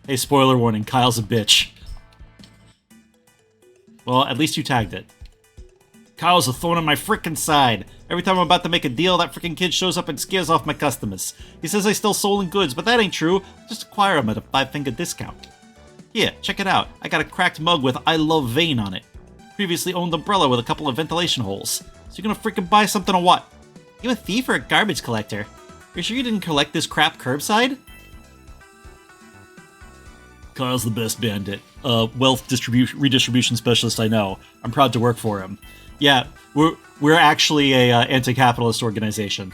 Hey, spoiler warning, Kyle's a bitch. Well, at least you tagged it. Kyle's a thorn on my frickin' side. Every time I'm about to make a deal, that frickin' kid shows up and scares off my customers. He says I steal stolen goods, but that ain't true. Just acquire them at a 5-finger discount. Here, check it out. I got a cracked mug with I Love Vane on it. Previously owned umbrella with a couple of ventilation holes. So you're gonna frickin' buy something or what? You a thief or a garbage collector? Are you sure you didn't collect this crap curbside? Kyle's the best bandit. Wealth redistribution specialist I know. I'm proud to work for him. Yeah, we're actually a anti-capitalist organization.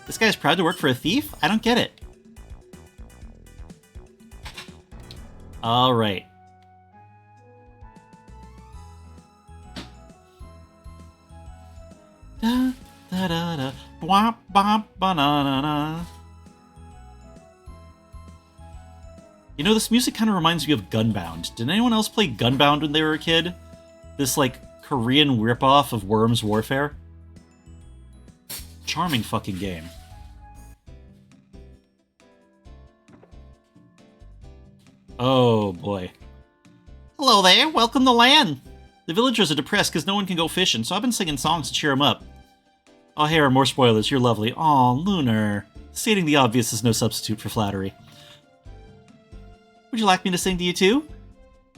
This guy's proud to work for a thief? I don't get it. All right. Da da da da. Bwop bop banana. You know, this music kind of reminds me of Gunbound. Did anyone else play Gunbound when they were a kid? This, Korean ripoff of Worms Warfare? Charming fucking game. Oh, boy. Hello there, welcome to land! The villagers are depressed because no one can go fishing, so I've been singing songs to cheer them up. Oh, here are more spoilers, you're lovely. Aw, Lunar. Stating the obvious is no substitute for flattery. Would you like me to sing to you too?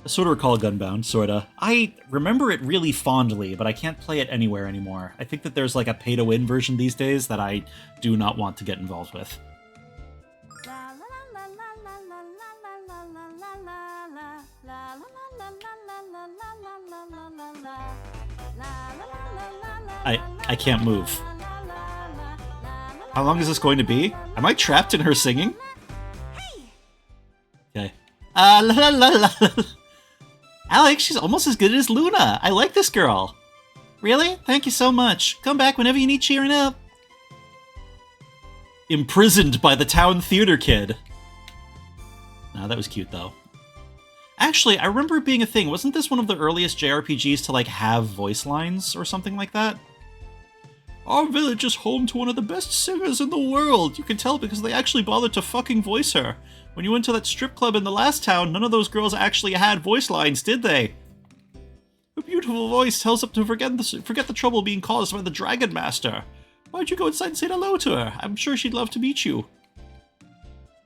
I sort of recall Gunbound, sorta. I remember it really fondly, but I can't play it anywhere anymore. I think that there's a pay-to-win version these days that I do not want to get involved with. I can't move. How long is this going to be? Am I trapped in her singing? Okay. La la la la. Alex, she's almost as good as Luna. I like this girl. Really? Thank you so much. Come back whenever you need cheering up. imprisoned by the town theater kid. Nah, that was cute, though. Actually, I remember it being a thing. Wasn't this one of the earliest JRPGs to, like, have voice lines or something like that? Our village is home to one of the best singers in the world. You can tell because they actually bothered to fucking voice her. When you went to that strip club in the last town, none of those girls actually had voice lines, did they? Her beautiful voice tells them to forget the trouble being caused by the Dragon Master. Why'd you go inside and say hello to her? I'm sure she'd love to meet you.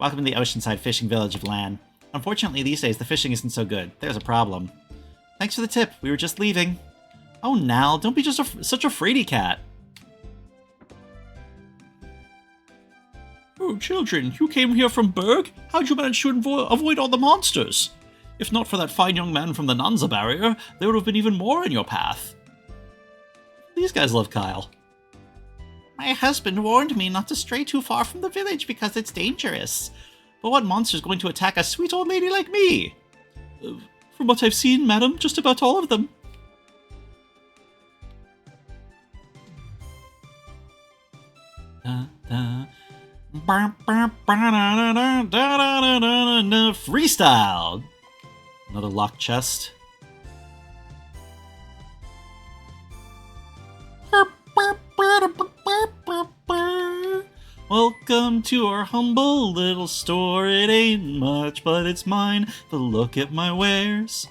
Welcome to the oceanside fishing village of Lan. Unfortunately, these days, the fishing isn't so good. There's a problem. Thanks for the tip. We were just leaving. Oh, Nal, don't be just such a fraidy cat. Oh, children, you came here from Berg? How'd you manage to avoid all the monsters? If not for that fine young man from the Nanza barrier, there would have been even more in your path. These guys love Kyle. My husband warned me not to stray too far from the village because it's dangerous. But what monster's going to attack a sweet old lady like me? From what I've seen, madam, just about all of them. Freestyle! Another locked chest. Welcome to our humble little store. It ain't much, but it's mine. But look at my wares.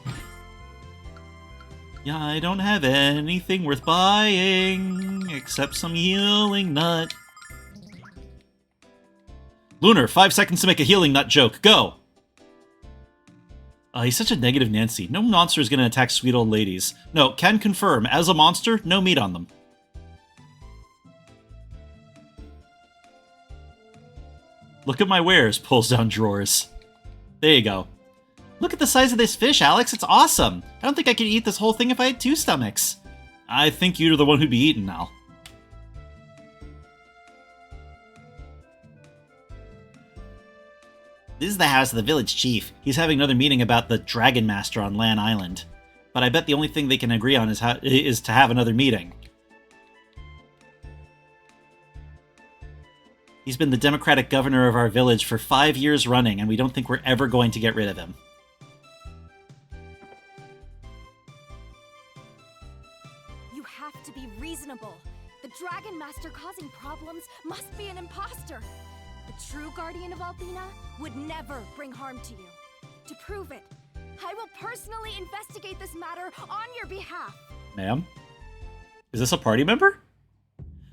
Yeah, I don't have anything worth buying except some healing nut. Lunar, 5 seconds to make a healing nut joke. Go! He's such a negative Nancy. No monster is going to attack sweet old ladies. No, can confirm. As a monster, no meat on them. Look at my wares, pulls down drawers. There you go. Look at the size of this fish, Alex. It's awesome. I don't think I could eat this whole thing if I had 2 stomachs. I think you're the one who'd be eaten now. This is the house of the village chief. He's having another meeting about the Dragon Master on Lan Island. But I bet the only thing they can agree on is to have another meeting. He's been the democratic governor of our village for 5 years running, and we don't think we're ever going to get rid of him. You have to be reasonable. The Dragon Master causing problems must be an imposter. The true guardian of Albina would never bring harm to you. To prove it, I will personally investigate this matter on your behalf. Ma'am? Is this a party member?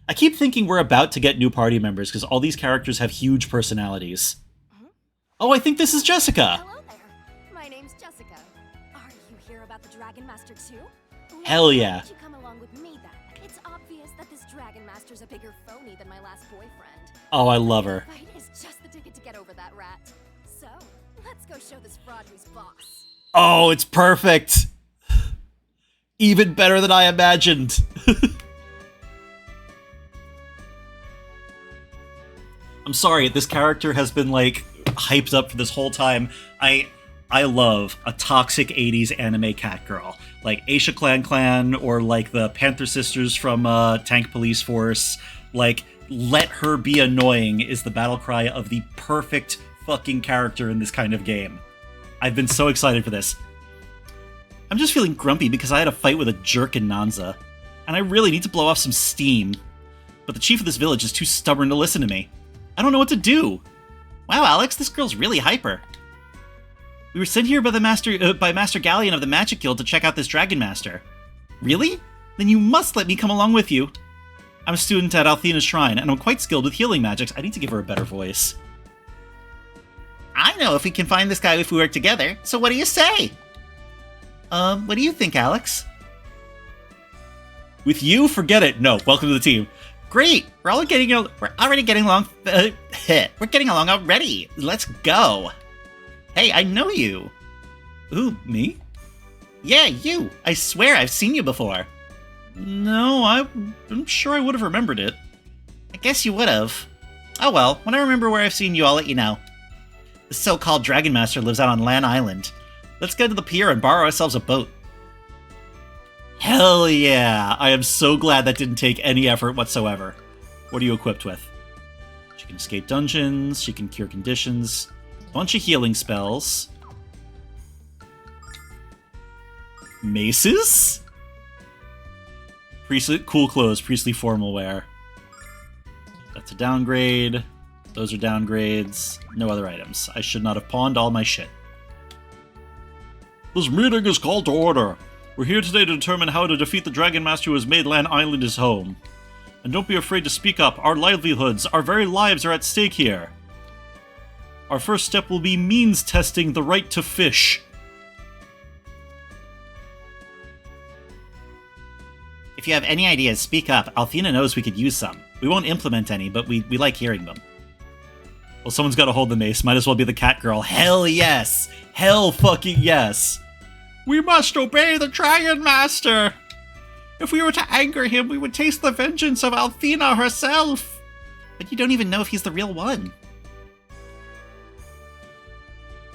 I keep thinking we're about to get new party members because all these characters have huge personalities. Oh, I think this is Jessica! Hello there. My name's Jessica. Are you here about the Dragon Master too? Hell yeah. Why don't you come along with me then? It's obvious that this Dragon Master's a bigger phony than my last boyfriend. Oh, I love her. Fight is just the ticket to get over that rat. So, let's go show this fraud who's boss. Oh, it's perfect! Even better than I imagined. I'm sorry, this character has been, like, hyped up for this whole time. I love a toxic 80s anime cat girl. Like Aisha Clan or, like, the Panther Sisters from Tank Police Force. Like, let her be annoying is the battle cry of the perfect fucking character in this kind of game. I've been so excited for this. I'm just feeling grumpy because I had a fight with a jerk in Nanza. And I really need to blow off some steam. But the chief of this village is too stubborn to listen to me. I don't know what to do. Wow, Alex, this girl's really hyper. We were sent here by Master Galleon of the Magic Guild to check out this Dragon Master. Really? Then you must let me come along with you. I'm a student at Althena's Shrine, and I'm quite skilled with healing magics. I need to give her a better voice. I know if we can find this guy if we work together, so what do you say? What do you think, Alex? With you, forget it. No, welcome to the team. Great! We're already getting along. We're getting along already. Let's go. Hey, I know you. Ooh, me? Yeah, you. I swear I've seen you before. No, I'm sure I would have remembered it. I guess you would have. Oh well, when I remember where I've seen you, I'll let you know. The so-called Dragon Master lives out on Lan Island. Let's go to the pier and borrow ourselves a boat. Hell yeah! I am so glad that didn't take any effort whatsoever. What are you equipped with? She can escape dungeons, she can cure conditions, bunch of healing spells. Maces? Priestly, cool clothes, priestly formal wear. That's a downgrade. Those are downgrades. No other items. I should not have pawned all my shit. This meeting is called to order. We're here today to determine how to defeat the Dragon Master who has made Lan Island his home. And don't be afraid to speak up. Our livelihoods, our very lives are at stake here. Our first step will be means testing the right to fish. If you have any ideas, speak up. Althena knows we could use some. We won't implement any, but we like hearing them. Well, someone's got to hold the mace. Might as well be the cat girl. Hell yes! Hell fucking yes! We must obey the Dragon Master! If we were to anger him, we would taste the vengeance of Althena herself! But you don't even know if he's the real one.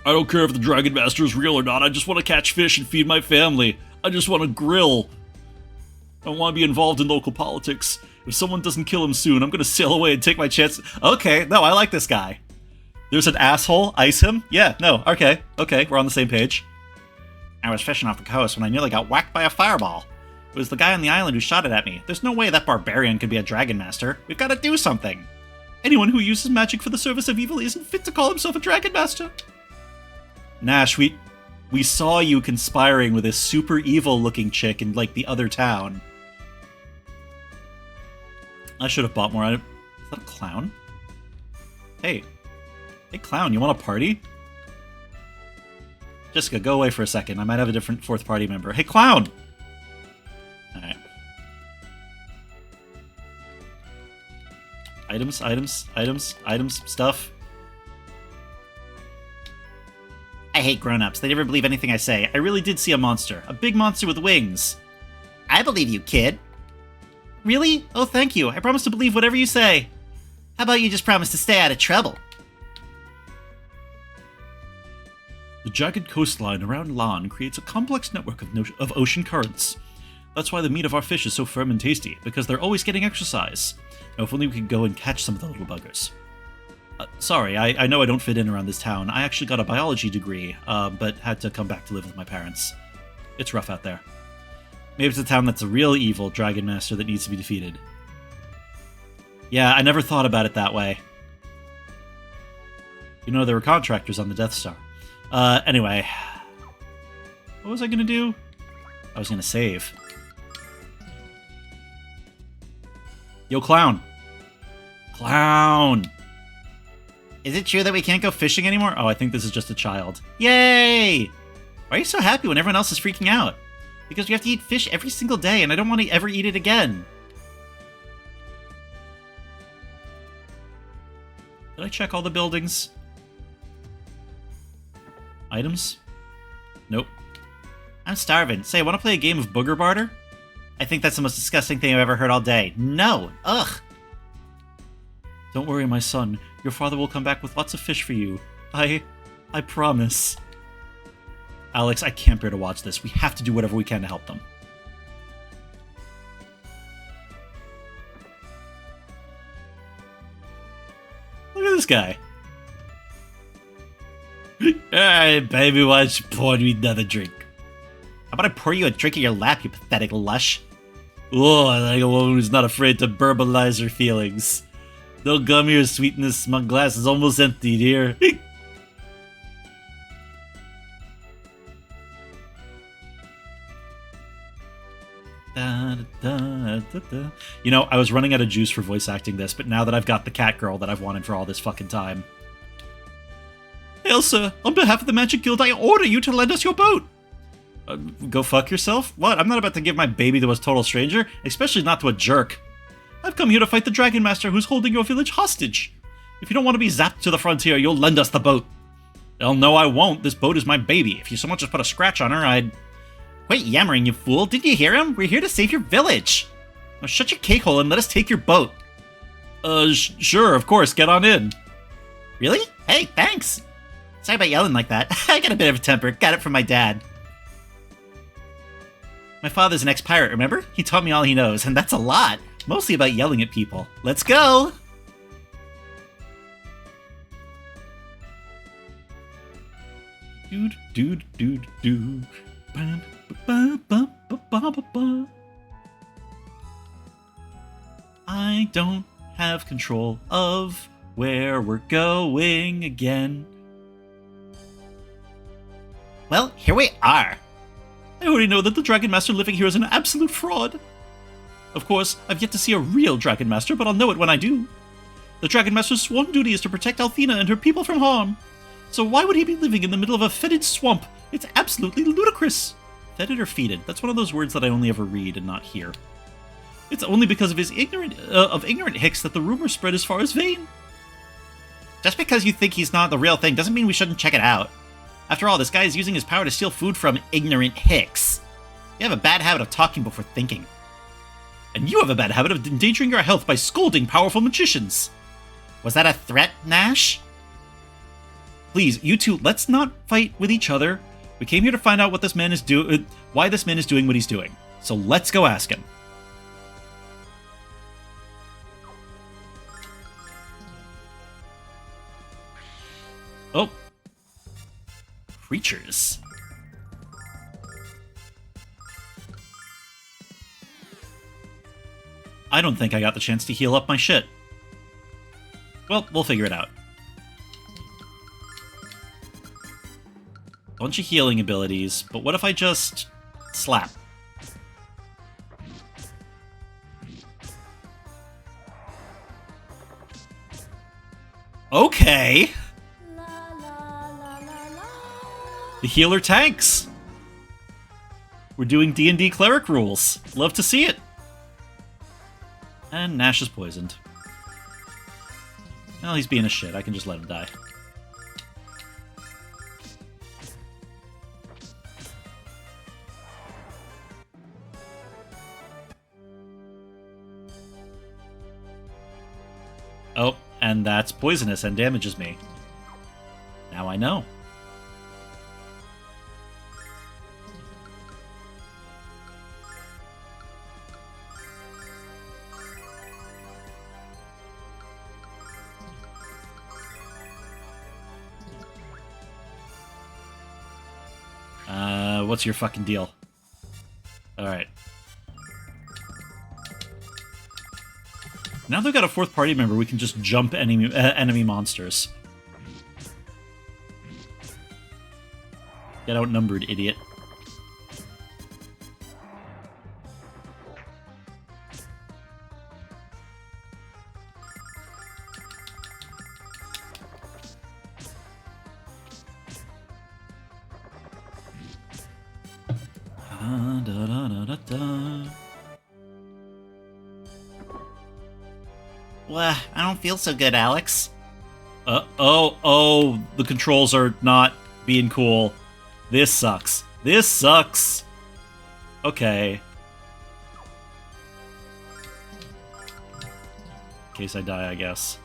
I don't care if the Dragon Master is real or not. I just want to catch fish and feed my family. I just want to grill. I don't want to be involved in local politics. If someone doesn't kill him soon, I'm going to sail away and take my chance. Okay, no, I like this guy. There's an asshole, ice him? Yeah, no, okay, we're on the same page. I was fishing off the coast when I nearly got whacked by a fireball. It was the guy on the island who shot it at me. There's no way that barbarian could be a Dragon Master. We've got to do something. Anyone who uses magic for the service of evil isn't fit to call himself a Dragon Master. Nash, we saw you conspiring with this super evil looking chick in, like, the other town. I should have bought more. Is that a clown? Hey, clown, you want a party? Jessica, go away for a second. I might have a different fourth party member. Hey, clown! Alright. Items, stuff. I hate grown-ups. They never believe anything I say. I really did see a monster. A big monster with wings. I believe you, kid. Really? Oh, thank you. I promise to believe whatever you say. How about you just promise to stay out of trouble? The jagged coastline around Lan creates a complex network of ocean currents. That's why the meat of our fish is so firm and tasty, because they're always getting exercise. Now, if only we could go and catch some of the little buggers. Sorry, I know I don't fit in around this town. I actually got a biology degree, but had to come back to live with my parents. It's rough out there. Maybe it's a town that's a real evil Dragon Master that needs to be defeated. Yeah, I never thought about it that way. You know, there were contractors on the Death Star. Anyway. What was I gonna do? I was gonna save. Yo, clown! Clown! Is it true that we can't go fishing anymore? Oh, I think this is just a child. Yay! Why are you so happy when everyone else is freaking out? Because we have to eat fish every single day, and I don't want to ever eat it again. Did I check all the buildings? Items? Nope. I'm starving. Say, want to play a game of booger barter? I think that's the most disgusting thing I've ever heard all day. No! Ugh! Don't worry, my son. Your father will come back with lots of fish for you. I promise. Alex, I can't bear to watch this. We have to do whatever we can to help them. Look at this guy. Alright, baby, why don't you pour me another drink? How about I pour you a drink in your lap, you pathetic lush? Oh, I like a woman who's not afraid to verbalize her feelings. No gum here, sweetness. My glass is almost emptied here. You know, I was running out of juice for voice acting this, but now that I've got the cat girl that I've wanted for all this fucking time. Hail, sir. On behalf of the Magic Guild, I order you to lend us your boat. Go fuck yourself? What? I'm not about to give my baby to a total stranger, especially not to a jerk. I've come here to fight the Dragon Master who's holding your village hostage. If you don't want to be zapped to the frontier, you'll lend us the boat. Hell no, I won't. This boat is my baby. If you so much as put a scratch on her, I'd... Quit yammering, you fool. Didn't you hear him? We're here to save your village. Now shut your cake hole and let us take your boat. Sure, of course. Get on in. Really? Hey, thanks. Sorry about yelling like that. I got a bit of a temper. Got it from my dad. My father's an ex-pirate, remember? He taught me all he knows, and that's a lot. Mostly about yelling at people. Let's go! Do do do do. Ba, ba, ba, ba, ba, ba, ba. I don't have control of where we're going again. Well, here we are. I already know that the Dragon Master living here is an absolute fraud. Of course, I've yet to see a real Dragon Master, but I'll know it when I do. The Dragon Master's sworn duty is to protect Althena and her people from harm. So why would he be living in the middle of a fetid swamp? It's absolutely ludicrous. Fetid or fetid? That's one of those words that I only ever read and not hear. It's only because of his ignorant hicks that the rumor spread as far as Vane. Just because you think he's not the real thing doesn't mean we shouldn't check it out. After all, this guy is using his power to steal food from ignorant hicks. You have a bad habit of talking before thinking. And you have a bad habit of endangering your health by scolding powerful magicians. Was that a threat, Nash? Please, you two, let's not fight with each other. We came here to find out what this man is why this man is doing what he's doing. So let's go ask him. Oh. Creatures. I don't think I got the chance to heal up my shit. Well, we'll figure it out. Bunch of healing abilities, but what if I just slap? Okay. The healer tanks. We're doing D&D cleric rules. Love to see it. And Nash is poisoned. Well, he's being a shit. I can just let him die. Oh, and that's poisonous and damages me. Now I know. What's your fucking deal? Alright. Now they've got a fourth party member, we can just jump enemy monsters. Get outnumbered, idiot. Well, I don't feel so good, Alex. Oh, the controls are not being cool. This sucks. This sucks. Okay. In case I die, I guess.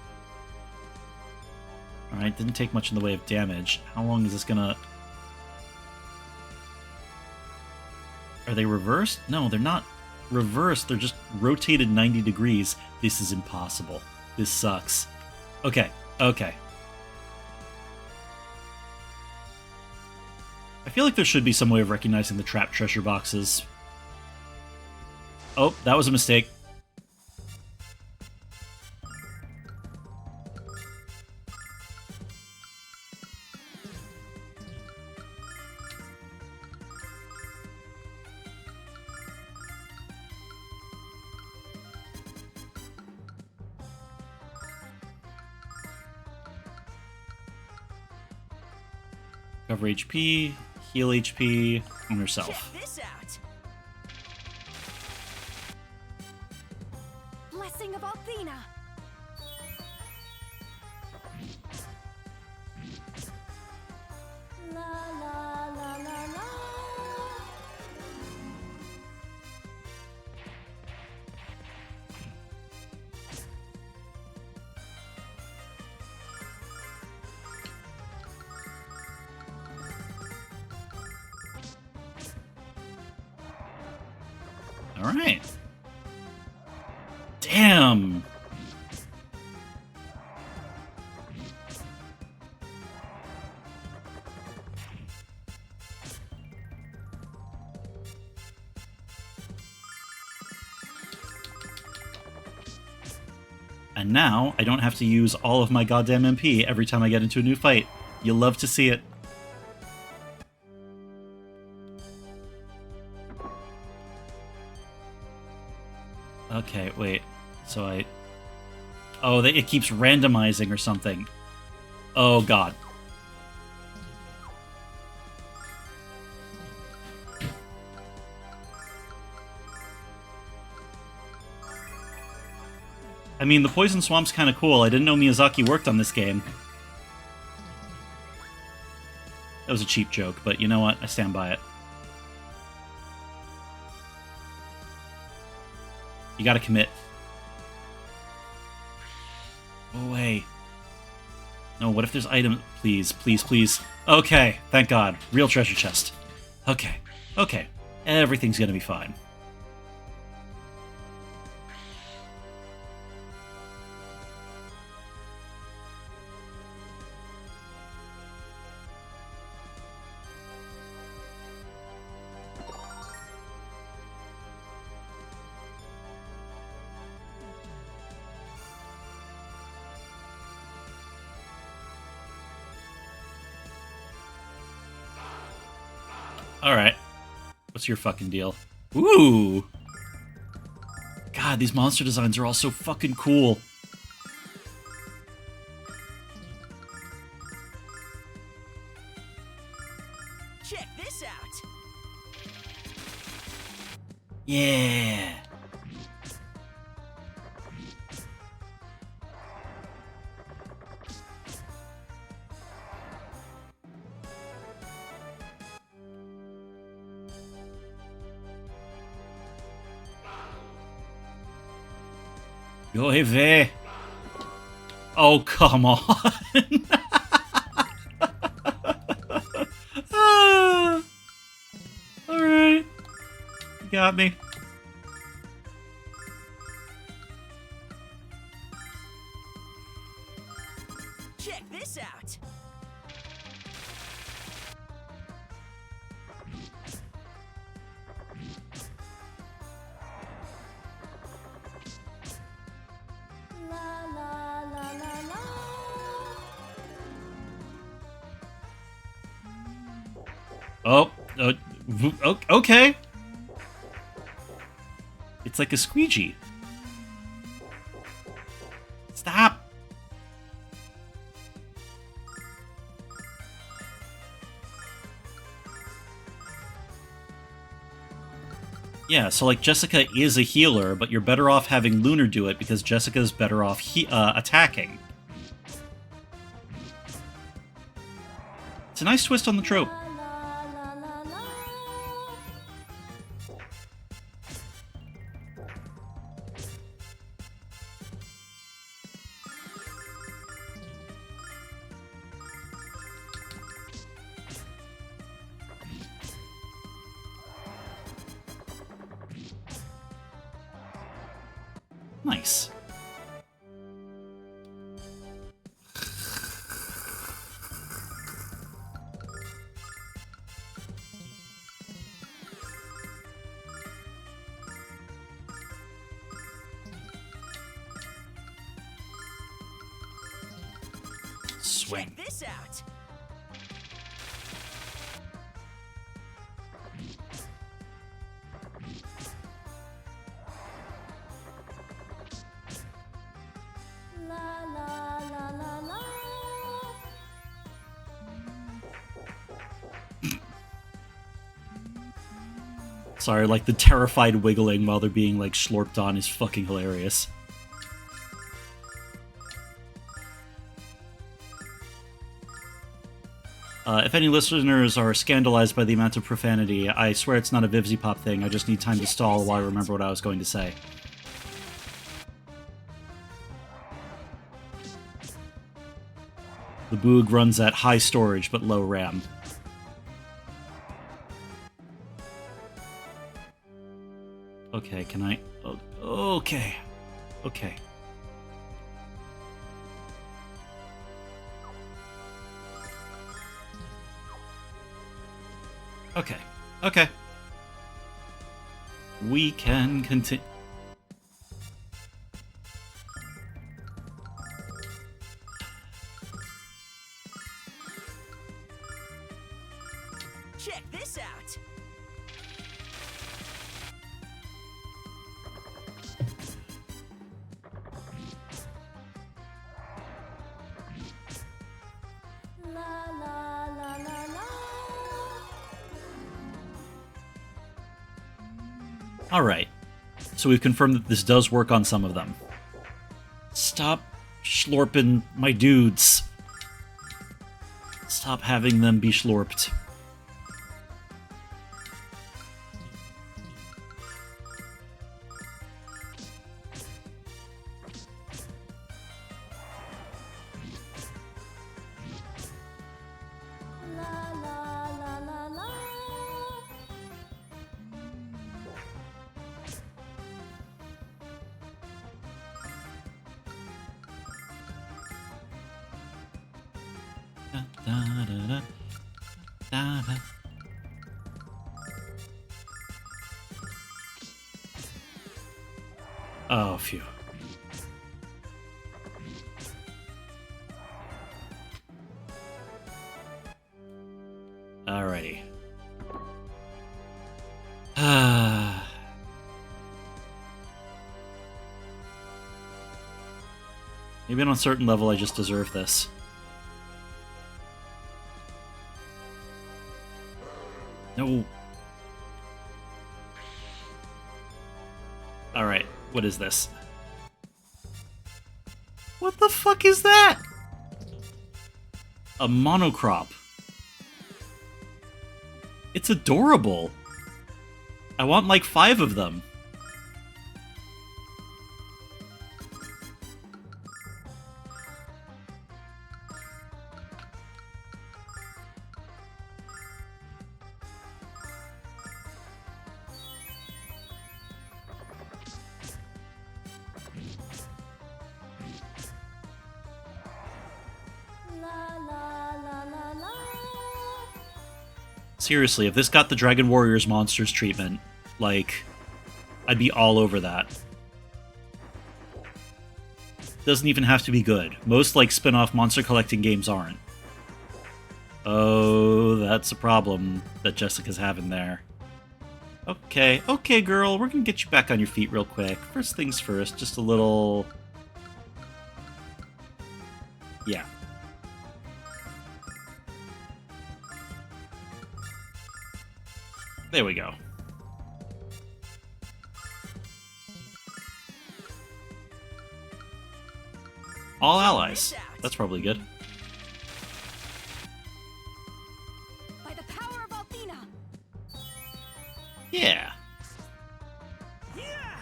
Alright, didn't take much in the way of damage. How long is this gonna... Are they reversed? No, they're not reversed. They're just rotated 90 degrees. This is impossible. This sucks. Okay, okay. I feel like there should be some way of recognizing the trapped treasure boxes. Oh, that was a mistake. Cover HP, heal HP on herself. Check this out. Blessing of Althena. La la la la la. Alright. Damn! And now, I don't have to use all of my goddamn MP every time I get into a new fight. You'll love to see it. Okay, wait. So I... Oh, it keeps randomizing or something. Oh, God. I mean, the Poison Swamp's kind of cool. I didn't know Miyazaki worked on this game. That was a cheap joke, but you know what? I stand by it. You gotta commit. Go away. No, what if there's items? Please, please, please. Okay, thank God. Real treasure chest. Okay, okay. Everything's gonna be fine. Alright. What's your fucking deal? Ooh! God, these monster designs are all so fucking cool. Check this out. Yeah! Go away. Oh, come on. Ah. Alright. You got me. Check this out. La la la la la. Okay. It's like a squeegee. Stop. Yeah, so like Jessica is a healer, but you're better off having Lunar do it because Jessica's better off attacking. It's a nice twist on the trope. La la la la. Nice. Swing. Check this out. La la la la la. Sorry, like the terrified wiggling while they're being like slurped on is fucking hilarious. If any listeners are scandalized by the amount of profanity, I swear it's not a Vivzy Pop thing. I just need time to stall while I remember what I was going to say. The Boog runs at high storage but low RAM. Okay, can I... Okay. Okay. Okay. Okay. We can continue. Check this out. La la la la la. Alright. So we've confirmed that this does work on some of them. Stop schlorping my dudes. Stop having them be schlorped. La la la la la. Da, da, da, da, da. Oh, phew. Alrighty. Maybe on a certain level I just deserve this. No. Alright, what is this? What the fuck is that? A monocrop. It's adorable. I want like 5 of them. La la la la la. Seriously, if this got the Dragon Warriors monsters treatment, like, I'd be all over that. Doesn't even have to be good. Most, like, spin-off monster collecting games aren't. Oh, that's a problem that Jessica's having there. Okay, okay, girl, we're gonna get you back on your feet real quick. First things first, just a little... Yeah. There we go. All allies. That's probably good. By the power of Athena! Yeah. Yeah!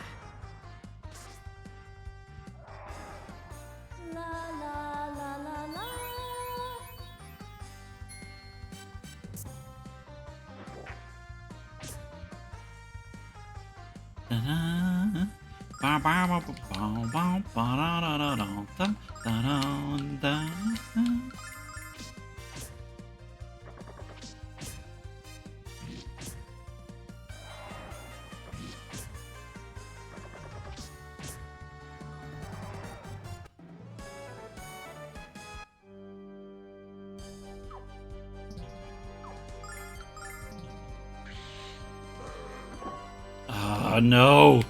La la la la la. No.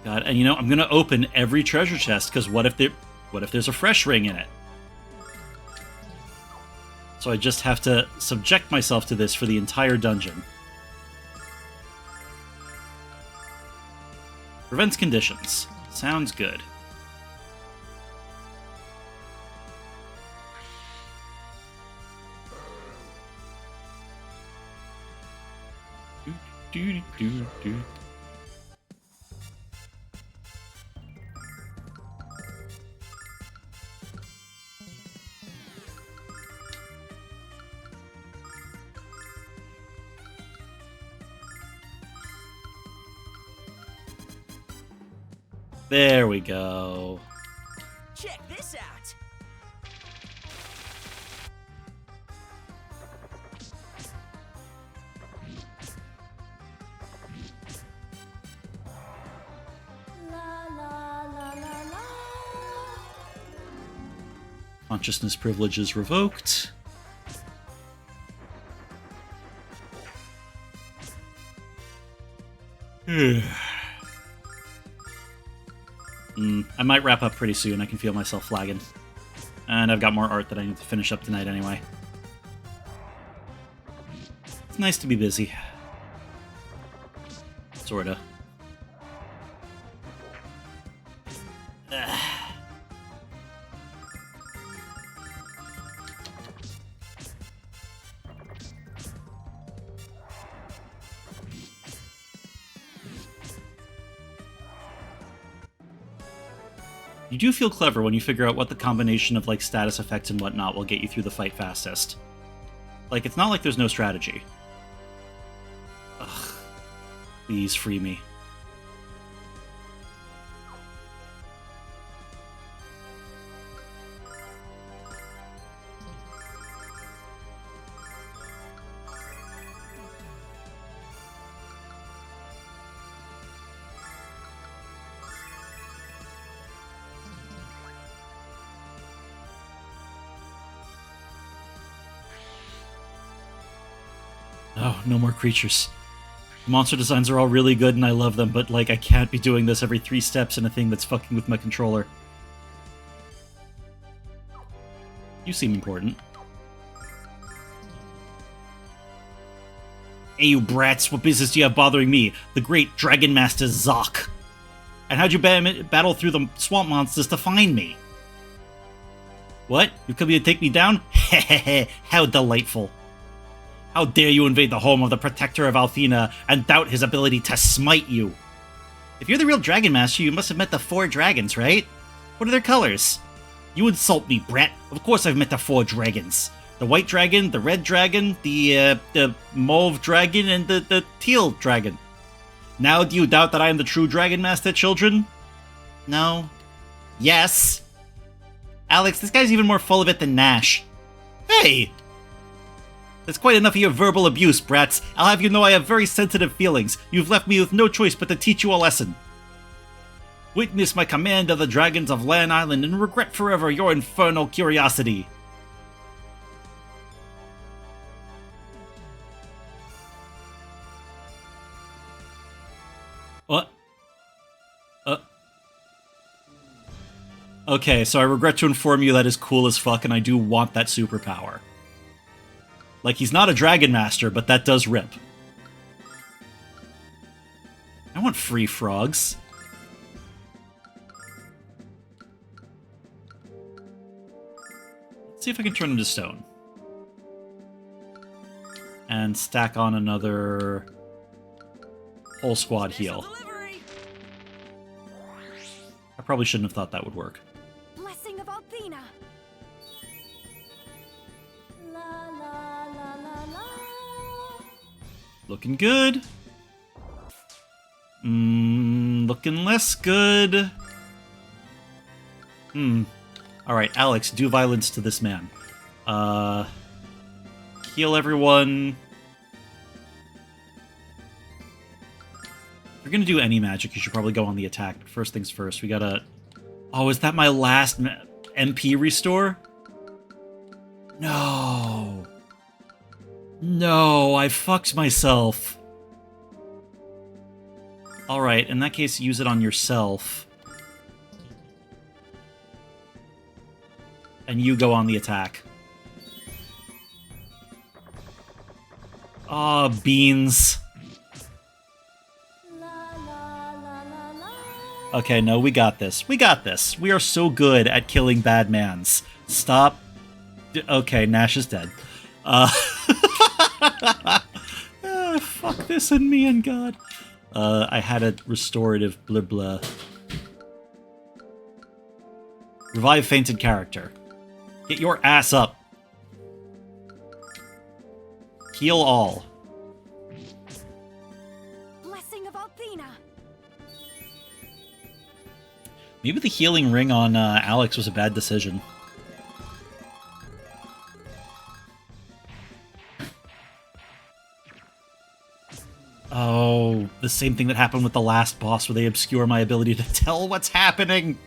God, and you know, I'm gonna open every treasure chest, because what if there's a fresh ring in it? So I just have to subject myself to this for the entire dungeon. Prevents conditions. Sounds good. Do. There we go. Check this out. La la la la la. Consciousness privileges revoked. I might wrap up pretty soon. I can feel myself flagging. And I've got more art that I need to finish up tonight anyway. It's nice to be busy. Sorta. You do feel clever when you figure out what the combination of, like, status effects and whatnot will get you through the fight fastest. Like, it's not like there's no strategy. Ugh. Please free me. Oh, no more creatures. Monster designs are all really good and I love them, but, like, I can't be doing this every 3 steps in a thing that's fucking with my controller. You seem important. Hey, you brats, what business do you have bothering me, the great Dragon Master Zoc? And how'd you battle through the swamp monsters to find me? What? You come here to take me down? Hehehe, how delightful. How dare you invade the home of the Protector of Althena and doubt his ability to smite you? If you're the real Dragon Master, you must have met the 4 dragons, right? What are their colors? You insult me, brat. Of course I've met the 4 dragons. The white dragon, the red dragon, the mauve dragon, and the teal dragon. Now do you doubt that I am the true Dragon Master, children? No. Yes. Alex, this guy's even more full of it than Nash. Hey! That's quite enough of your verbal abuse, brats. I'll have you know I have very sensitive feelings. You've left me with no choice but to teach you a lesson. Witness my command of the dragons of Lan Island and regret forever your infernal curiosity. What? Okay, so I regret to inform you that is cool as fuck and I do want that superpower. Like, he's not a Dragon Master, but that does rip. I want free frogs. Let's see if I can turn him to stone. And stack on another whole squad heal. I probably shouldn't have thought that would work. Blessing of Althena. Looking good. Looking less good. Alright, Alex, do violence to this man. Heal everyone. If you're gonna do any magic, you should probably go on the attack. But first things first, we gotta... Oh, is that my last MP restore? No. No, I fucked myself. Alright, in that case, use it on yourself. And you go on the attack. Ah, beans. Okay, no, we got this. We got this. We are so good at killing bad mans. Stop. Okay, Nash is dead. Fuck this and me and God. I had a restorative blah blah. Revive fainted character. Get your ass up. Heal all. Blessing of Althena. Maybe the healing ring on Alex was a bad decision. Oh, the same thing that happened with the last boss where they obscure my ability to tell what's happening.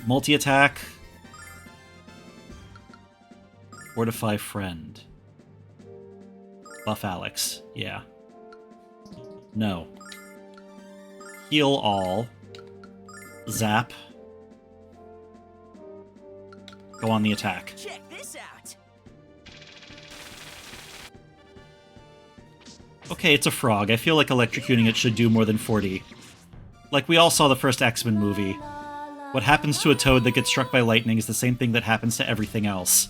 Multi-attack. Fortify friend. Buff Alex. Yeah. No. Heal all. Zap. Go on the attack. Check this out. Okay, it's a frog. I feel like electrocuting it should do more than 40. Like we all saw the first X-Men movie. What happens to a toad that gets struck by lightning is the same thing that happens to everything else.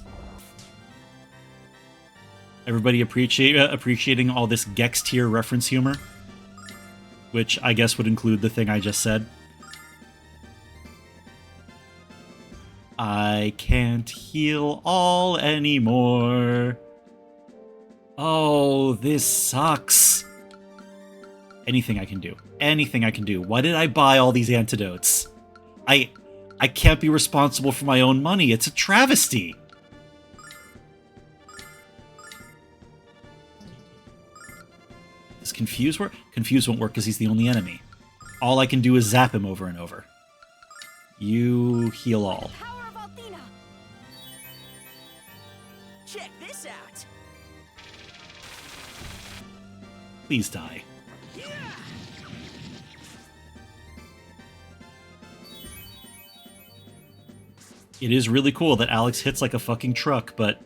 Everybody appreciating all this Gex tier reference humor? Which I guess would include the thing I just said. I can't heal all anymore. Oh, this sucks. Anything I can do. Anything I can do. Why did I buy all these antidotes? I can't be responsible for my own money. It's a travesty. Does Confuse work? Confuse won't work because he's the only enemy. All I can do is zap him over and over. You heal all. Power of Althena. Check this out. Please die. Yeah. It is really cool that Alex hits like a fucking truck, but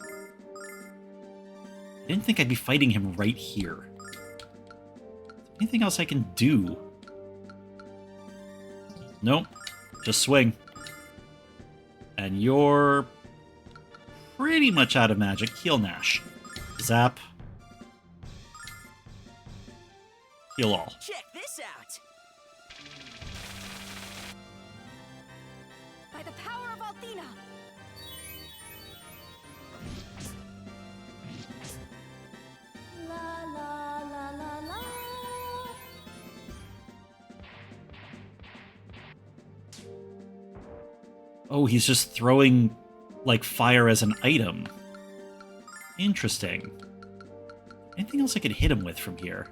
I didn't think I'd be fighting him right here. Anything else I can do? Nope. Just swing. And you're pretty much out of magic. Heal Nash. Zap. Heal all. Check this out. By the power of Althena! La la la la la. Oh, he's just throwing, like, fire as an item. Interesting. Anything else I could hit him with from here?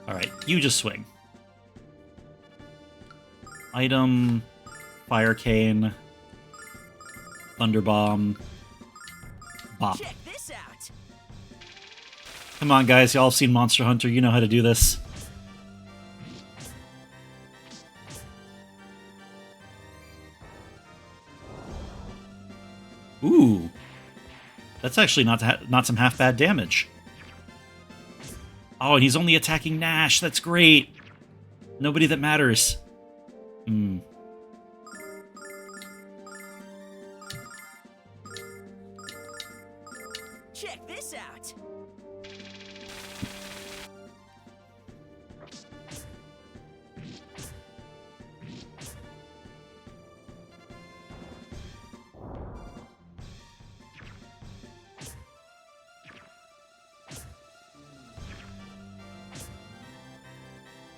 Alright, you just swing. Item, Fire Cane, Thunder Bomb, Bop. Check this out. Come on, guys, y'all have seen Monster Hunter, you know how to do this. Ooh. That's actually not some half bad damage. Oh, and he's only attacking Nash. That's great. Nobody that matters. Check this out.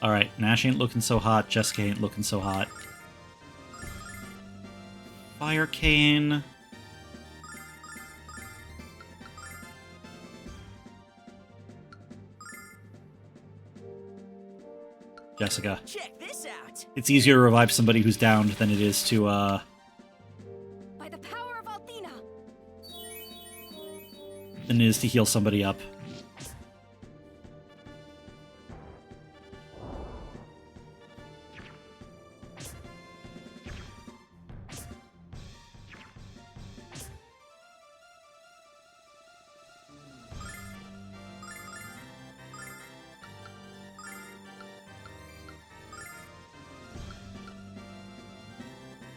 Alright, Nash ain't looking so hot. Jessica ain't looking so hot. Fire Cane. Jessica. Check this out. It's easier to revive somebody who's downed than it is to, By the power of Althena! than it is to heal somebody up.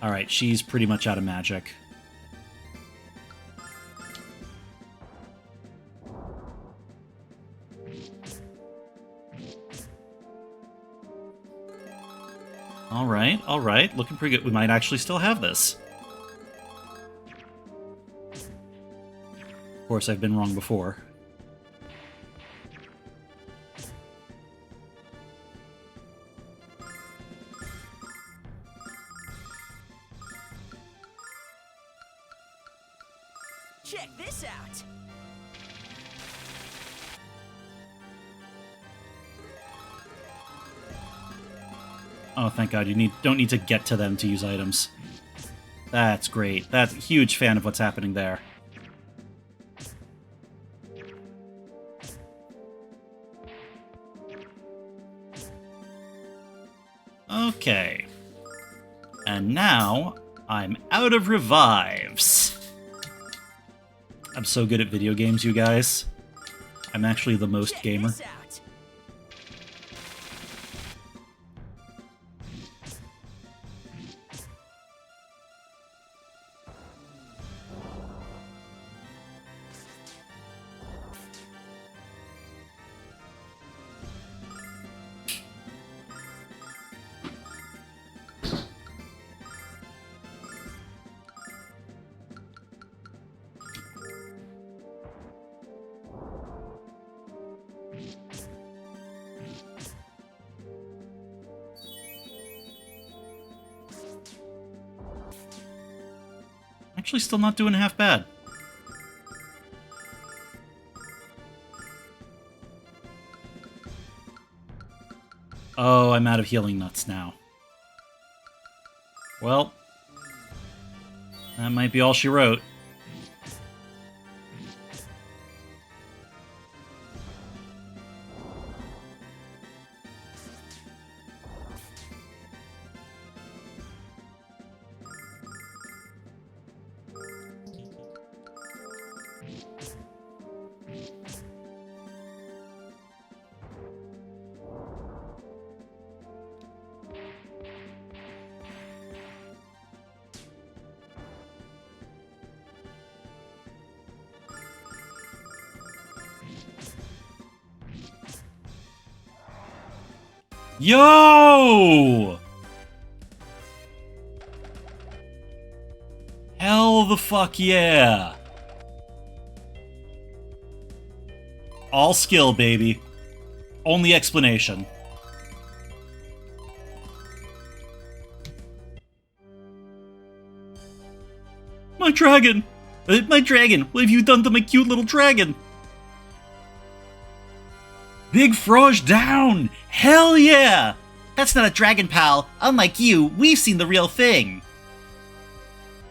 Alright, she's pretty much out of magic. Alright, looking pretty good. We might actually still have this. Of course, I've been wrong before. Check this out. Oh, thank God, you don't need to get to them to use items. That's great. That's a huge fan of what's happening there. Okay. And now, I'm out of revives. I'm so good at video games, you guys. I'm actually the most gamer. This out. Actually, still not doing half bad. Oh, I'm out of healing nuts now. Well, that might be all she wrote. Yo! Hell the fuck yeah! All skill, baby. Only explanation. My dragon! My dragon! What have you done to my cute little dragon? Big Froge down! Hell yeah! That's not a dragon, pal. Unlike you, we've seen the real thing.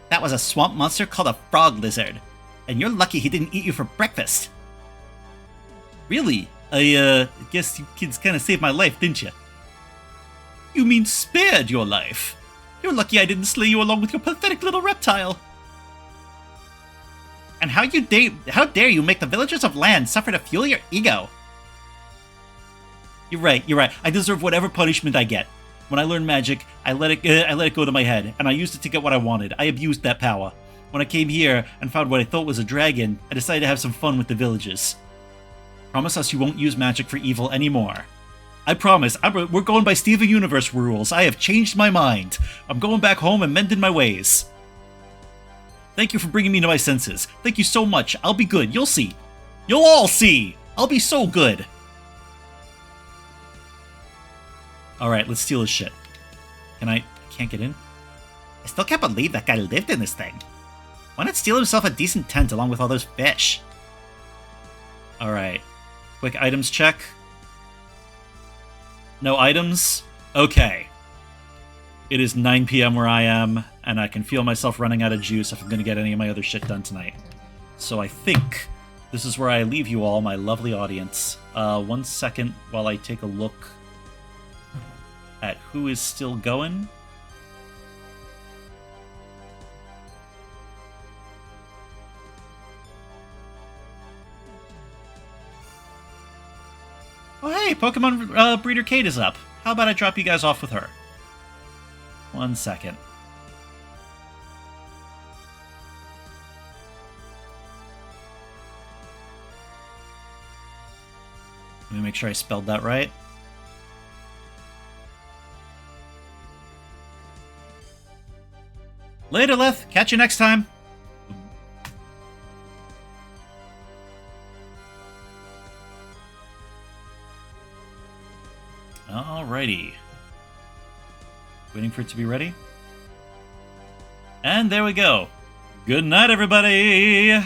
That was a swamp monster called a frog lizard. And you're lucky he didn't eat you for breakfast. Really? I guess you kids kinda saved my life, didn't you? You mean spared your life? You're lucky I didn't slay you along with your pathetic little reptile. And how dare you make the villagers of land suffer to fuel your ego? You're right. I deserve whatever punishment I get. When I learned magic, I let it go to my head, and I used it to get what I wanted. I abused that power. When I came here and found what I thought was a dragon, I decided to have some fun with the villagers. Promise us you won't use magic for evil anymore. I promise. We're going by Steven Universe rules. I have changed my mind. I'm going back home and mending my ways. Thank you for bringing me to my senses. Thank you so much. I'll be good. You'll see. You'll all see. I'll be so good. Alright, let's steal his shit. Can't get in? I still can't believe that guy lived in this thing. Why not steal himself a decent tent along with all those fish? Alright. Quick items check. No items? Okay. It is 9 p.m. where I am, and I can feel myself running out of juice if I'm going to get any of my other shit done tonight. So I think this is where I leave you all, my lovely audience. 1 second while I take a look at who is still going. Oh hey, Pokemon Breeder Kate is up. How about I drop you guys off with her? 1 second. Let me make sure I spelled that right. Later, Leth. Catch you next time. Alrighty. Waiting for it to be ready. And there we go. Good night, everybody!